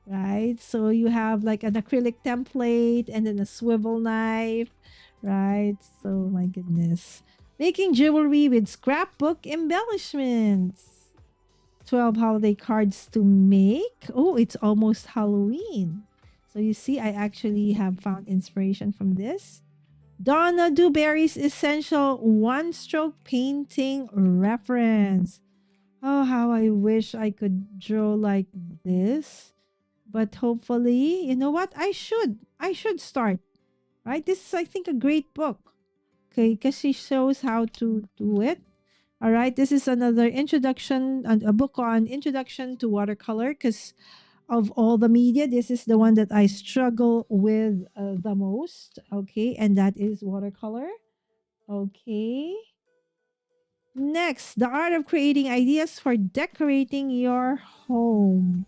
right? So you have like an acrylic template and then a swivel knife, right? So my goodness. Making jewelry with scrapbook embellishments. 12 holiday cards to make. Oh, it's almost Halloween. So you see, I actually have found inspiration from this. Donna Dewberry's Essential One Stroke Painting Reference. Oh, how I wish I could draw like this. But hopefully, you know what? I should. I should start. Right? This is, I think, a great book. Okay, because she shows how to do it. All right, this is another introduction, a book on introduction to watercolor. Because of all the media, this is the one that I struggle with the most. Okay, and that is watercolor. Okay. Next, the art of creating ideas for decorating your home.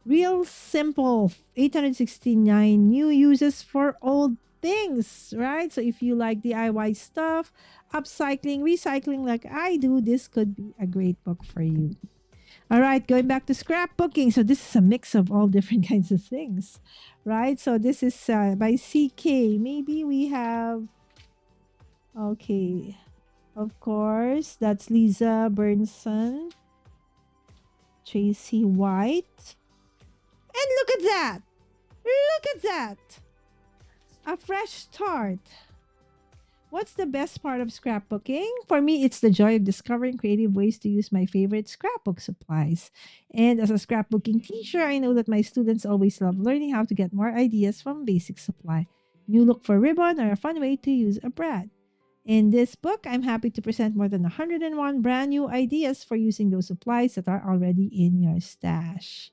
Real simple, 869 new uses for old things, right? So if you like DIY stuff, upcycling, recycling like I do, this could be a great book for you. All right, going back to scrapbooking. So this is a mix of all different kinds of things, right? So this is by CK. Maybe we have, okay, of course, that's Lisa Burnson, Tracy White. And look at that! Look at that! A fresh start. What's the best part of scrapbooking? For me, it's the joy of discovering creative ways to use my favorite scrapbook supplies. And as a scrapbooking teacher, I know that my students always love learning how to get more ideas from basic supply. New look for ribbon or a fun way to use a brad. In this book, I'm happy to present more than 101 brand new ideas for using those supplies that are already in your stash.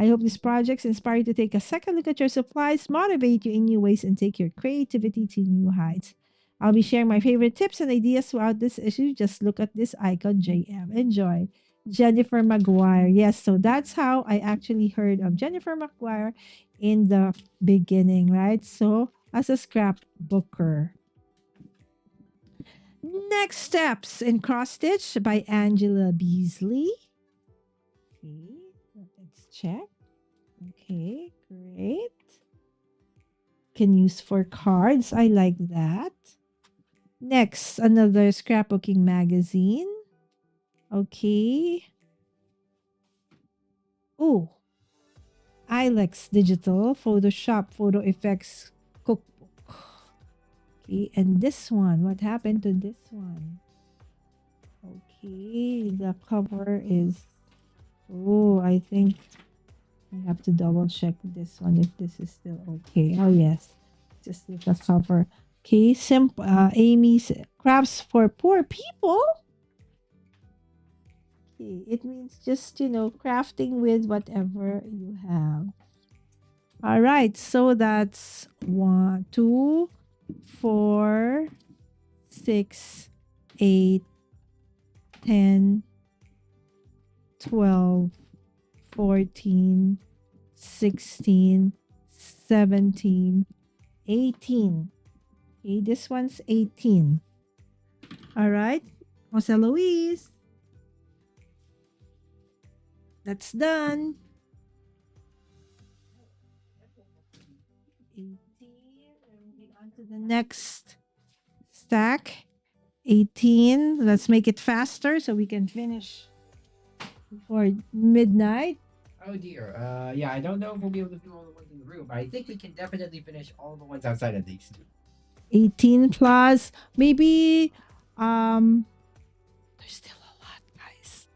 I hope these projects inspire you to take a second look at your supplies, motivate you in new ways, and take your creativity to new heights. I'll be sharing my favorite tips and ideas throughout this issue. Just look at this icon, JM. Enjoy. Jennifer Maguire. Yes, so that's how I actually heard of Jennifer Maguire in the beginning, right? So, as a scrapbooker. Next Steps in Cross Stitch by Angela Beasley. Okay, let's check. Okay, great. can use for cards. I like that. Next, another scrapbooking magazine. Okay. Oh, Ilex Digital Photoshop Photo Effects Cookbook. Okay, and this one, what happened to this one? Okay, the cover is. Oh, I think I have to double check this one if this is still okay. Oh yes, just the cover. Okay, simple. Amy's crafts for poor people. Okay, it means just crafting with whatever you have. All right, so that's 1, 2, 4, 6, 8, 10, 12, 14, 16, 17, 18. Okay, this one's 18. All right, Jose Luis, that's done. 18. We're moving on to the next stack. 18. Let's make it faster so we can finish before midnight. Oh dear. Yeah, I don't know if we'll be able to do all the ones in the room, but I think we can definitely finish all the ones outside of these two. 18 plus. Maybe there's still a lot, guys.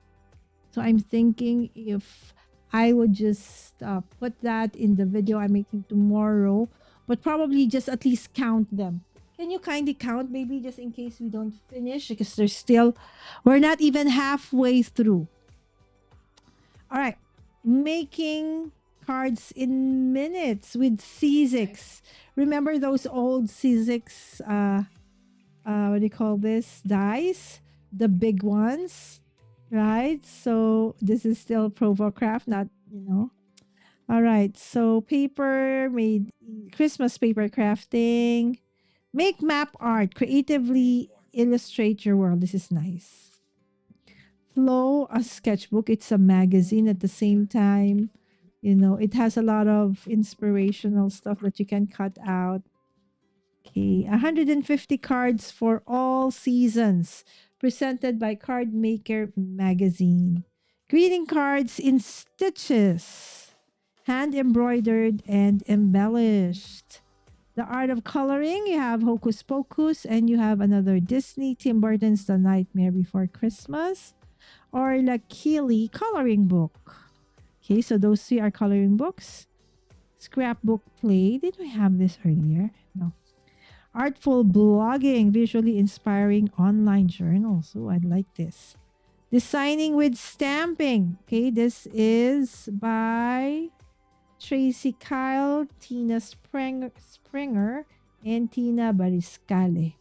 So I'm thinking if I would just put that in the video I'm making tomorrow, but probably just at least count them. Can you kindly count maybe just in case we don't finish because we're not even halfway through. All right. Making cards in minutes with C6. Remember those old C6 what do you call this? Dice? The big ones, right? So this is still Provocraft, not. All right. So paper made Christmas paper crafting. Make map art. Creatively illustrate your world. This is nice. Flow, a sketchbook. It's a magazine at the same time. It has a lot of inspirational stuff that you can cut out. Okay, 150 cards for all seasons, presented by Card Maker Magazine. Greeting cards in stitches, hand embroidered and embellished. The art of coloring, you have Hocus Pocus, and you have another Disney, Tim Burton's The Nightmare Before Christmas, or La Keely coloring book. Okay, so those three are coloring books. Scrapbook play. Did we have this earlier? No. Artful blogging, visually inspiring online journals. Oh, I'd like this. Designing with stamping. Okay, this is by Tracy Kyle, Tina Springer, and Tina Bariscale.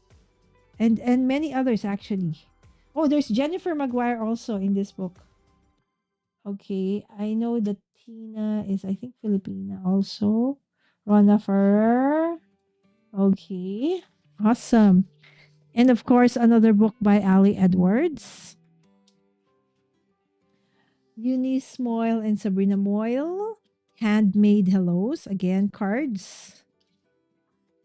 And many others actually. Oh, there's Jennifer Maguire also in this book. Okay, I know that Tina is, I think, Filipina also. Rona Ferrer. Okay, awesome. And of course, another book by Ali Edwards. Eunice Moyle and Sabrina Moyle. Handmade Hellos. Again, cards.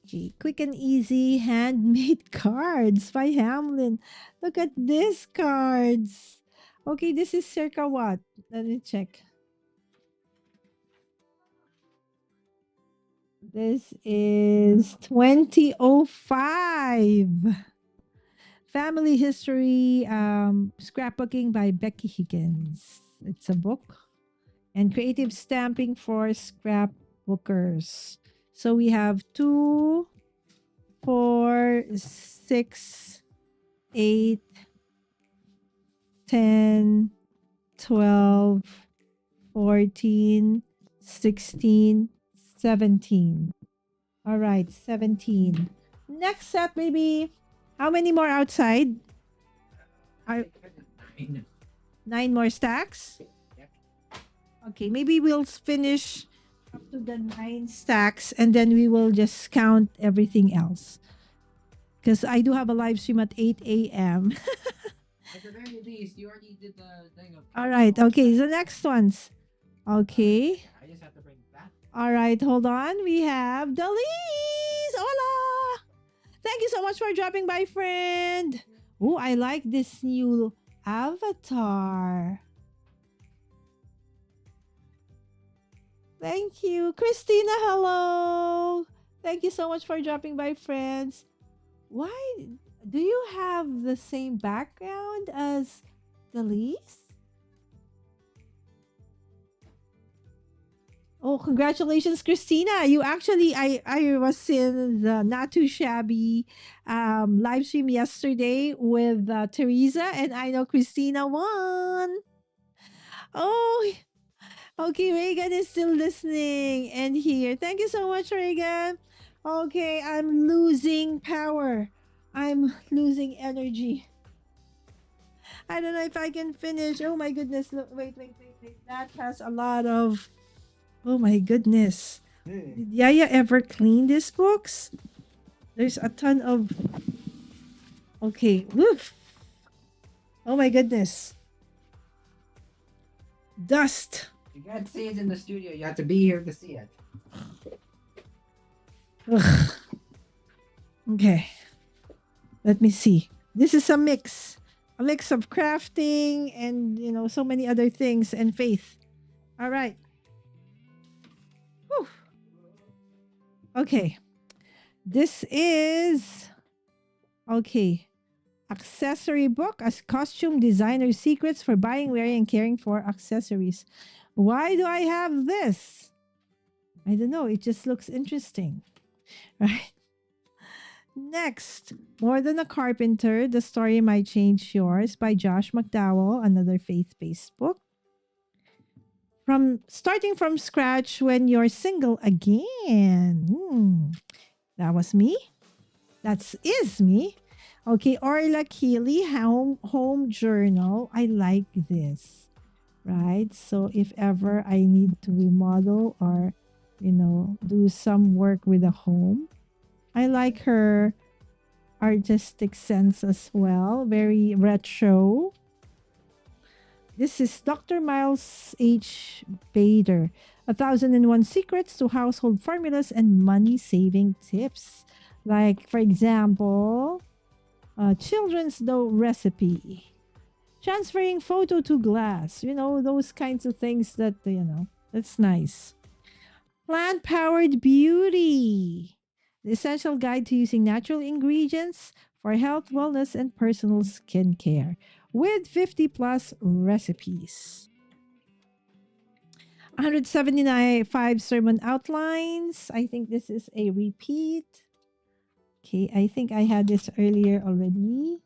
Okay, quick and easy handmade cards by Hamlin. Look at these cards. Okay, this is circa what? Let me check. This is 2005. Family History Scrapbooking by Becky Higgins. It's a book. And Creative Stamping for Scrapbookers. So we have 2, 4, 6, 8, 10, 12, 14, 16, 17. All right, 17. Next set, maybe. How many more outside? Are 9 more stacks? Okay, maybe we'll finish up to the 9 stacks and then we will just count everything else. Because I do have a live stream at 8 a.m. At the very least, you already did the thing of. All right, okay, the next ones. Okay. I just have to bring that. All right, hold on. We have Dali. Thank you so much for dropping by, friend. Oh, I like this new avatar. Thank you. Christina, hello. Thank you so much for dropping by, friends. Why do you have the same background as Delise? Oh, congratulations, Christina. You actually I was in the not too shabby live stream yesterday with Teresa, and I know Christina won. Oh, okay, Reagan is still listening and here. Thank you so much, Reagan. Okay, I'm losing power. I'm losing energy. I don't know if I can finish. Oh my goodness. Look, wait. That has a lot of. Oh my goodness. Did Yaya ever clean these books? There's a ton of. Okay. Woof. Oh my goodness. Dust. You can't see it in the studio. You have to be here to see it. Ugh. Okay. Let me see. This is a mix. A mix of crafting and, so many other things and faith. All right. Whew. Okay. This is. Okay. Accessory book as costume designer secrets for buying, wearing, and caring for accessories. Why do I have this? I don't know. It just looks interesting. Right? Next, More Than a Carpenter, The Story Might Change Yours by Josh McDowell, another faith-based book. From starting from scratch when you're single again. That was me. That is me. Okay, Orla Keeley, home journal. I like this, right? So if ever I need to remodel or, do some work with a home, I like her artistic sense as well. Very retro. This is Dr. Miles H. Bader, 1001 Secrets to Household Formulas and Money Saving Tips. Like, for example, children's dough recipe, transferring photo to glass, those kinds of things that, that's nice. Plant powered beauty, the essential guide to using natural ingredients for health, wellness, and personal skincare with 50 plus recipes. 179 sermon outlines. I think this is a repeat. Okay, I think I had this earlier already.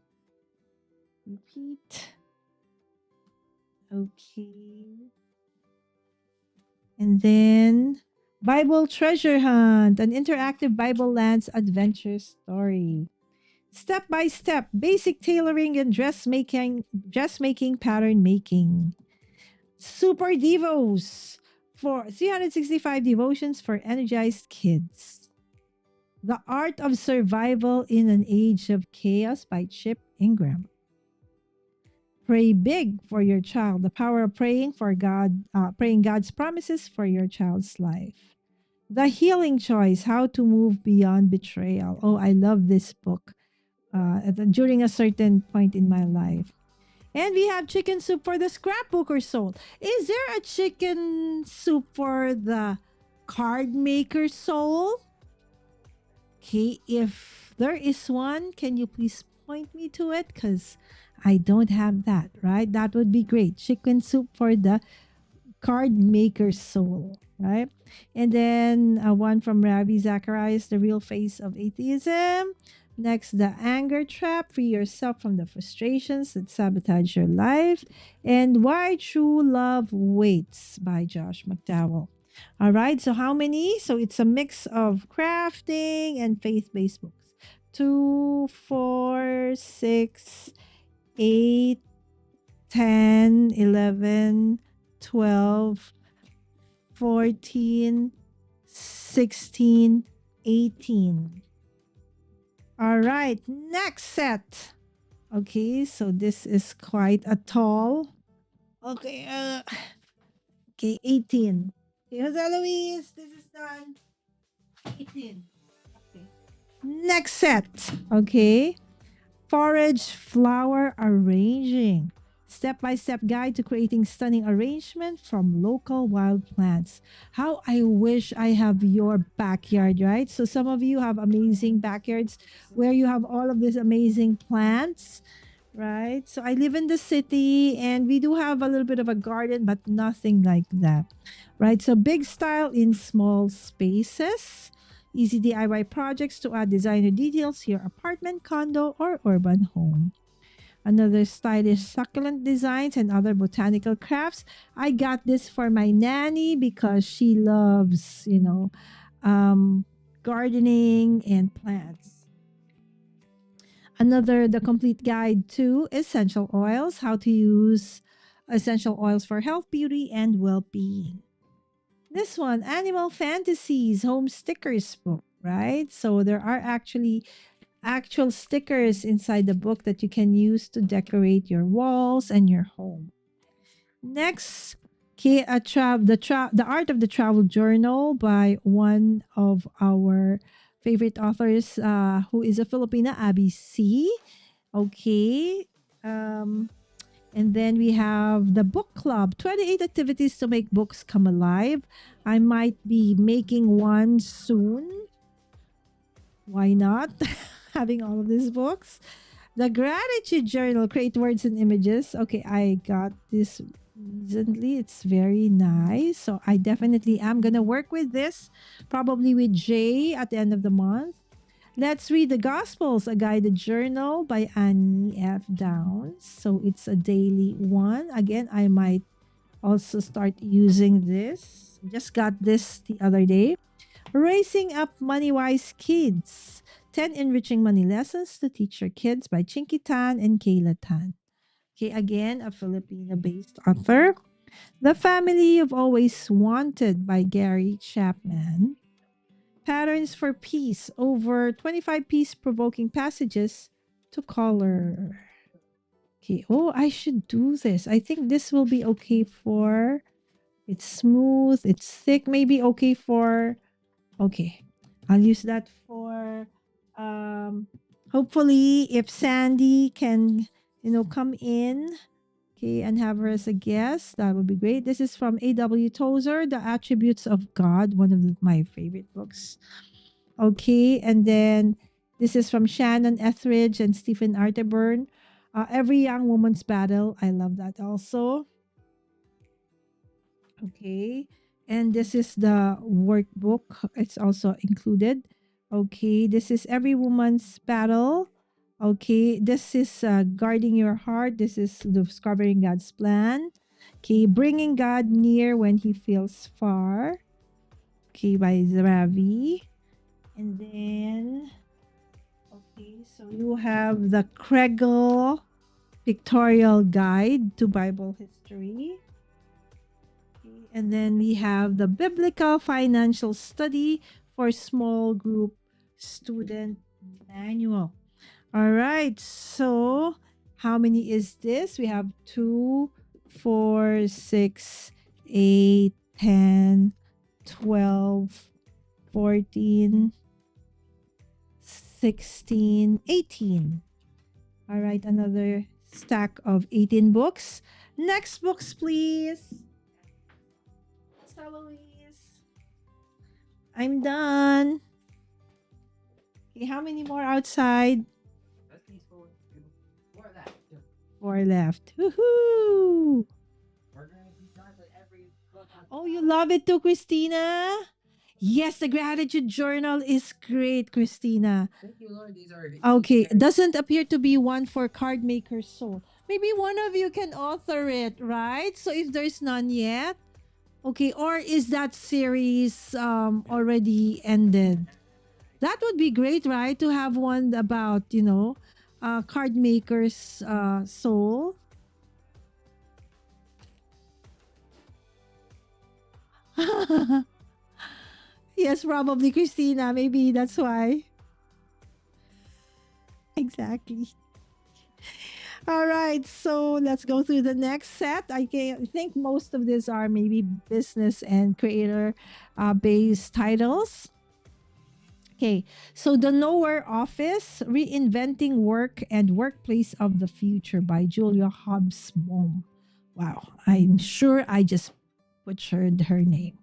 Repeat. Okay. And then Bible Treasure Hunt, an interactive Bible Lands adventure story. Step by step, basic tailoring and dressmaking, pattern making. Super Devos for 365 devotions for energized kids. The Art of Survival in an Age of Chaos by Chip Ingram. Pray big for your child. The power of praying for God, praying God's promises for your child's life. The Healing Choice: How to Move Beyond Betrayal. Oh, I love this book. During a certain point in my life. And we have Chicken Soup for the Scrapbooker Soul. Is there a chicken soup for the card maker soul? Okay, if there is one, can you please point me to it? Because I don't have that, right? That would be great. Chicken soup for the card maker soul, right? And then one from Ravi Zacharias, The Real Face of Atheism. Next, The Anger Trap, Free Yourself from the Frustrations That Sabotage Your Life. And Why True Love Waits by Josh McDowell. All right, so how many? So it's a mix of crafting and faith-based books. 2, 4, 6, 8, 10, 11, 12, 14, 16, 18. All right, next set. Okay, so this is quite a tall. Okay, okay, 18. Okay, Jose Luis, this is done. 18. Okay. Next set. Okay. Forage flower arranging. Step by step guide to creating stunning arrangement from local wild plants. How I wish I have your backyard, right? So, some of you have amazing backyards where you have all of these amazing plants, right? So, I live in the city and we do have a little bit of a garden, but nothing like that, right? So, big style in small spaces. Easy DIY projects to add designer details to your apartment, condo, or urban home. Another stylish succulent designs and other botanical crafts. I got this for my nanny because she loves, um, gardening and plants. Another, the complete guide to essential oils, how to use essential oils for health, beauty, and well being. This one, Animal Fantasies Home Stickers book, right? So there are actually actual stickers inside the book that you can use to decorate your walls and your home. Next, the Art of the Travel Journal by one of our favorite authors, who is a Filipina, Abby C. Okay. Um, and then we have the book club, 28 activities to make books come alive. I might be making one soon. Why not? Having all of these books. The gratitude journal, create words and images. Okay, I got this recently. It's very nice. So I definitely am going to work with this, probably with Jay at the end of the month. Let's read the Gospels, a guided journal by Annie F. Downs. So it's a daily one. Again, I might also start using this. Just got this the other day. Raising Up Money Wise Kids, 10 Enriching Money Lessons to Teach Your Kids by Chinky Tan and Kayla Tan. Okay, again, a Filipino based author. The Family You've Always Wanted by Gary Chapman. Patterns for Peace, over 25 peace provoking passages to color. Okay, oh, I should do this. I think this will be okay for, it's smooth, it's thick, maybe okay for, okay. I'll use that for, um hopefully if Sandy can, come in, okay, and have her as a guest, that would be great. This is from A.W. Tozer, The Attributes of God, one of my favorite books. Okay, and then this is from Shannon Etheridge and Stephen Arterburn. Every Young Woman's Battle. I love that also. Okay, and this is the workbook. It's also included. Okay, this is Every Woman's Battle. Okay, this is Guarding Your Heart. This is Discovering God's Plan. Okay, Bringing God Near When He Feels Far. Okay, by Ravi. And then, okay, so you have the Kregel Pictorial Guide to Bible History. Okay, and then we have the Biblical Financial Study for Small Group Student Manual. All right, so how many is this? We have 2, 4, 6, 8, 10, 12, 14, 16, 18. All right, another stack of 18 books. Next books, please. Eloise. I'm done. Okay, how many more outside? At least four left. Four left. Woohoo! We're gonna be done with every book. Oh, you love it too, Christina? Yes, the gratitude journal is great, Christina. Thank you, Lord. These are Okay, doesn't appear to be one for Card Maker's Soul. Maybe one of you can author it, right? So if there's none yet, okay, or is that series already ended? That would be great, right? To have one about, Card Maker's Soul. Yes, probably Christina. Maybe that's why. Exactly. All right, so let's go through the next set. I think most of these are maybe business and creator based titles. Okay, so The Nowhere Office, Reinventing Work and Workplace of the Future by Julia Hobsbawm. Wow, I'm sure I just butchered her name.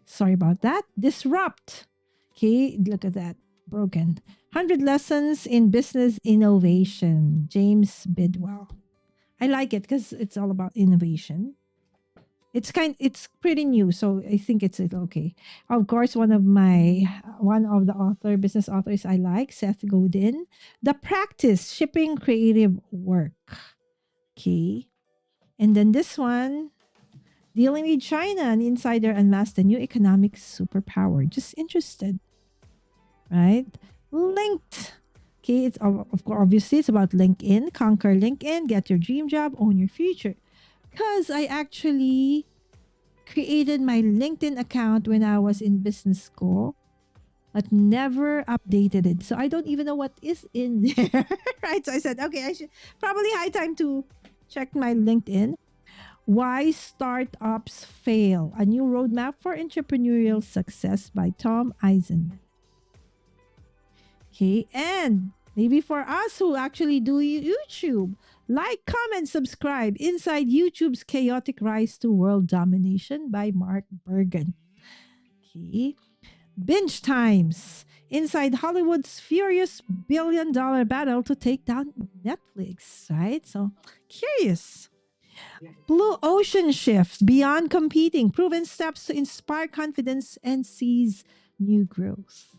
Sorry about that. Disrupt. Okay, look at that. Broken. 100 Lessons in Business Innovation, James Bidwell. I like it because it's all about innovation. It's pretty new, so I think it's okay. Of course, one of the business authors I like, Seth Godin. The Practice, Shipping Creative Work. Okay. And then this one, Dealing with China, an insider unmasked the new economic superpower. Just interested, right? Linked. Okay, of course, obviously it's about LinkedIn. Conquer LinkedIn, get your dream job, own your future. Because I actually created my LinkedIn account when I was in business school, but never updated it. So I don't even know what is in there. Right? So I said, okay, I should probably high time to check my LinkedIn. Why Startups Fail, a new roadmap for entrepreneurial success by Tom Eisenman. Okay, and maybe for us who actually do YouTube, like, comment, subscribe. Inside YouTube's Chaotic Rise to World Domination by Mark Bergen. Okay, Binge Times. Inside Hollywood's furious $1 billion battle to take down Netflix, right? So, curious. Blue Ocean Shift, Beyond Competing, Proven Steps to Inspire Confidence and Seize New Growth.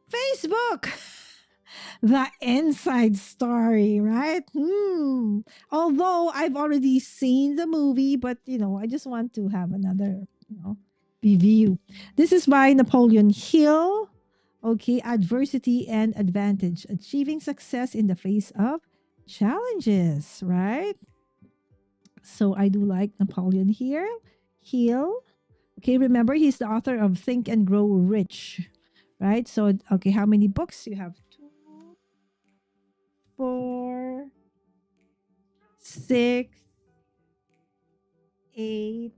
Facebook, the inside story, right? Although I've already seen the movie, but I just want to have another, review. This is by Napoleon Hill. Okay, Adversity and Advantage, Achieving Success in the Face of Challenges, right? So I do like Napoleon here. Hill. Okay, remember he's the author of Think and Grow Rich, right? So, okay, how many books? You have 2, 4, 6, 8,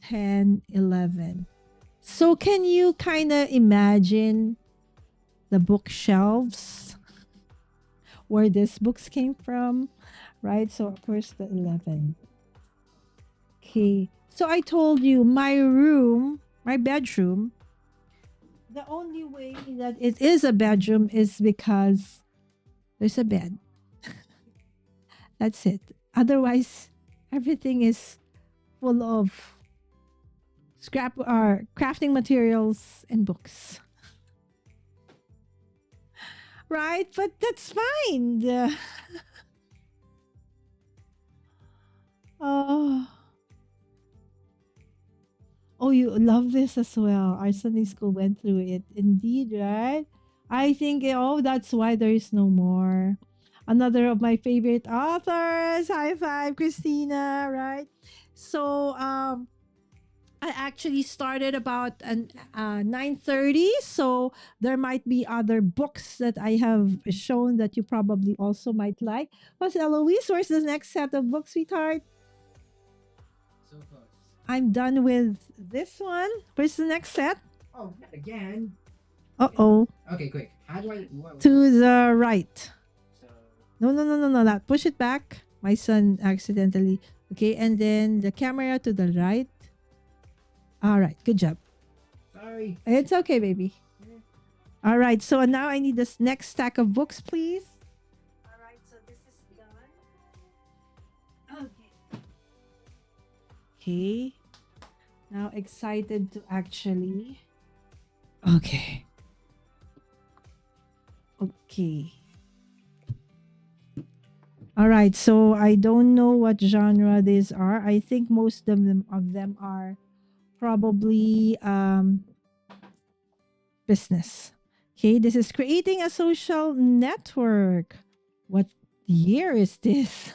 10, 11. So, can you kind of imagine the bookshelves where these books came from, right? So, of course, the 11. Okay. So, I told you my bedroom, the only way that it is a bedroom is because there's a bed. That's it. Otherwise, everything is full of scrap or crafting materials and books. Right? But that's fine. Oh, oh, you love this as well. Our Sunday school went through it. Indeed, right? I think, oh, that's why there is no more. Another of my favorite authors. High five, Christina, right? So, I actually started about 9:30, so there might be other books that I have shown that you probably also might like. What's Eloise? Where's the next set of books, sweetheart? So close. I'm done with this one. Where's the next set? Oh, not again. Uh-oh. Okay, quick. How do I? To the right. So, No, no, no, no, no. That. Push it back. My son accidentally. Okay, and then the camera to the right. All right, good job. sorry. It's okay, baby. All right, so now I need this next stack of books, please. All right, so this is done. Okay. Okay. Now excited to actually. Okay. Okay. All right, so I don't know what genre these are. I think most of them are probably business. Okay, this is Creating a Social Network. What year is this?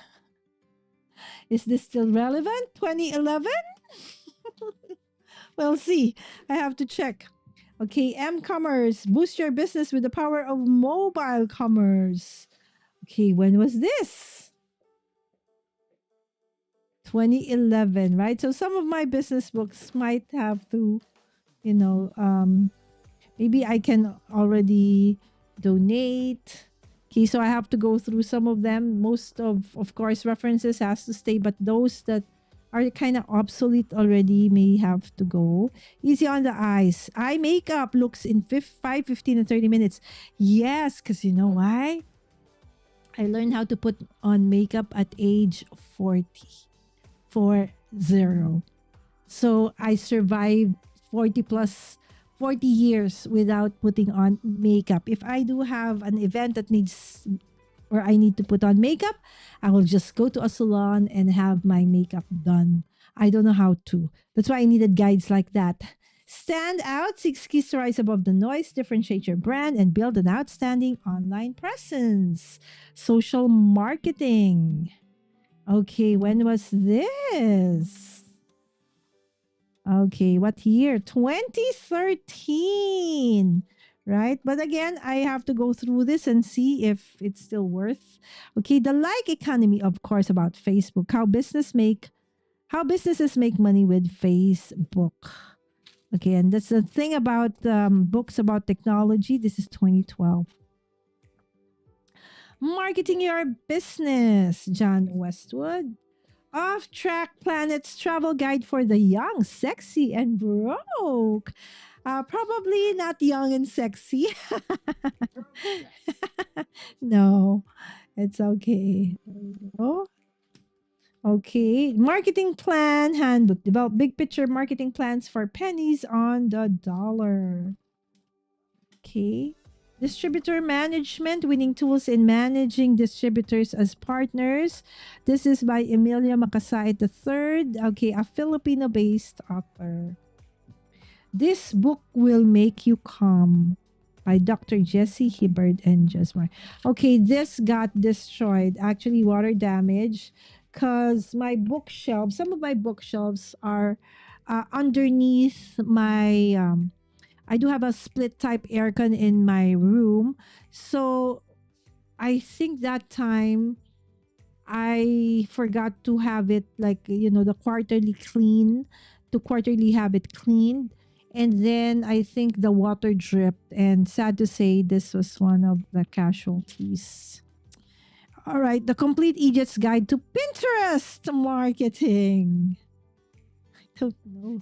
Is this still relevant? 2011? We'll see. I have to check. Okay, M-Commerce. Boost your business with the power of mobile commerce. Okay, when was this? 2011, right? So some of my business books might have to, Maybe I can already donate. Okay, so I have to go through some of them. Most of course, references has to stay, but those that are kind of obsolete already may have to go. Easy on the eyes. Eye makeup looks in 5, 15, and 30 minutes. Yes, because you know why? I learned how to put on makeup at age 40. 40. So I survived 40 plus 40 years without putting on makeup. If I do have an event that needs or I need to put on makeup, I will just go to a salon and have my makeup done. I don't know how to. That's why I needed guides like that. Stand out, 6 keys to rise above the noise, differentiate your brand, and build an outstanding online presence. Social marketing. Okay, when was this? Okay, what year? 2013. Right? But again, I have to go through this and see if it's still worth. Okay, the like economy, of course, about Facebook. How businesses make money with Facebook. Okay, and that's the thing about books about technology. This is 2012. Marketing your business, John Westwood. Off Track Planet's travel guide for the young, sexy, and broke. Probably not young and sexy. No, it's okay. Oh, okay. Marketing plan handbook. Develop big picture marketing plans for pennies on the dollar. Okay. Distributor management, winning tools in managing distributors as partners. This is by Emilia Makasait III. Okay, a Filipino based author. This book will make you calm by Dr. Jesse Hibbard and Jesmar. Okay, this got destroyed, actually, water damage, because my bookshelves, some of my bookshelves are underneath my I do have a split type aircon in my room. So I think that time I forgot to have it like, the quarterly have it cleaned. And then I think the water dripped. And sad to say, this was one of the casualties. All right, the complete idiot's guide to Pinterest marketing. I don't know.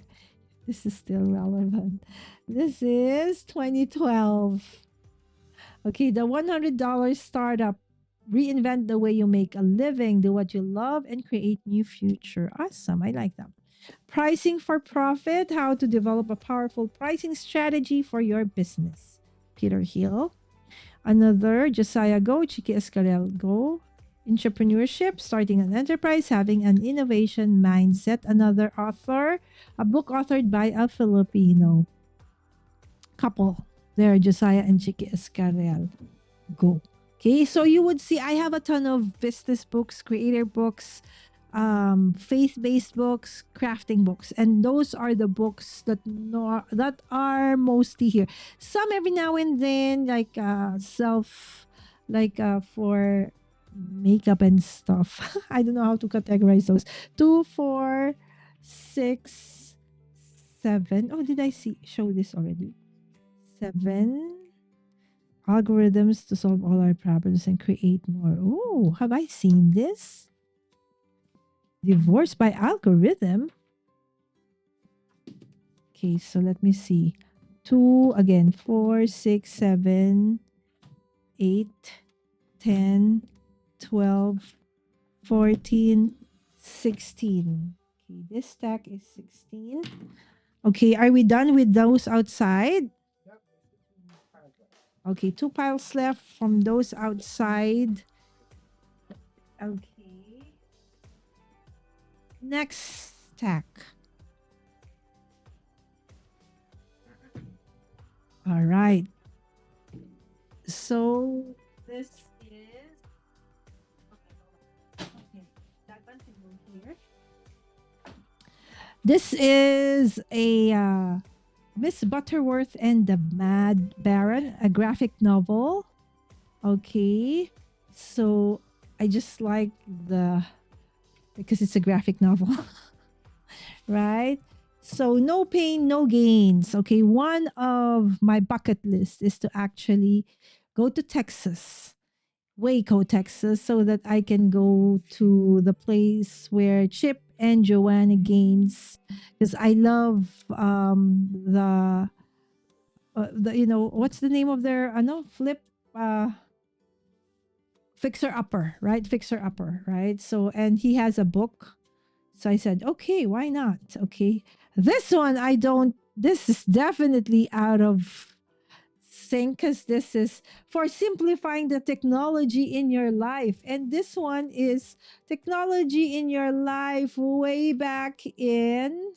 This is still relevant. This is 2012. Okay, the $100 startup. Reinvent the way you make a living, do what you love, and create new future. Awesome. I like that. Pricing for profit, how to develop a powerful pricing strategy for your business. Peter Hill. Another, Josiah Go, Chiki Escarel Go. Entrepreneurship, starting an enterprise, having an innovation mindset. Another author, a book authored by a Filipino couple. There, Josiah and Chiki Escarel Go. Okay, so you would see I have a ton of business books, creator books, faith-based books, crafting books, and those are the books that are mostly here. Some every now and then, like for makeup and stuff. I don't know how to categorize those. 2, 4, 6, 7. Oh, did I show this already? 7 algorithms to solve all our problems and create more. Oh, have I seen this? Divorce by algorithm. Okay, so let me see. 2 again, 4, 6, 7, 8, 10, 12, 14, 16. Okay, this stack is 16. Okay, are we done with those outside? Okay, 2 piles left from those outside. Okay. Next stack. All right. So this is okay. That one can go here. This is a Miss Butterworth and the Mad Baron, a graphic novel. Okay. So I just like because it's a graphic novel. Right? So no pain, no gains. Okay, one of my bucket list is to actually go to Texas, Waco, Texas, so that I can go to the place where Chip and Joanna Gaines, because I love the what's the name of their no flip uh Fixer Upper, right? Fixer Upper, right? So, and he has a book. So I said, okay, why not? Okay. This one, I don't, this is definitely out of sync because this is for simplifying the technology in your life. And this one is technology in your life way back in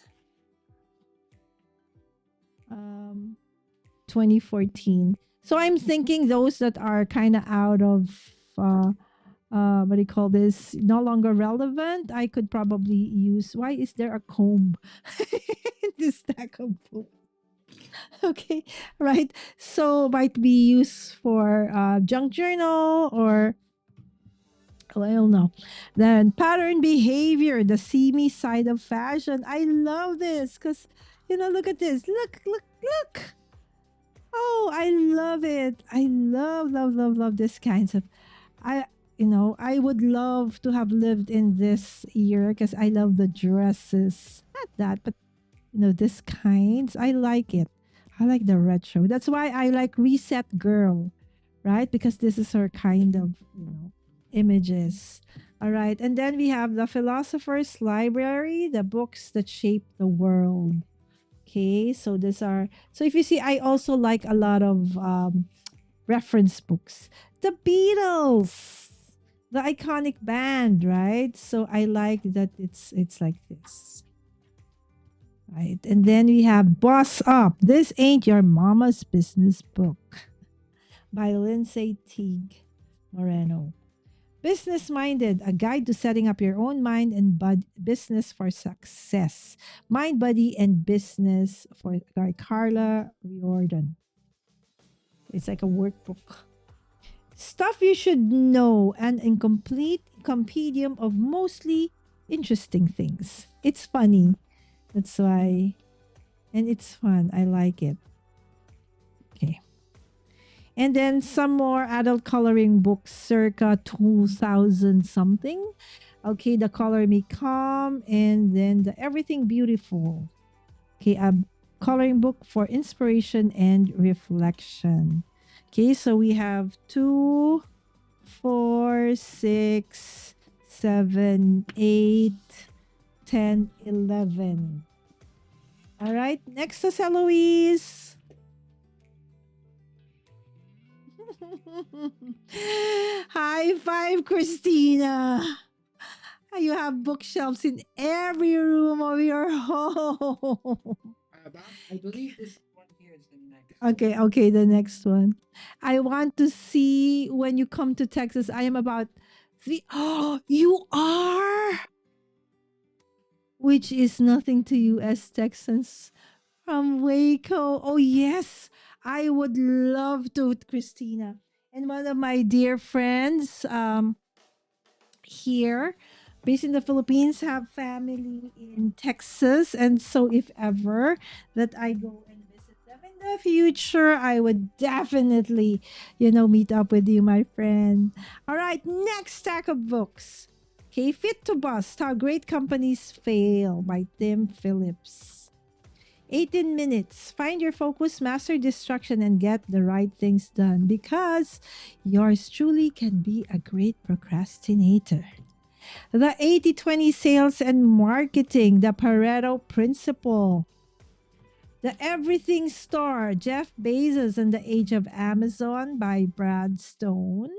um, 2014. So I'm thinking those that are kind of out of what do you call this, no longer relevant, I could probably use. Why is there a comb in this stack of books? Okay, right. So might be used for junk journal or oh, I don't know. Then pattern behavior, the seamy side of fashion. I love this because look at this. Look. Oh, I love it. I love this kinds of I I would love to have lived in this year because I love the dresses. Not that, but this kinds. I like it. I like the retro. That's why I like Reset Girl, right? Because this is her kind of, images. All right. And then we have the Philosopher's Library, the books that shape the world. Okay. So these are, so if you see, I also like a lot of reference books. The Beatles, the iconic band, right? So I like that it's like this. Right. And then we have Boss Up. This Ain't Your Mama's Business book by Lindsay Teague Moreno. Business Minded, a guide to setting up your own mind and business for success. Mind, Body, and Business by Carla Riordan. It's like a workbook. Stuff you should know, an incomplete compendium of mostly interesting things. It's funny. That's why. And it's fun. I like it. Okay. And then some more adult coloring books circa 2000 something. Okay, the Color Me Calm and then the Everything Beautiful. Okay, a coloring book for inspiration and reflection. Okay, so we have 2, 4, 6, 7, 8, 10, 11. All right, next is Eloise. High five, Christina. You have bookshelves in every room of your home. I believe this one here is the next. Okay, the next one. I want to see when you come to Texas. I am about three. Oh, you are? Which is nothing to you as Texans from Waco. Oh, yes. I would love to, Christina. And one of my dear friends here based in the Philippines have family in Texas. And so if ever that I go and visit them in the future, I would definitely, meet up with you, my friend. All right, next stack of books. Okay, Fit to Bust, How Great Companies Fail by Tim Phillips. 18 minutes. Find your focus, master distraction, and get the right things done because yours truly can be a great procrastinator. The 80-20 sales and marketing, the Pareto principle. The Everything Store, Jeff Bezos and the Age of Amazon by Brad Stone.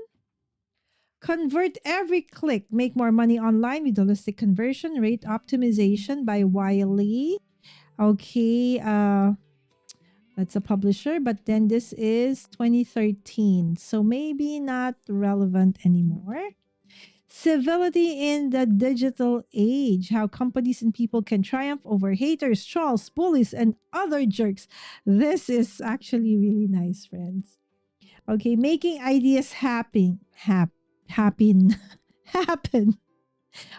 Convert every click, make more money online with holistic conversion rate optimization by Wiley. Okay, that's a publisher, but then this is 2013, so maybe not relevant anymore. Civility in the Digital Age, How Companies and People Can Triumph Over Haters, Trolls, Bullies, and Other Jerks. This is actually really nice, friends. Okay, Making Ideas Happen. Happen.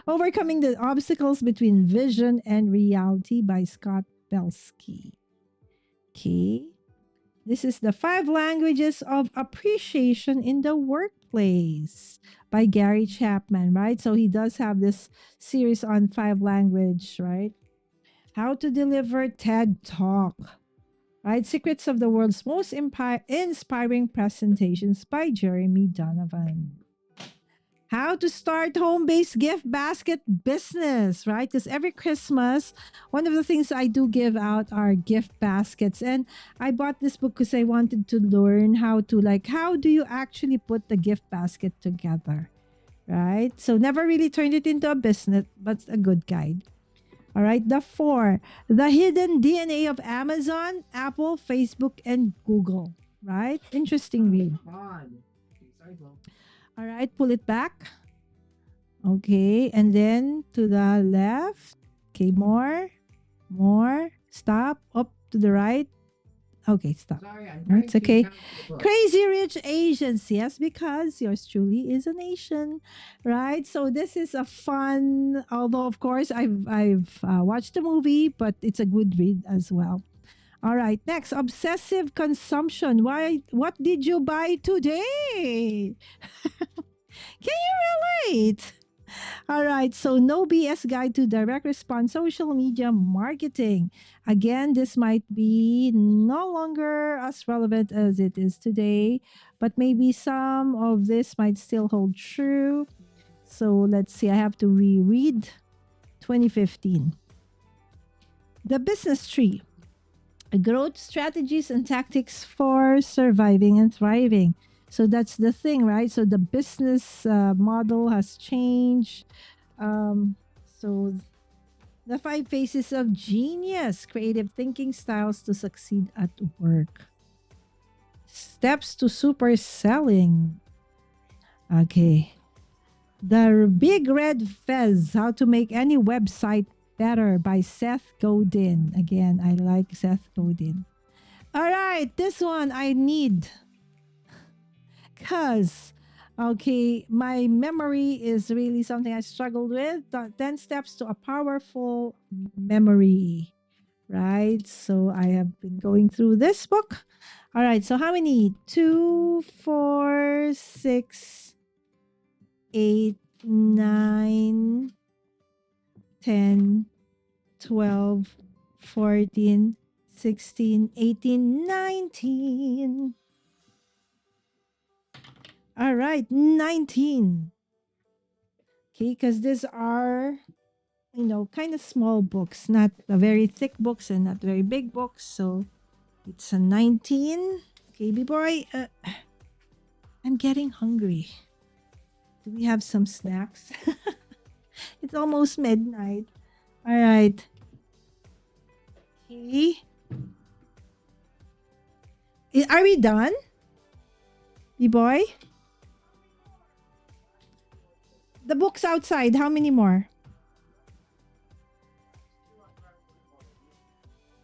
Overcoming the Obstacles Between Vision and Reality by Scott Belsky. Okay. This is the Five Languages of Appreciation in the Workplace by Gary Chapman, right? So he does have this series on five language, right? How to deliver TED Talk, right? Secrets of the World's Most Inspiring Presentations by Jeremy Donovan. How to start home-based gift basket business, right? Because every Christmas, one of the things I do give out are gift baskets. And I bought this book because I wanted to learn how to, like, how do you actually put the gift basket together, right? So never really turned it into a business, but a good guide. All right, the four, the hidden DNA of Amazon, Apple, Facebook, and Google, right? Interesting read. On. Sorry, Bo. All right, pull it back. Okay, and then to the left. Okay, more, stop, up to the right. Okay, stop. Sorry, I'm trying It's to okay. count the book. Crazy Rich Asians. Yes, because yours truly is an Asian, right? So this is a fun, although of course I've watched the movie, but it's a good read as well. All right, next, obsessive consumption. Why? What did you buy today? Can you relate? All right, so no BS guide to direct response social media marketing. Again, this might be no longer as relevant as it is today, but maybe some of this might still hold true. So let's see, I have to reread 2015. The business tree. Growth strategies and tactics for surviving and thriving. So that's the thing, right? So the business model has changed. So the five phases of genius, creative thinking styles to succeed at work. Steps to super selling. Okay. The Big Red Fez, How to Make Any Website Better by Seth Godin. Again, I like Seth Godin. All right, this one I need. Because, okay, my memory is really something I struggled with. 10 steps to a powerful memory, right? So I have been going through this book. All right, so how many? 2, 4, 6, 8, 9, 10, 12, 14, 16, 18, 19. All right, 19. Okay, because these are, kind of small books, not very thick books and not very big books. So it's a 19. Okay, B-boy, I'm getting hungry. Do we have some snacks? It's almost midnight. All right. Okay. Are we done? B-boy? The books outside, how many more?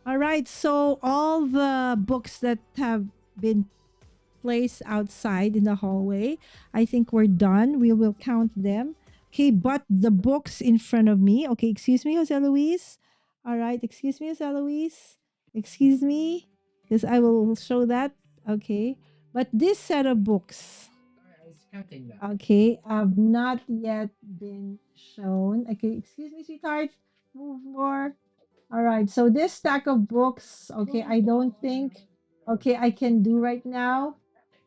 All right, so all the books that have been placed outside in the hallway, I think we're done. We will count them. Okay, but the books in front of me. Okay, excuse me, Jose Luis. All right, excuse me, Jose Luis. Excuse me, because I will show that. Okay, but this set of books, Sorry, I was counting that. okay, have not yet been shown. Okay, excuse me, sweetheart. Move more. All right, so this stack of books, okay, I don't think, okay, I can do right now.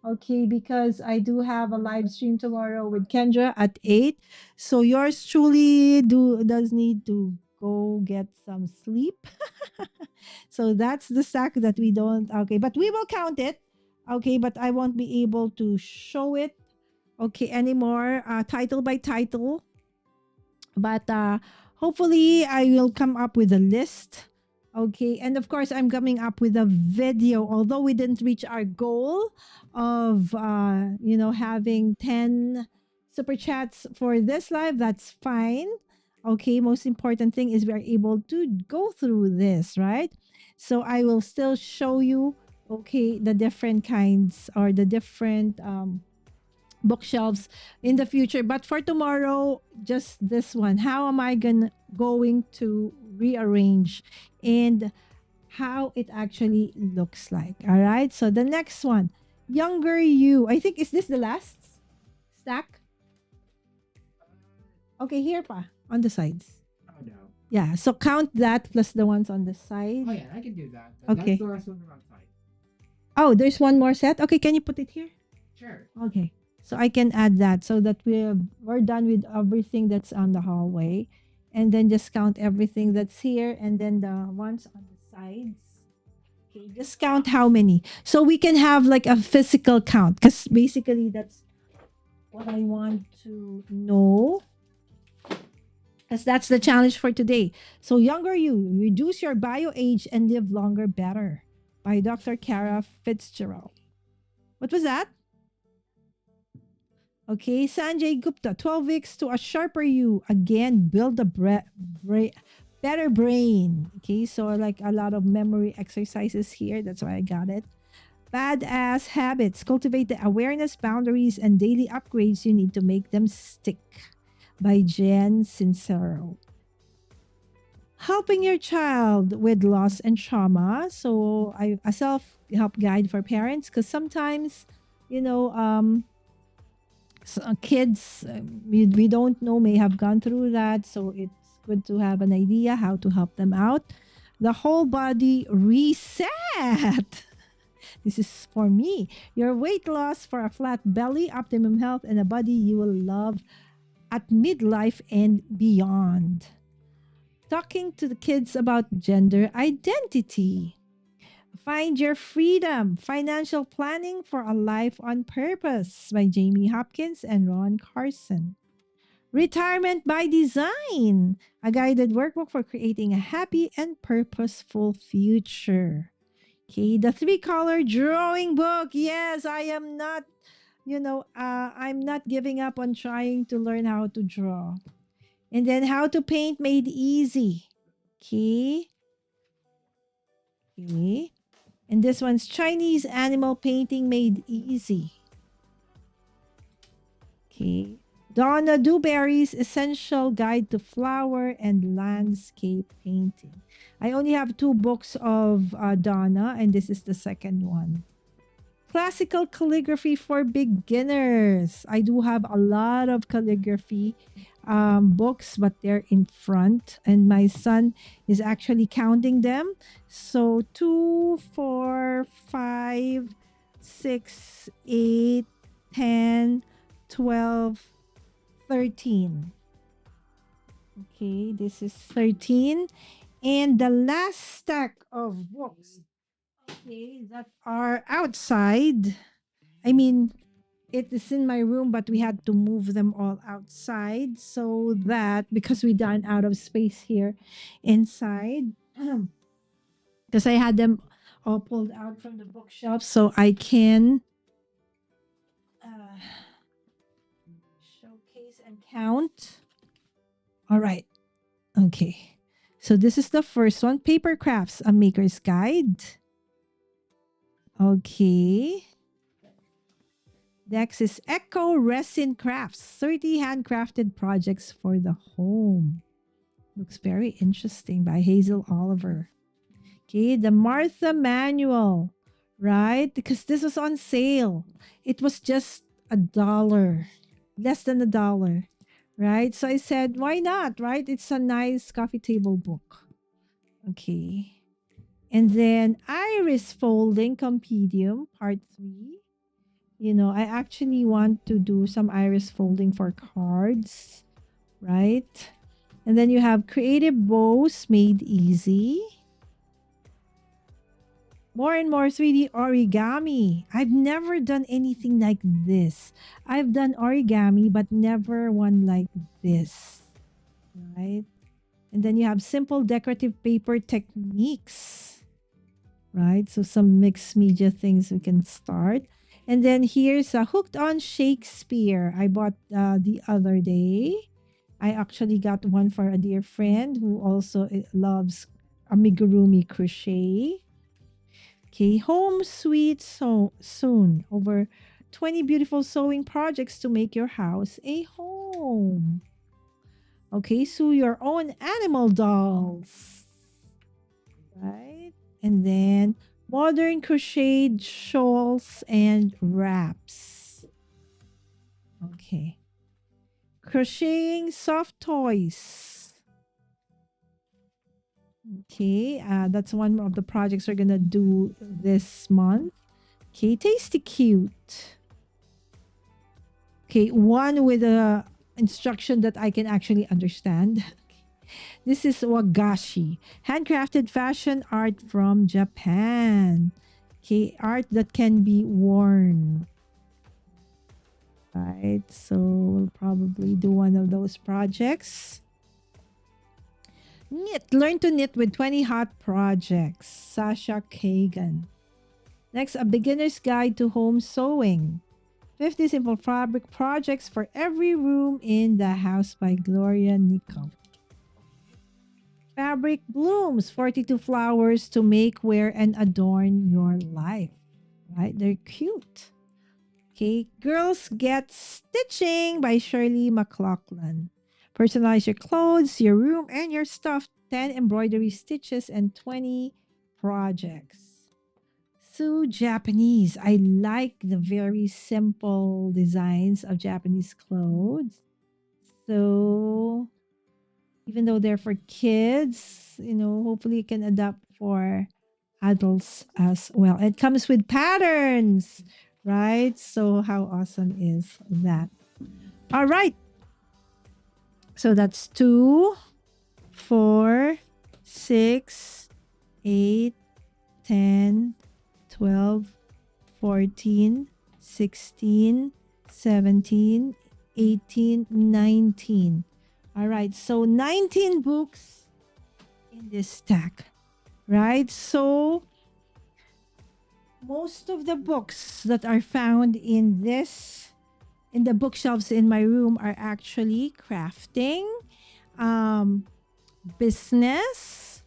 Okay, because I do have a live stream tomorrow with Kendra at 8. So yours truly does need to go get some sleep. So that's the stack that we don't, okay, but we will count it. Okay, but I won't be able to show it, okay, anymore, title by title. But hopefully I will come up with a list. Okay, and of course I'm coming up with a video, although we didn't reach our goal of having 10 super chats for this live. That's fine. Okay, most important thing is we are able to go through this, right? So I will still show you, okay, the different kinds or the different bookshelves in the future. But for tomorrow, just this one. How am I going to rearrange and how it actually looks like. All right. So the next one, younger you. I think, is this the last stack? Okay, here pa on the sides. Oh no. Yeah. So count that plus the ones on the side. Oh yeah, I can do that. That's Okay. the last one from outside. Oh, there's one more set. Okay, can you put it here? Sure. Okay. So I can add that so that we're done with everything that's on the hallway. And then just count everything that's here and then the ones on the sides. Okay, just count how many. So we can have like a physical count because basically that's what I want to know. Because that's the challenge for today. So, younger you, reduce your bio age and live longer better by Dr. Kara Fitzgerald. What was that? Okay, Sanjay Gupta, 12 weeks to a sharper you. Again, build a better brain. Okay, so like a lot of memory exercises here. That's why I got it. Badass habits. Cultivate the awareness, boundaries, and daily upgrades you need to make them stick. By Jen Sincero. Helping your child with loss and trauma. So I a self help guide for parents because sometimes, you know, kids we don't know may have gone through that. So it's good to have an idea how to help them out. The whole body reset. This is for me. Your weight loss for a flat belly, optimum health, and a body you will love at midlife and beyond. Talking to the kids about gender identity. Find Your Freedom, Financial Planning for a Life on Purpose by Jamie Hopkins and Ron Carson. Retirement by Design, a guided workbook for creating a happy and purposeful future. Okay, the three color drawing book. Yes, I am not, I'm not giving up on trying to learn how to draw. And then how to paint made easy. Okay. Okay. And this one's Chinese animal painting made easy. Okay. Donna Dewberry's Essential Guide to Flower and Landscape Painting. I only have two books of Donna, and this is the second one. Classical calligraphy for beginners. I do have a lot of calligraphy books, but they're in front, and my son is actually counting them. So 2, 4, 5, 6, 8, 10, 12, 13. Okay, this is 13. And the last stack of books, okay, that are outside. I mean, it is in my room, but we had to move them all outside so that because we done out of space here inside, because I had them all pulled out from the bookshelf so I can uh, showcase and count. All right. Okay. So this is the first one, Paper Crafts, a Maker's Guide. Okay. Next is Echo Resin Crafts, 30 handcrafted projects for the home. Looks very interesting by Hazel Oliver. Okay, the Martha Manual, right? Because this was on sale. It was just $1, less than $1, right? So I said, why not, right? It's a nice coffee table book. Okay. And then Iris Folding Compendium, Part 3. I actually want to do some iris folding for cards, right? And then you have Creative Bows Made Easy. More and more 3D origami. I've never done anything like this. I've done origami, but never one like this, right? And then you have Simple Decorative Paper Techniques, right? So some mixed media things we can start. And then here's a Hooked on Shakespeare. I bought the other day. I actually got one for a dear friend who also loves amigurumi crochet. Okay, Home Sweet Soon. Over 20 beautiful sewing projects to make your house a home. Okay, sew your own animal dolls. Right? And then modern crocheted shawls and wraps. Okay. Crocheting soft toys. Okay, that's one of the projects we're gonna do this month. Okay, tasty cute. Okay, one with a instruction that I can actually understand. This is wagashi, handcrafted fashion art from Japan. Okay, art that can be worn. Right, so we'll probably do one of those projects. Knit, learn to knit with 20 hot projects. Sasha Kagan. Next, a beginner's guide to home sewing. 50 simple fabric projects for every room in the house by Gloria Nico. Fabric blooms, 42 flowers to make, wear, and adorn your life. Right? They're cute. Okay. Girls Get Stitching by Shirley McLaughlin. Personalize your clothes, your room, and your stuff. 10 embroidery stitches and 20 projects. So Japanese. I like the very simple designs of Japanese clothes. So even though they're for kids, hopefully you can adapt for adults as well. It comes with patterns, right? So how awesome is that? All right. So that's 2, 4, 6, 8, 10, 12, 14, 16, 17, 18, 19. All right. So 19 books in this stack, right? So most of the books that are found in the bookshelves in my room are actually crafting, business,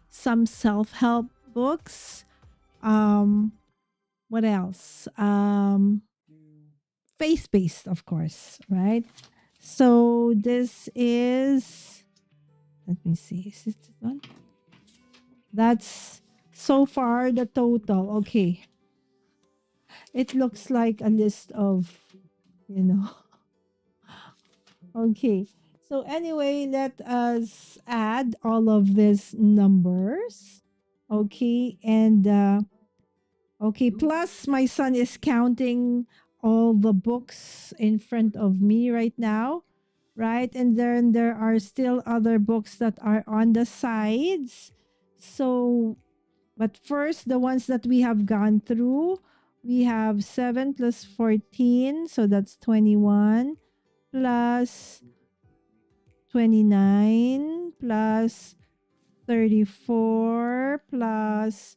some self-help books, what else? Faith-based, of course, right? So this is, let me see, is this one? That's so far the total. Okay. It looks like a list of, you know. Okay. So anyway, let us add all of these numbers. Okay. And okay, plus my son is counting all the books in front of me right now, right? And then there are still other books that are on the sides. So, but first, the ones that we have gone through, we have 7 plus 14, so that's 21, plus 29, plus 34, plus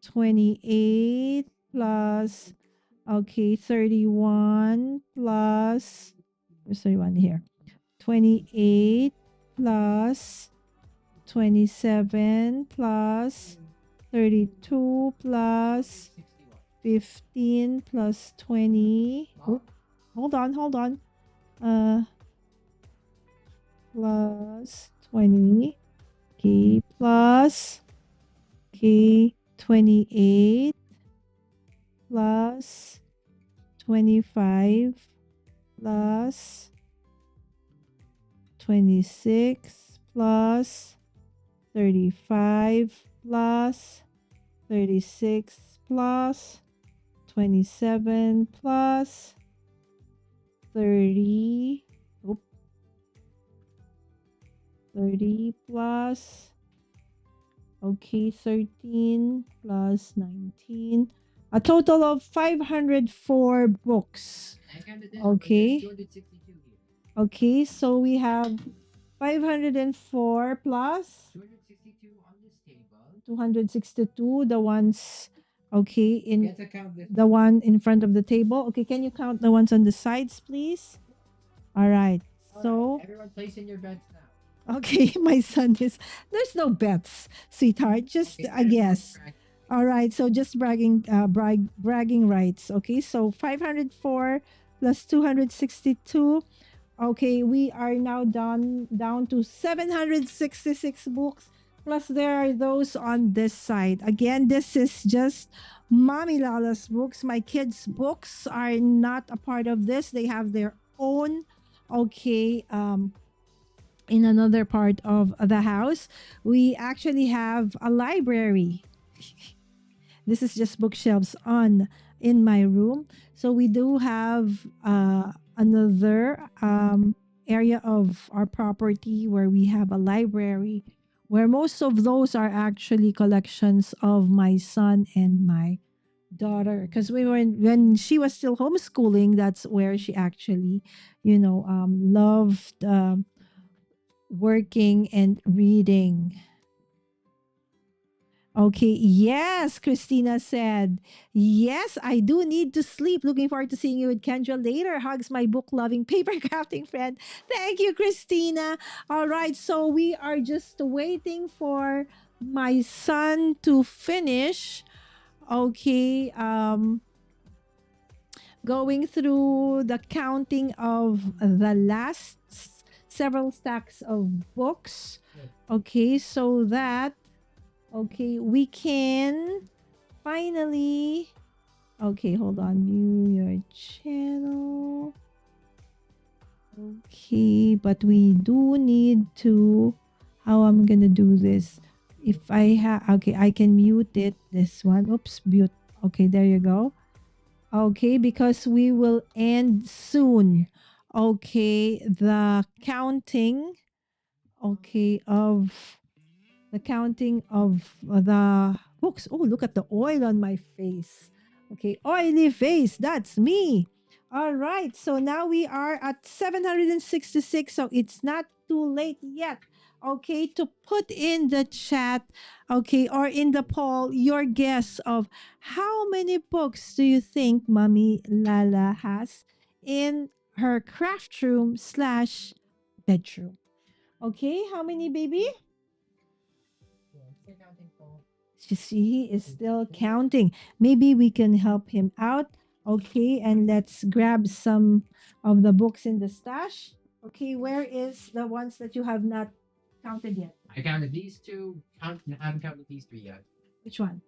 28, plus, okay, 31, plus, where's 31 here? 28, plus 27, plus 32, plus 15, plus 20. Oh, hold on. Plus 20. Okay, plus, okay, 28, plus 25, plus 26, plus 35, plus 36, plus 27, plus 30, 30 plus, okay, 13 plus 19, a total of 504 books. Okay. Okay, so we have 504 plus 262, the ones, okay, in the one in front of the table. Okay, can you count the ones on the sides, please? All right. So everyone place in your beds now. Okay, my son is, there's no bets, sweetheart. Just Okay, I guess. All right, so just bragging rights. Okay, so 504 plus 262. Okay, we are now down to 766 books. Plus, there are those on this side. Again, this is just Mommy Lala's books. My kids' books are not a part of this. They have their own, okay, in another part of the house. We actually have a library. This is just bookshelves on in my room. So we do have another area of our property where we have a library where most of those are actually collections of my son and my daughter, because we were when she was still homeschooling, that's where she actually loved working and reading. Okay, yes, Christina said. Yes, I do need to sleep. Looking forward to seeing you with Kendra later. Hugs, my book loving paper crafting friend. Thank you, Christina. All right, so we are just waiting for my son to finish. Okay, going through the counting of the last several stacks of books. Okay, so that we can finally. Okay, hold on. View your channel. Okay, but we do need to. How I'm gonna do this? If I have, okay, I can mute it. This one. Oops, mute. Okay, there you go. Okay, because we will end soon. Okay, the counting. Okay, of the counting of the books. Oh, look at the oil on my face. Okay, oily face. That's me. All right. So now we are at 766. So it's not too late yet. Okay, to put in the chat, okay, or in the poll, your guess of how many books do you think Mommy Lala has in her craft room slash bedroom? Okay, how many, baby? He is still counting. Maybe we can help him out. Okay, and let's grab some of the books in the stash. Okay, where is the ones that you have not counted yet? I counted these two. I haven't counted these three yet. Which one?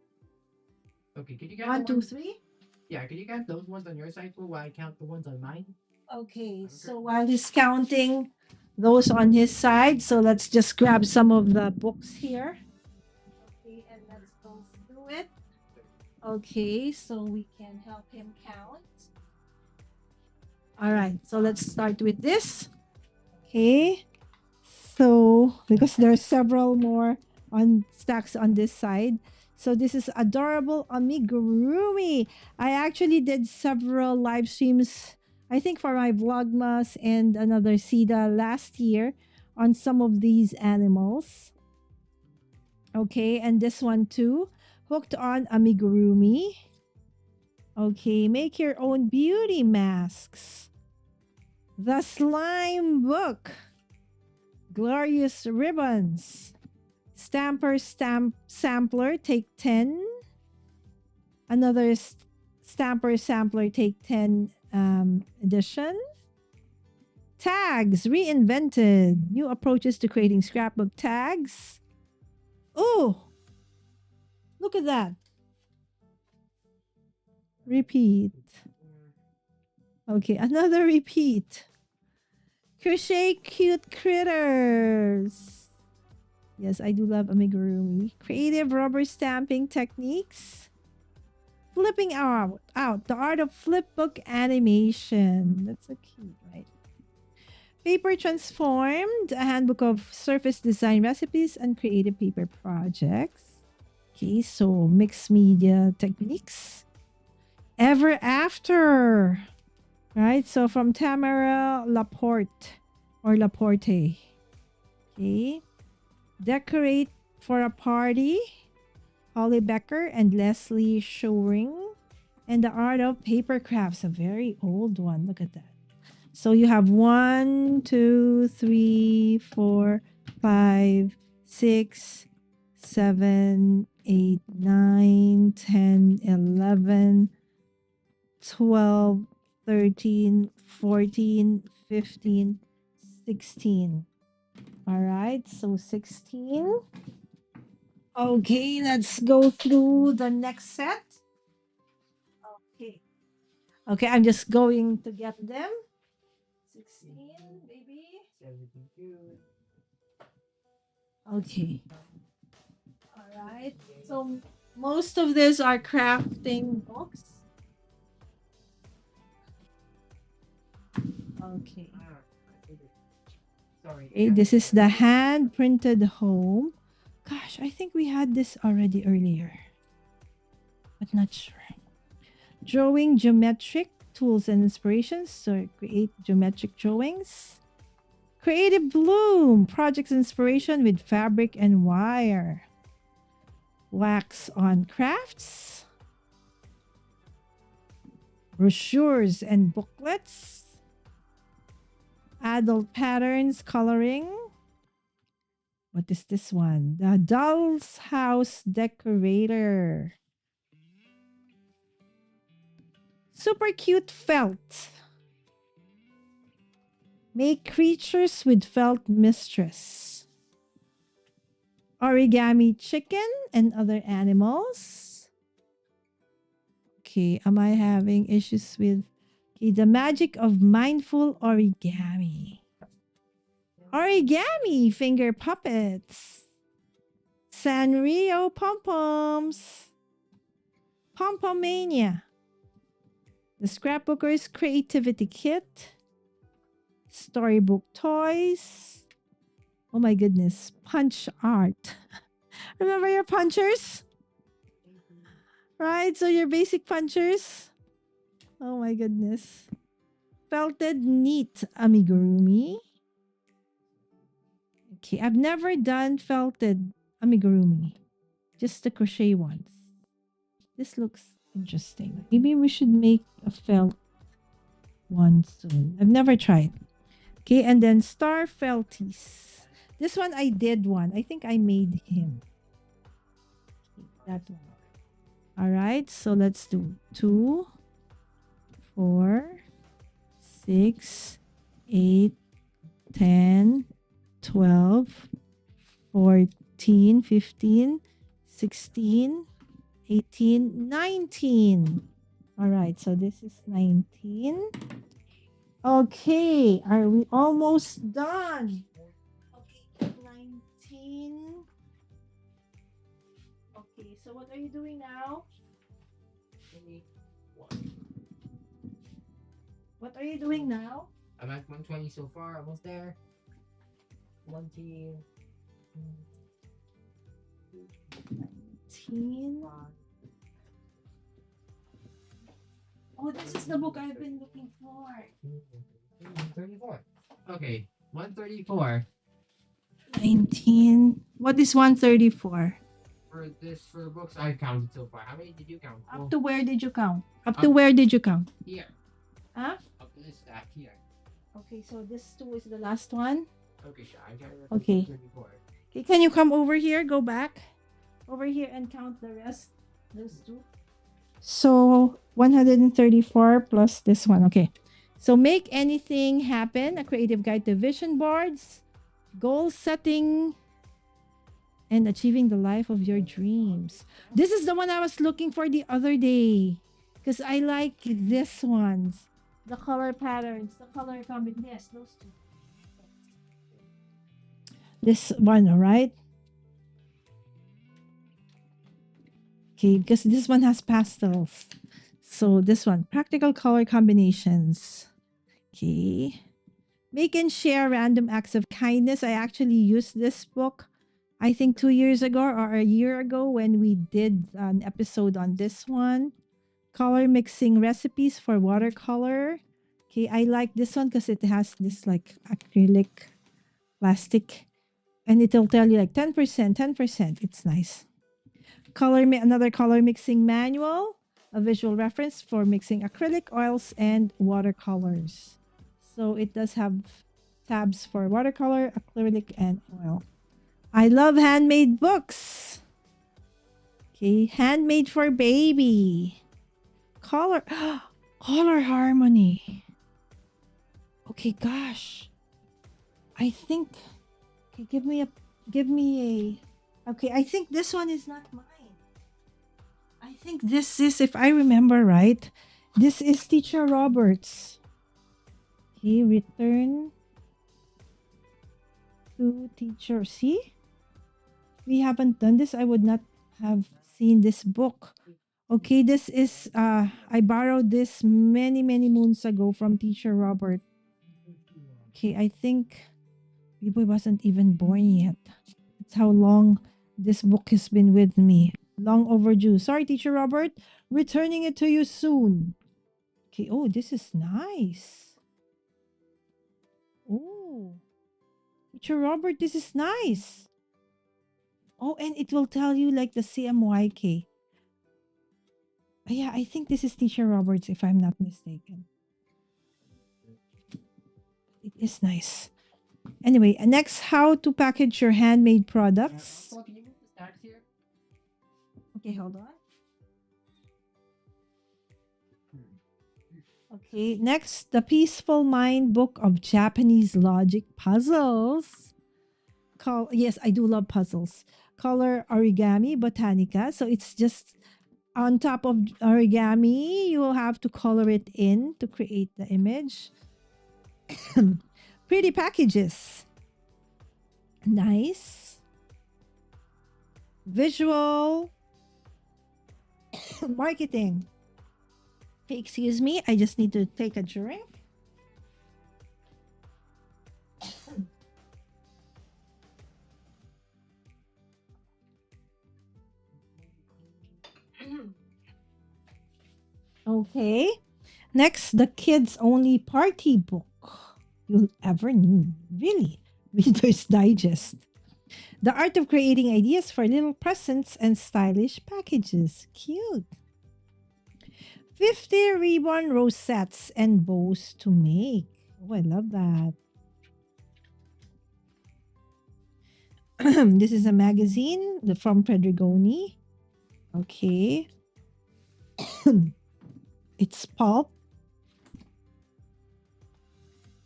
Okay, can you count One, the two, ones? three. Yeah, can you count those ones on your side while I count the ones on mine? Okay, so while he's counting those on his side, so let's just grab some of the books here. Okay, and let's go through it. Okay, so we can help him count. All right, so let's start with this. Okay, so because there are several more on stacks on this side. So this is adorable amigurumi. I actually did several live streams, I think for my Vlogmas and another CEDA last year on some of these animals. Okay, and this one too. Hooked on amigurumi. Okay, make your own beauty masks. The Slime Book. Glorious Ribbons. Stamper Stamp Sampler, take 10. Another Stamper Sampler, take 10 edition. Tags reinvented. New approaches to creating scrapbook tags. Oh, look at that. Repeat. Okay, another repeat. Crochet cute critters. Yes, I do love amigurumi. Creative rubber stamping techniques. Flipping out. The art of flipbook animation. That's so cute, right? Paper Transformed, a handbook of surface design recipes and creative paper projects. Okay, so mixed media techniques. Ever After. Right? So from Tamara Laporte or Laporte. Okay. Decorate for a Party. Holly Becker and Leslie Shoring. And the Art of Paper Crafts, a very old one. Look at that. So you have 1, 2, 3, 4, 5, 6, 7, 8, 9, 10, 11, 12, 13, 14, 15, 16. All right, so 16. Okay, let's go through the next set. Okay. Okay, I'm just going to get them. 16, baby. 72. Okay. All right. So most of these are crafting books. Okay. Sorry. Okay, this is the hand printed home. Gosh, I think we had this already earlier, but not sure. Drawing geometric tools and inspirations to create geometric drawings. Creative Bloom projects inspiration with fabric and wire. Wax on crafts. Brochures and booklets. Adult patterns coloring. What is this one? The Doll's House Decorator. Super cute felt. Make creatures with felt mistress. Origami chicken and other animals. Okay, am I having issues with the magic of mindful origami? Origami finger puppets. Sanrio pom poms. Pompomania. The Scrapbooker's Creativity Kit. Storybook toys. Oh my goodness. Punch art. Remember your punchers? Right? So your basic punchers. Oh my goodness. Felted neat amigurumi. Okay, I've never done felted amigurumi. Just the crochet ones. This looks interesting. Maybe we should make a felt one soon. I've never tried. Okay, and then Star Felties. This one I did one. I think I made him. That one. All right, so let's do 2, 4, 6, 8, 10, 12, 14, 15, 16, 18, 19. All right, so this is 19. Okay, are we almost done? Okay, 19. Okay, so what are you doing now? What are you doing now? I'm at 120 so far, almost there. 20. 19. Oh, this is the book I've been looking for. 134. Okay, 134. 19. What is 134? For books I've counted so far. How many did you count? Up to where did you count? Up to where did you count? Here. Huh? Up to this stack here. Okay, so this 2 is the last one. Okay, sure. I got it. Okay. 134. Okay, can you come over here? Go back over here and count the rest. Those 2. So 134 plus this one. Okay. So make anything happen. A creative guide to vision boards, goal setting, and achieving the life of your dreams. This is the one I was looking for the other day because I like this ones. The color patterns, the color combinations. Yes, those 2. This one, all right? Okay, because this one has pastels. So this one, practical color combinations. Okay. Make and share random acts of kindness. I actually used this book, I think 2 years ago or a year ago when we did an episode on this one. Color mixing recipes for watercolor. Okay, I like this one because it has this like acrylic plastic and it'll tell you like 10%, 10%. It's nice. Another color mixing manual, a visual reference for mixing acrylic oils and watercolors. So it does have tabs for watercolor, acrylic, and oil. I love handmade books. Okay, handmade for baby. Color color harmony. Okay, gosh. I think okay, give me Okay, I think this one is not mine. I think this is, if I remember right, this is Teacher Roberts. Okay, return to teacher. See? We haven't done this. I would not have seen this book. Okay, this is I borrowed this many moons ago from Teacher Robert. Okay, I think Biboy wasn't even born yet. That's how long this book has been with me. Long overdue. Sorry, Teacher Robert. Returning it to you soon. Okay, oh, this is nice. Oh, Teacher Robert, this is nice. Oh, and it will tell you like the CMYK. Yeah, I think this is Teacher Roberts, if I'm not mistaken. It is nice. Anyway, next, how to package your handmade products. Can you move the stacks here? Okay, hold on. Okay, next, the Peaceful Mind Book of Japanese Logic Puzzles. Yes, I do love puzzles. Color Origami Botanica. So it's just on top of origami, you will have to color it in to create the image. Pretty packages. Nice. Visual marketing. Okay, excuse me, I just need to take a drink. Okay. Next, the kids only party book you'll ever need. Really? Reader's Digest. The art of creating ideas for little presents and stylish packages. Cute. 50 ribbon rosettes and bows to make. Oh, I love that. This is a magazine from Pedrigoni. Okay. It's pulp.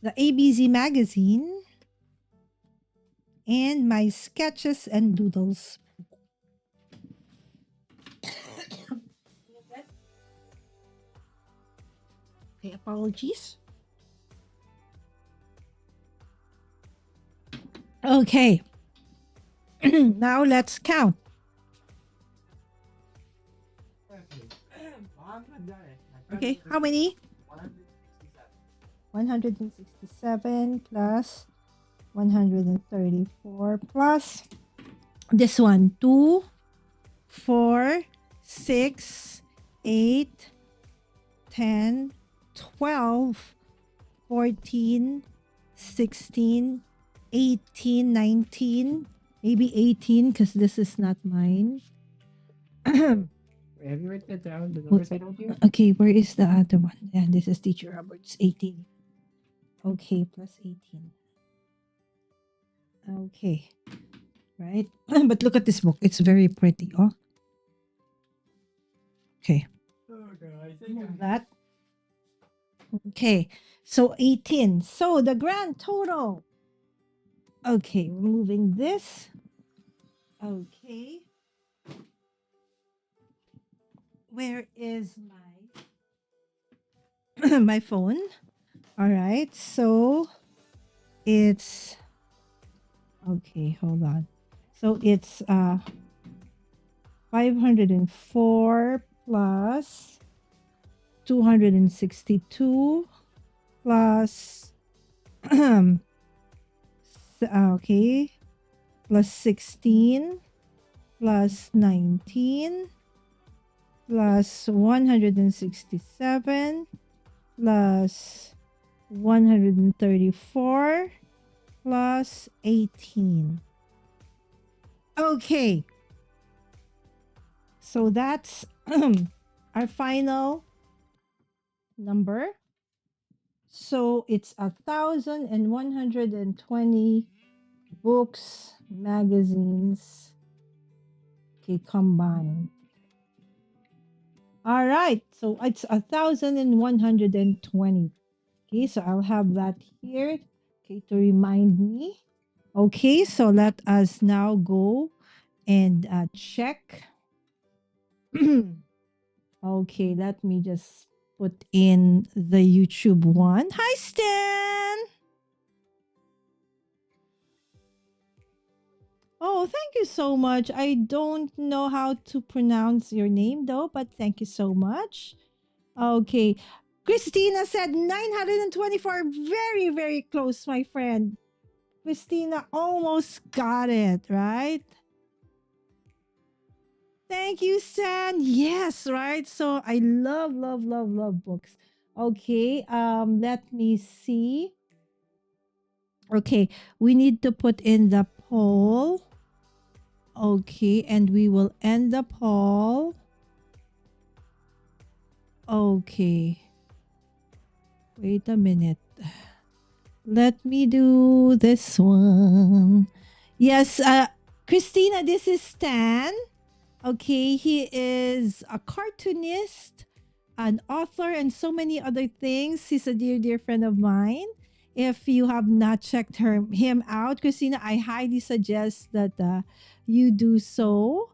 The ABZ magazine. And my sketches and doodles. Okay, apologies. Okay. Now let's count. Okay, how many? 167 plus 134 plus this one 2, 4, 6, 8, 10, 12, 14, 16, 18, 19, maybe 18 because this is not mine. Have you written it down? The numbers I told you? Okay, where is the other one? Yeah, this is Teacher Roberts, 18. Okay, plus 18. Okay, right? But look at this book. It's very pretty. Oh, okay. Move that. Okay, so 18. So the grand total. Okay, removing this. Okay. Where is my my phone? All right, so it's okay. Hold on. So it's 504 plus 262 plus okay, plus 16 plus 19 plus 167 plus 134 plus 18. Okay. So that's our final number. So it's 1,120 books, magazines, okay, combined. All right. So it's 1,120. Okay, so I'll have that here. Okay, to remind me. Okay, so let us now go and check. Okay, let me just put in the YouTube one. Hi, Stan. Oh, thank you so much. I don't know how to pronounce your name though, but thank you so much. Okay. Christina said 924. Very, very close, my friend. Christina almost got it, right? Thank you, Stan. Yes, right. So I love, love, love, love books. Okay. Let me see. Okay, we need to put in the poll. Okay, and we will end the poll. Okay. Wait a minute. Let me do this one. Yes, Christina, this is Stan. Okay, he is a cartoonist, an author, and so many other things. He's a dear, dear friend of mine. If you have not checked him out, Christina, I highly suggest that you do so.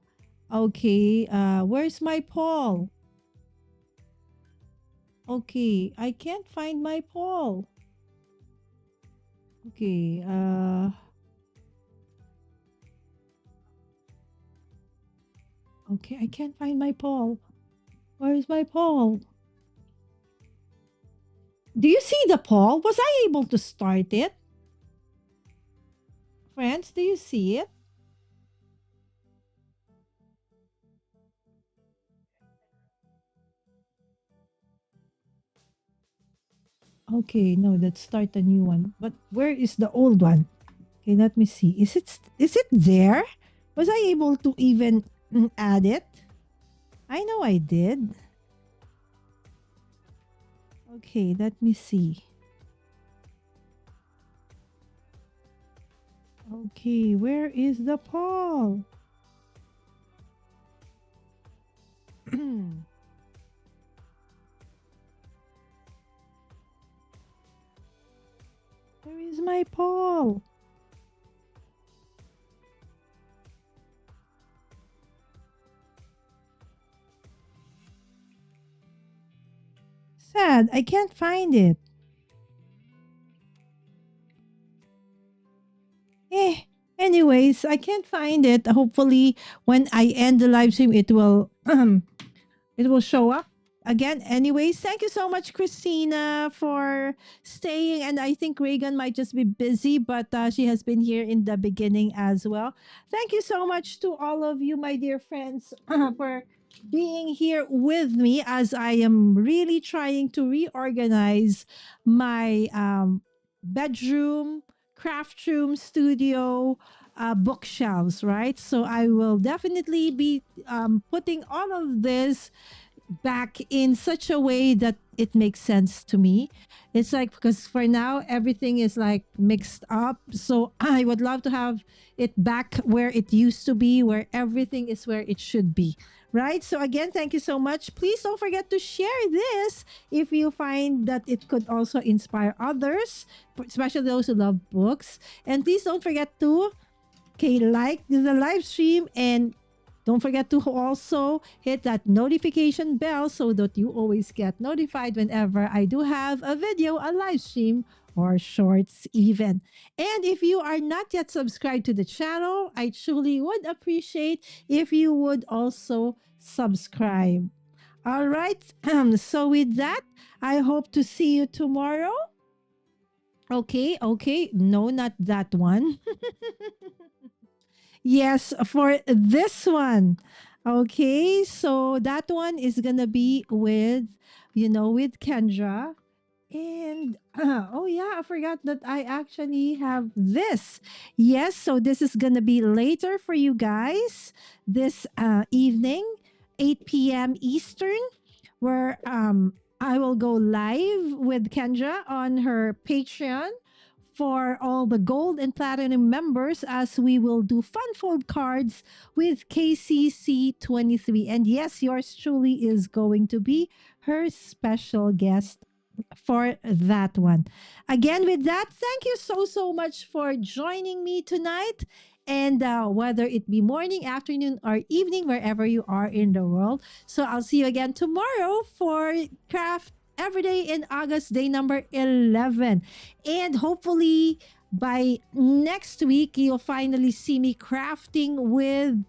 Okay, where's my Paul? Okay, I can't find my Paul. Okay, okay, I can't find my Paul. Where's my Paul? Do you see the Paul? Was I able to start it? Friends, do you see it? Okay, no, let's start a new one. But where is the old one? Okay, let me see. Is it there? Was I able to even add it? I know I did. Okay, let me see. Okay, where is the Paul? Where is my Paul? Sad, I can't find it. Eh, anyways, I can't find it. Hopefully, when I end the live stream, it will show up again. Anyways, thank you so much, Christina, for staying. And I think Reagan might just be busy, but she has been here in the beginning as well. Thank you so much to all of you, my dear friends, for being here with me as I am really trying to reorganize my bedroom, craft room, studio, bookshelves, right? So I will definitely be putting all of this back in such a way that it makes sense to me. It's like because for now everything is like mixed up. So I would love to have it back where it used to be, where everything is where it should be. Right? So again, thank you so much. Please don't forget to share this if you find that it could also inspire others, especially those who love books. And please don't forget to like the live stream and don't forget to also hit that notification bell so that you always get notified whenever I do have a video, a live stream, or shorts even. And if you are not yet subscribed to the channel, I truly would appreciate if you would also subscribe. All right. So with that, I hope to see you tomorrow. Okay, okay. No, not that one. Yes, for this one. Okay, so that one is gonna be with, with Kendra. And oh yeah, I forgot that I actually have this. Yes, so this is gonna be later for you guys this evening, 8 p.m. Eastern, where I will go live with Kendra on her Patreon for all the gold and platinum members as we will do fun fold cards with KCC23. And yes, yours truly is going to be her special guest for that one. Again, with that, thank you so, so much for joining me tonight. and whether it be morning, afternoon, or evening, wherever you are in the world. So I'll see you again tomorrow for Craft Every Day in August, day number 11. And hopefully by next week, you'll finally see me crafting with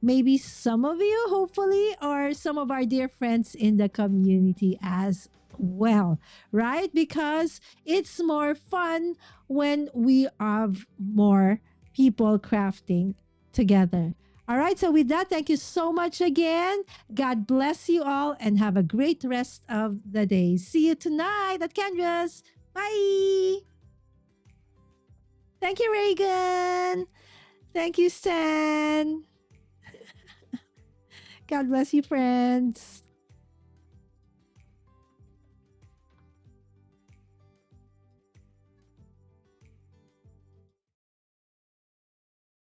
maybe some of you, hopefully, or some of our dear friends in the community as well, right? Because it's more fun when we have more people crafting together. All right, so with that, thank you so much again. God bless you all and have a great rest of the day. See you tonight at Canvas. Bye. Thank you, Reagan. Thank you, Stan. God bless you, friends.